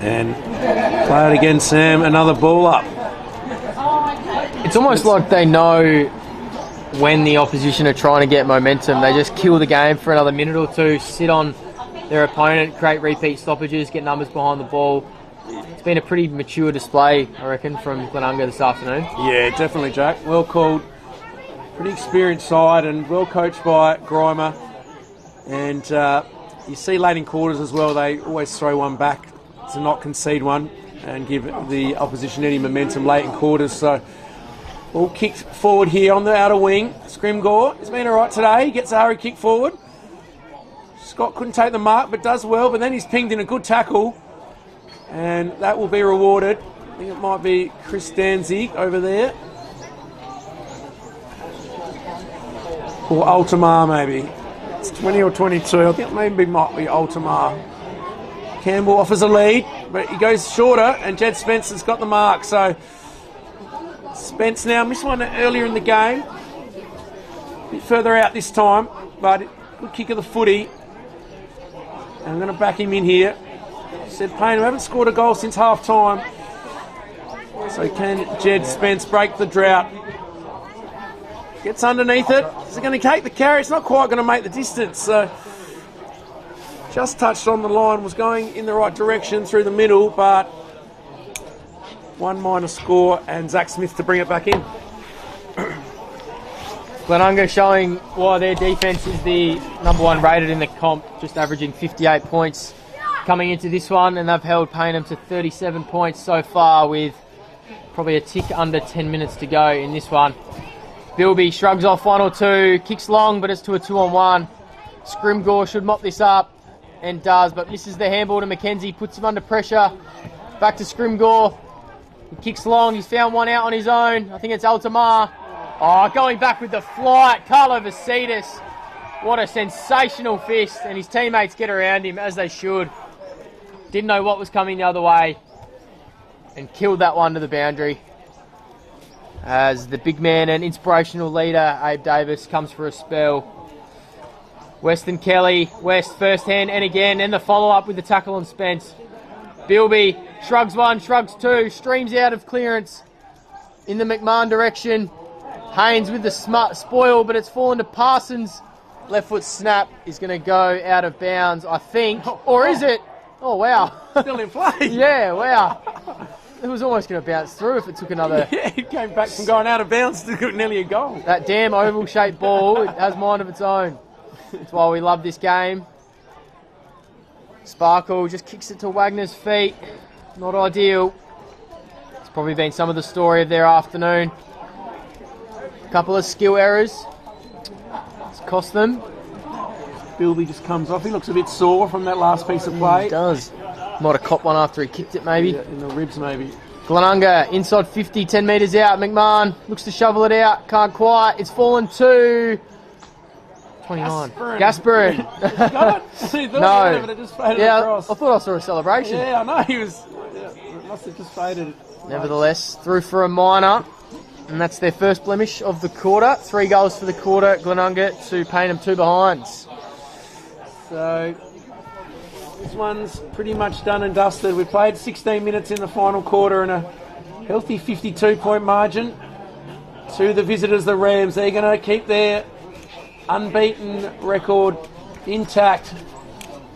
And play it again, Sam. Another ball up. It's almost like they know when the opposition are trying to get momentum. They just kill the game for another minute or two, sit on their opponent, create repeat stoppages, get numbers behind the ball. It's been a pretty mature display, I reckon, from Glenunga this afternoon. Yeah, definitely, Jack. Well called. Pretty experienced side and well coached by Grimer. And you see late in quarters as well, they always throw one back to not concede one and give the opposition any momentum late in quarters. So ball kicked forward here on the outer wing. Scrimgore has been all right today. He gets a hurry kick forward. Scott couldn't take the mark but does well, but then he's pinged in a good tackle. And that will be rewarded. I think it might be Chris Danzig over there. Or Altamar maybe. It's 20 or 22. I think maybe it might be Altamar. Campbell offers a lead, but he goes shorter and Jed Spence has got the mark. So Spence now missed one earlier in the game. A bit further out this time, but good kick of the footy. And I'm going to back him in here. Said Payne, who haven't scored a goal since half time. So can Jed Spence break the drought? Gets underneath it. Is it going to take the carry? It's not quite going to make the distance. So just touched on the line, was going in the right direction through the middle, but one minor score and Zach Smith to bring it back in. Glenunga showing why their defence is the number one rated in the comp, just averaging 58 points coming into this one, and they've held Payneham to 37 points so far with probably a tick under 10 minutes to go in this one. Bilby shrugs off one or two, kicks long, but it's to a 2-on-1. Scrimgore should mop this up, and does, but misses the handball to Mackenzie, puts him under pressure. Back to Scrimgore. He kicks long, he's found one out on his own. I think it's Altamar. Oh, going back with the flight. Carlo Vasidis. What a sensational fist. And his teammates get around him, as they should. Didn't know what was coming the other way. And killed that one to the boundary. As the big man and inspirational leader, Abe Davis, comes for a spell. Weston Kelly, West first hand and again, and the follow-up with the tackle on Spence. Bilby shrugs one, shrugs two, streams out of clearance in the McMahon direction. Haynes with the smart spoil, but it's fallen to Parsons. Left foot snap is going to go out of bounds, I think. Or is it? Oh, wow. Still in play. Yeah, wow. It was almost going to bounce through if it took another... Yeah, it came back from going out of bounds to nearly a goal. That damn oval-shaped ball, it has mind of its own. That's why we love this game. Sparkle just kicks it to Wagner's feet. Not ideal. It's probably been some of the story of their afternoon. A couple of skill errors. It's cost them. Bilby just comes off. He looks a bit sore from that last piece of play. He does. Might have copped one after he kicked it, maybe. Yeah, in the ribs, maybe. Glenunga, inside 50, 10 metres out. McMahon looks to shovel it out. Can't quite. It's fallen to... 29. Gasperin. Got it? No. But it just faded Yeah, across. I thought I saw a celebration. Yeah, I know. He was... Yeah, it must have just faded. Nevertheless, through for a minor. And that's their first blemish of the quarter. 3 goals for the quarter. Glenunga to Payneham 2 behinds. So... This one's pretty much done and dusted. We played 16 minutes in the final quarter and a healthy 52-point margin to the visitors, the Rams. They're going to keep their unbeaten record intact.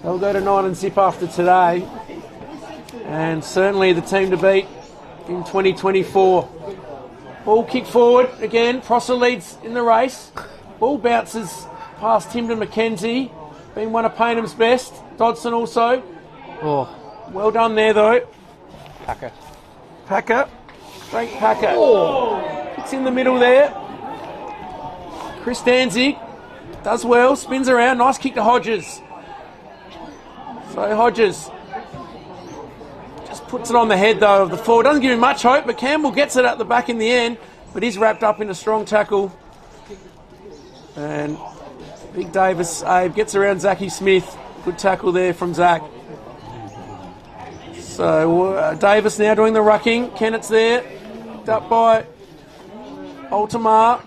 They'll go to 9 and zip after today. And certainly the team to beat in 2024. Ball kick forward again. Prosser leads in the race. Ball bounces past Timden McKenzie. Been one of Paynham's best. Dodson also. Oh, Well done there though. Packer. Packer. Frank Packer. It's in the middle there. Chris Danzig does well. Spins around. Nice kick to Hodges. So Hodges just puts it on the head though of the forward. Doesn't give him much hope, but Campbell gets it at the back in the end. But he's wrapped up in a strong tackle. And Big Davis, Abe, gets around Zachy Smith. Good tackle there from Zach. So Davis now doing the rucking. Kennett's there. Picked up by Altamar.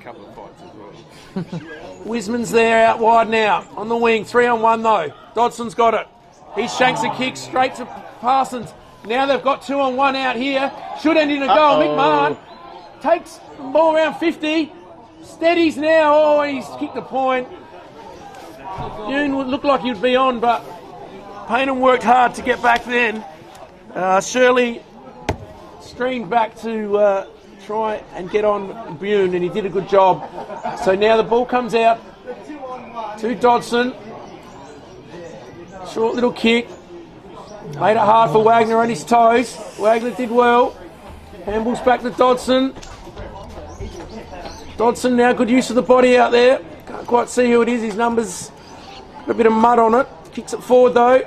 Wiseman's there out wide now. On the wing. 3-on-1 though. Dodson's got it. He shanks a kick straight to Parsons. Now they've got 2-on-1 out here. Should end in a goal. McMahon takes the ball around 50. Steadies now. Oh, he's kicked a point. Yoon would look like he'd be on, but Payneham worked hard to get back then. Shirley streamed back to try and get on Bune, and he did a good job. So now the ball comes out to Dodson. Short little kick. Made it hard for Wagner on his toes. Wagner did well. Handballs back to Dodson. Dodson now good use of the body out there. Can't quite see who it is. His number's got a bit of mud on it. Kicks it forward though.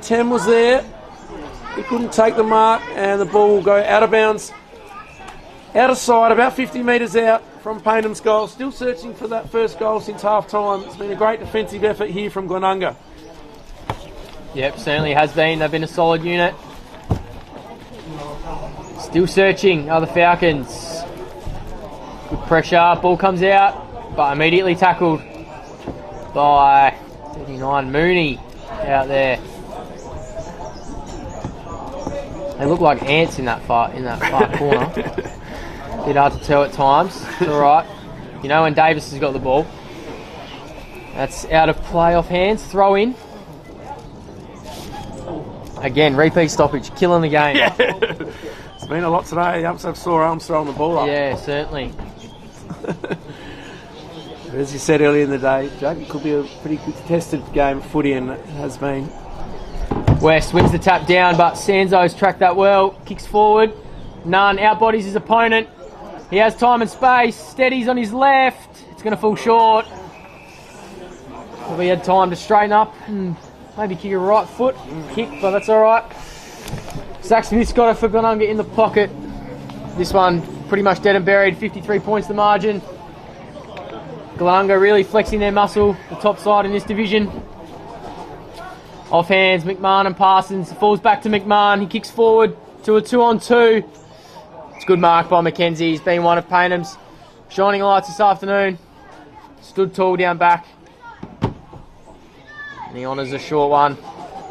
Tem was there. He couldn't take the mark and the ball will go out of bounds. Out of sight, about 50 metres out from Paynham's goal. Still searching for that first goal since half time. It's been a great defensive effort here from Glenunga. Yep, certainly has been. They've been a solid unit. Still searching are the Falcons. Good pressure. Ball comes out, but immediately tackled by 39 Mooney out there. They look like ants in that far corner. Bit hard to tell at times. It's all right. You know when Davis has got the ball. That's out of play off hands. Throw in. Again, repeat stoppage, killing the game. Yeah. It's been a lot today. The umps have sore arms throwing the ball up. Yeah, certainly. As you said earlier in the day, Jack, it could be a pretty good tested game of footy, and it has been. West wins the tap down, but Sanzo's tracked that well. Kicks forward. Nunn outbodies his opponent. He has time and space. Steadies on his left. It's going to fall short. Probably had time to straighten up and maybe kick a right foot kick, but that's all right. Zach Smith's got it for Glenunga in the pocket. This one pretty much dead and buried, 53 points the margin. Glenunga really flexing their muscle, the top side in this division. Off hands, McMahon and Parsons. Falls back to McMahon. He kicks forward to a 2-on-2. It's a good mark by Mackenzie. He's been one of Paynham's shining lights this afternoon. Stood tall down back. And he honours a short one.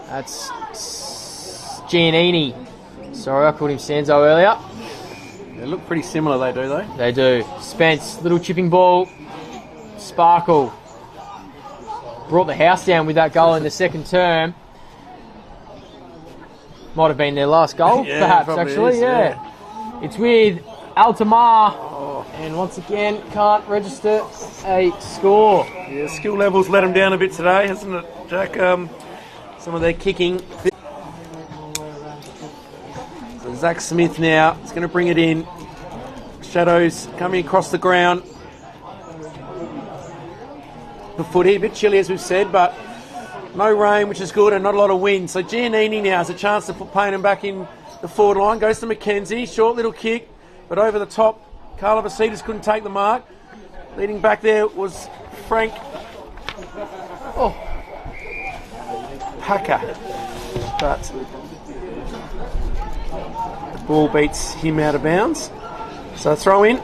That's Giannini. Sorry, I called him Sanzo earlier. They look pretty similar, they do, though. They do. Spence, little chipping ball. Sparkle. Brought the house down with that goal in the second term. Might have been their last goal, perhaps, actually. Is, It's with Altamar. And once again, can't register a score. Yeah, skill levels let them down a bit today, hasn't it, Jack? Some of their kicking. So Zach Smith now is going to bring it in. Shadows coming across the ground. The footy, a bit chilly as we've said, but no rain, which is good, and not a lot of wind. So Giannini now has a chance to put Payneham back in the forward line. Goes to Mackenzie, short little kick, but over the top. Carla Vasitas couldn't take the mark. Leading back there was Frank Packer. But the ball beats him out of bounds. So throw in.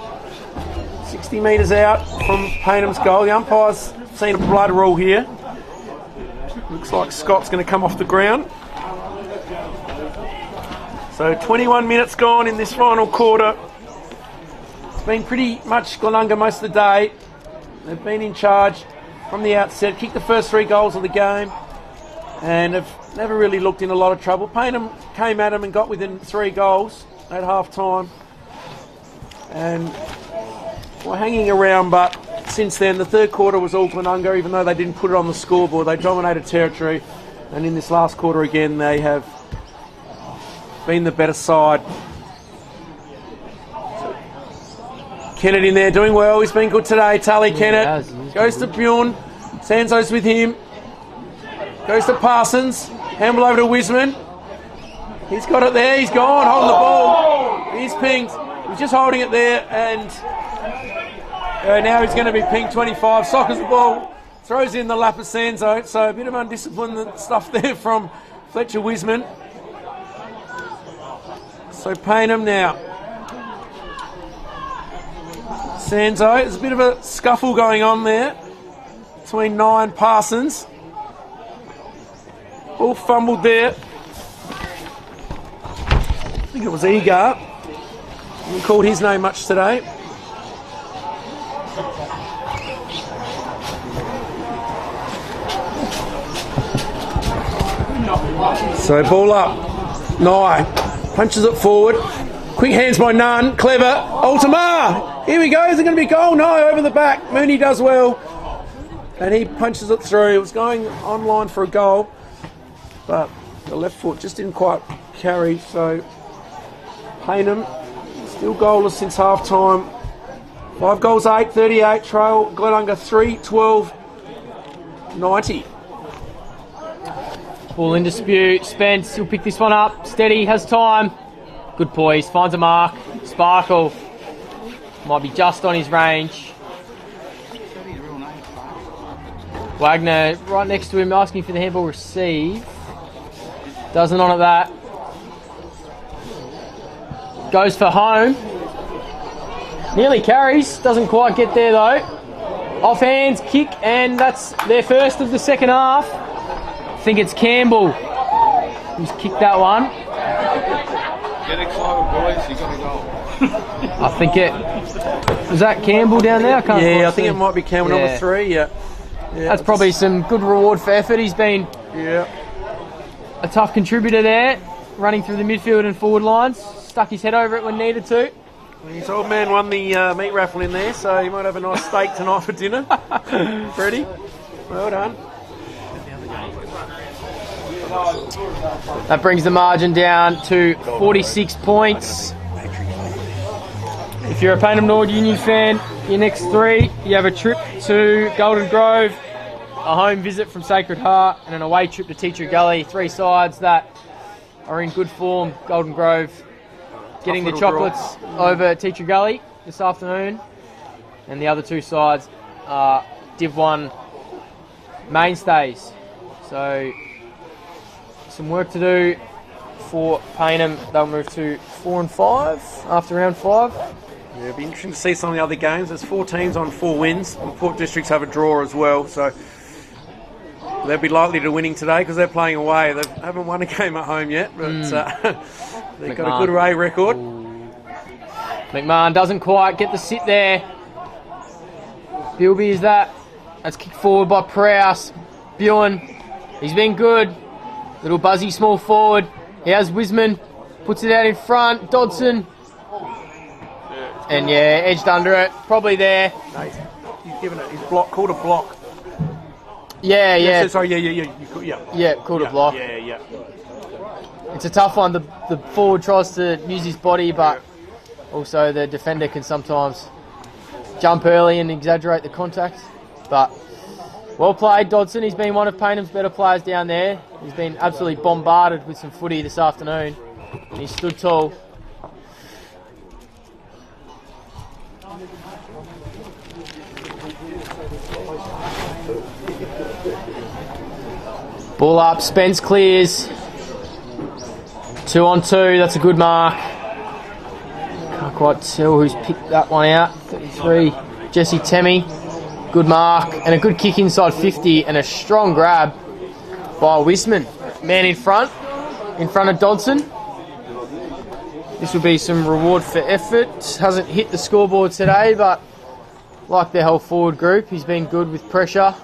60 metres out from Paynham's goal. The umpire's seen a blood rule here. Looks like Scott's going to come off the ground. So 21 minutes gone in this final quarter. It's been pretty much Glenunga most of the day. They've been in charge from the outset, kicked the first 3 goals of the game, and have never really looked in a lot of trouble. Payneham came at them and got within 3 goals at half time. And we're hanging around, but since then, the third quarter was all Glenunga, even though they didn't put it on the scoreboard. They dominated territory, and in this last quarter again, they have been the better side. Kennett in there doing well. He's been good today. Tully Kennett goes to Bjorn. Sanzo's with him. Goes to Parsons. Handball over to Wiseman. He's got it there. He's gone. Holding the ball. He's pinged. He's just holding it there, and now he's going to be pinged 25. Sockers the ball. Throws in the lap of Sanzo. So a bit of undisciplined stuff there from Fletcher Wiseman. So Payneham now. Sanzo, there's a bit of a scuffle going on there between Nye and Parsons. All fumbled there. I think it was Egar. Haven't called his name much today. So ball up. Nye punches it forward. Quick hands by Nunn. Clever. Altamar. Here we go. Is it going to be a goal? No, over the back. Mooney does well. And he punches it through. It was going online for a goal, but the left foot just didn't quite carry. So Payneham still goalless since half time. 5 goals, 8, 38. Trail Glenunga 3, 12, 90. Ball in dispute. Spence, he'll pick this one up. Steady, has time. Good poise, finds a mark. Sparkle. Might be just on his range. Wagner right next to him, asking for the handball receive. Doesn't honour that. Goes for home. Nearly carries. Doesn't quite get there though. Off hands, kick, and that's their first of the second half. I think it's Campbell who's kicked that one. Get excited, boys. You got a goal. I think it was that Campbell down there. I think it might be Campbell number 3. Yeah, that's probably some good reward for effort. He's been a tough contributor there, running through the midfield and forward lines. Stuck his head over it when needed to. His old man won the meat raffle in there, so he might have a nice steak tonight for dinner. Freddie, well done. That brings the margin down to 46 points. If you're a Payneham Nord Union fan, your next 3, you have a trip to Golden Grove, a home visit from Sacred Heart, and an away trip to Teacher Gully. 3 sides that are in good form. Golden Grove getting the little chocolates over Teacher Gully this afternoon. And the other two sides are Div 1 mainstays. So some work to do for Payneham. They'll move to 4 and 5 after round 5. Yeah, it'll be interesting to see some of the other games. There's 4 teams on 4 wins. Port Districts have a draw as well, so they'll be likely to winning today because they're playing away. They haven't won a game at home yet, but they've got a good away record. McMahon doesn't quite get the sit there. Bilby is that. That's kicked forward by Prowse. Buin, he's been good. Little buzzy small forward. He has Wiseman, puts it out in front. Dodson. And yeah, edged under it. Probably there. No, he's given it. He's called a block. Yeah. Sorry, yeah. Yeah, called a block. Yeah. It's a tough one. The forward tries to use his body, but also the defender can sometimes jump early and exaggerate the contact. But well played, Dodson. He's been one of Paynham's better players down there. He's been absolutely bombarded with some footy this afternoon. And he stood tall. Ball up, Spence clears. 2 on 2, that's a good mark. Can't quite tell who's picked that one out. 33, Jesse Temmie. Good mark, and a good kick inside 50, and a strong grab by Wiseman. Man in front of Dodson. This will be some reward for effort. Hasn't hit the scoreboard today, but like their whole forward group, he's been good with pressure,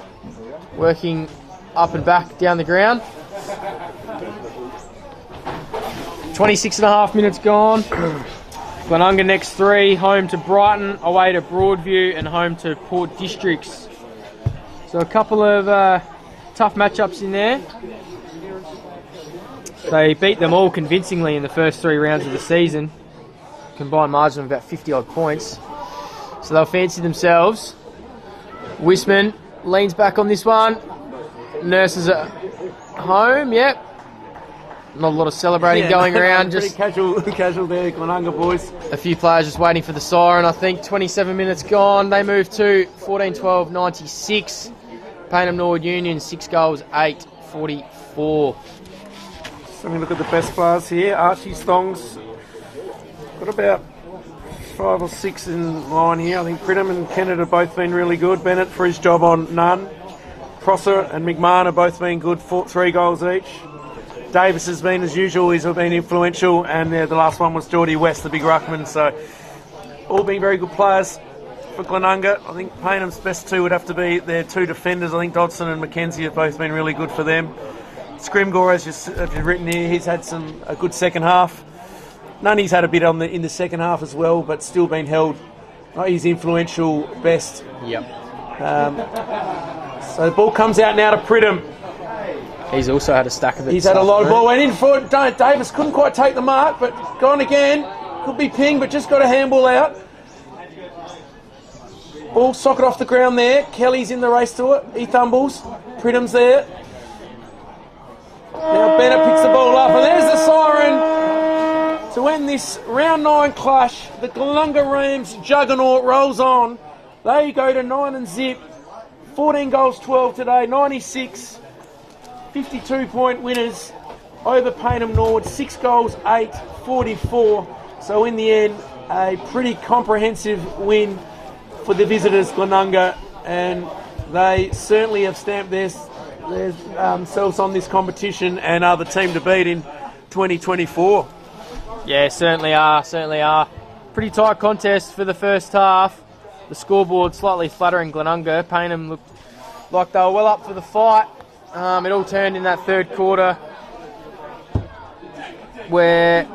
working up and back down the ground. 26.5 minutes gone. Glenunga next 3, home to Brighton, away to Broadview, and home to Port Districts. So a couple of tough matchups in there. They beat them all convincingly in the first 3 rounds of the season. Combined margin of about 50 odd points. So they'll fancy themselves. Wiseman leans back on this one. Nurses at home, yep. Not a lot of celebrating going around. Just casual there, Glenunga boys. A few players just waiting for the siren, I think. 27 minutes gone. They move to 14-12-96. Payneham Norwood Union, 6 goals, 8-44. So we look at the best players here. Archie Stong's got about 5 or 6 in line here. I think Pridham and Kennett have both been really good. Bennett for his job on none. Prosser and McMahon have both been good, 3 goals each. Davis has been, as usual, he's been influential, and the last one was Geordie West, the big ruckman. So all been very good players for Glenunga. I think Paynham's best 2 would have to be their 2 defenders. I think Dodson and Mackenzie have both been really good for them. Scrimgore, as you've written here, he's had a good second half. Nunny's had a bit in the second half as well, but still been held. He's influential best. Yep. So the ball comes out now to Pridham. He's also had a stack of it. He's had a low ball, went in for it. Davis couldn't quite take the mark, but gone again. Could be ping, but just got a handball out. Ball socket off the ground there. Kelly's in the race to it. He tumbles. Pridham's there. Now Bennett picks the ball up, and there's the siren to end this round 9 clash. The Glenunga Rams juggernaut rolls on. They go to 9 and zip. 14 goals, 12 today. 96. 52-point winners over Payneham Norwood. 6 goals, 8-44. So in the end, a pretty comprehensive win for the visitors, Glenunga, and they certainly have stamped themselves on this competition and are the team to beat in 2024. Yeah, certainly are. Pretty tight contest for the first half. The scoreboard slightly flattering Glenunga. Payneham looked like they were well up for the fight. It all turned in that third quarter where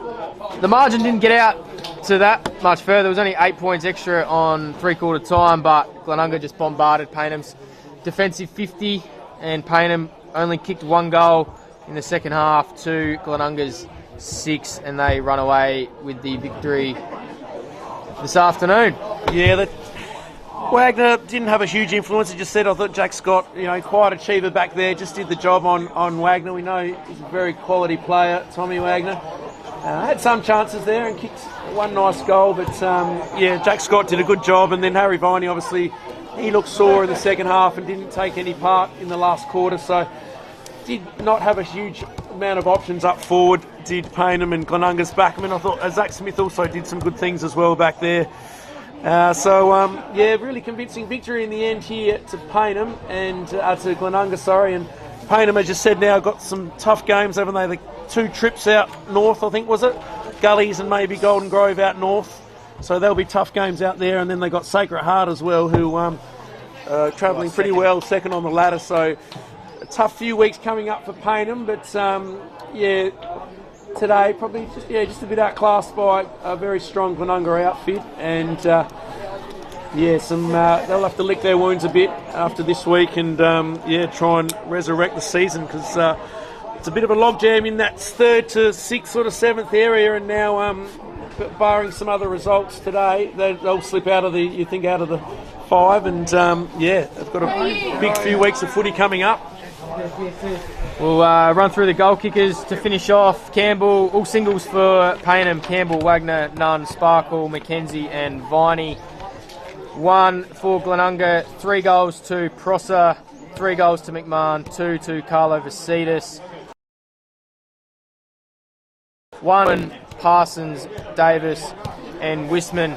the margin didn't get out to that much further. There was only 8 points extra on 3/4 time, but Glenunga just bombarded Paynham's defensive 50, and Payneham only kicked 1 goal in the second half to Glenunga's 6, and they run away with the victory this afternoon. Yeah, Wagner didn't have a huge influence. He just said, I thought Jack Scott, quite achiever back there, just did the job on Wagner. We know he's a very quality player, Tommy Wagner. Had some chances there and kicked one nice goal, but yeah, Jack Scott did a good job, and then Harry Viney, obviously, he looked sore in the second half and didn't take any part in the last quarter, so did not have a huge amount of options up forward, did Payneham and Glenunga's back. I mean, I thought Zach Smith also did some good things as well back there. Yeah, really convincing victory in the end here to Payneham and to Glenunga, sorry. And Payneham, as you said, now got some tough games, haven't they? The 2 trips out north, I think, was it? Gullies and maybe Golden Grove out north. So there'll be tough games out there. And then they got Sacred Heart as well, who travelling pretty well, second on the ladder. So a tough few weeks coming up for Payneham, but yeah, today probably just a bit outclassed by a very strong Glenunga outfit, and yeah, they'll have to lick their wounds a bit after this week, and yeah, try and resurrect the season, because it's a bit of a logjam in that 3rd to 6th, sort of 7th area, and now barring some other results today, they'll slip out of the 5, and yeah, they've got a big few weeks of footy coming up. We'll run through the goal kickers to finish off. Campbell, all singles for Payneham: Campbell, Wagner, Nunn, Sparkle, McKenzie and Viney. 1 for Glenunga, 3 goals to Prosser, 3 goals to McMahon, 2 to Carlo Vasidis. 1 Parsons, Davis and Wisman.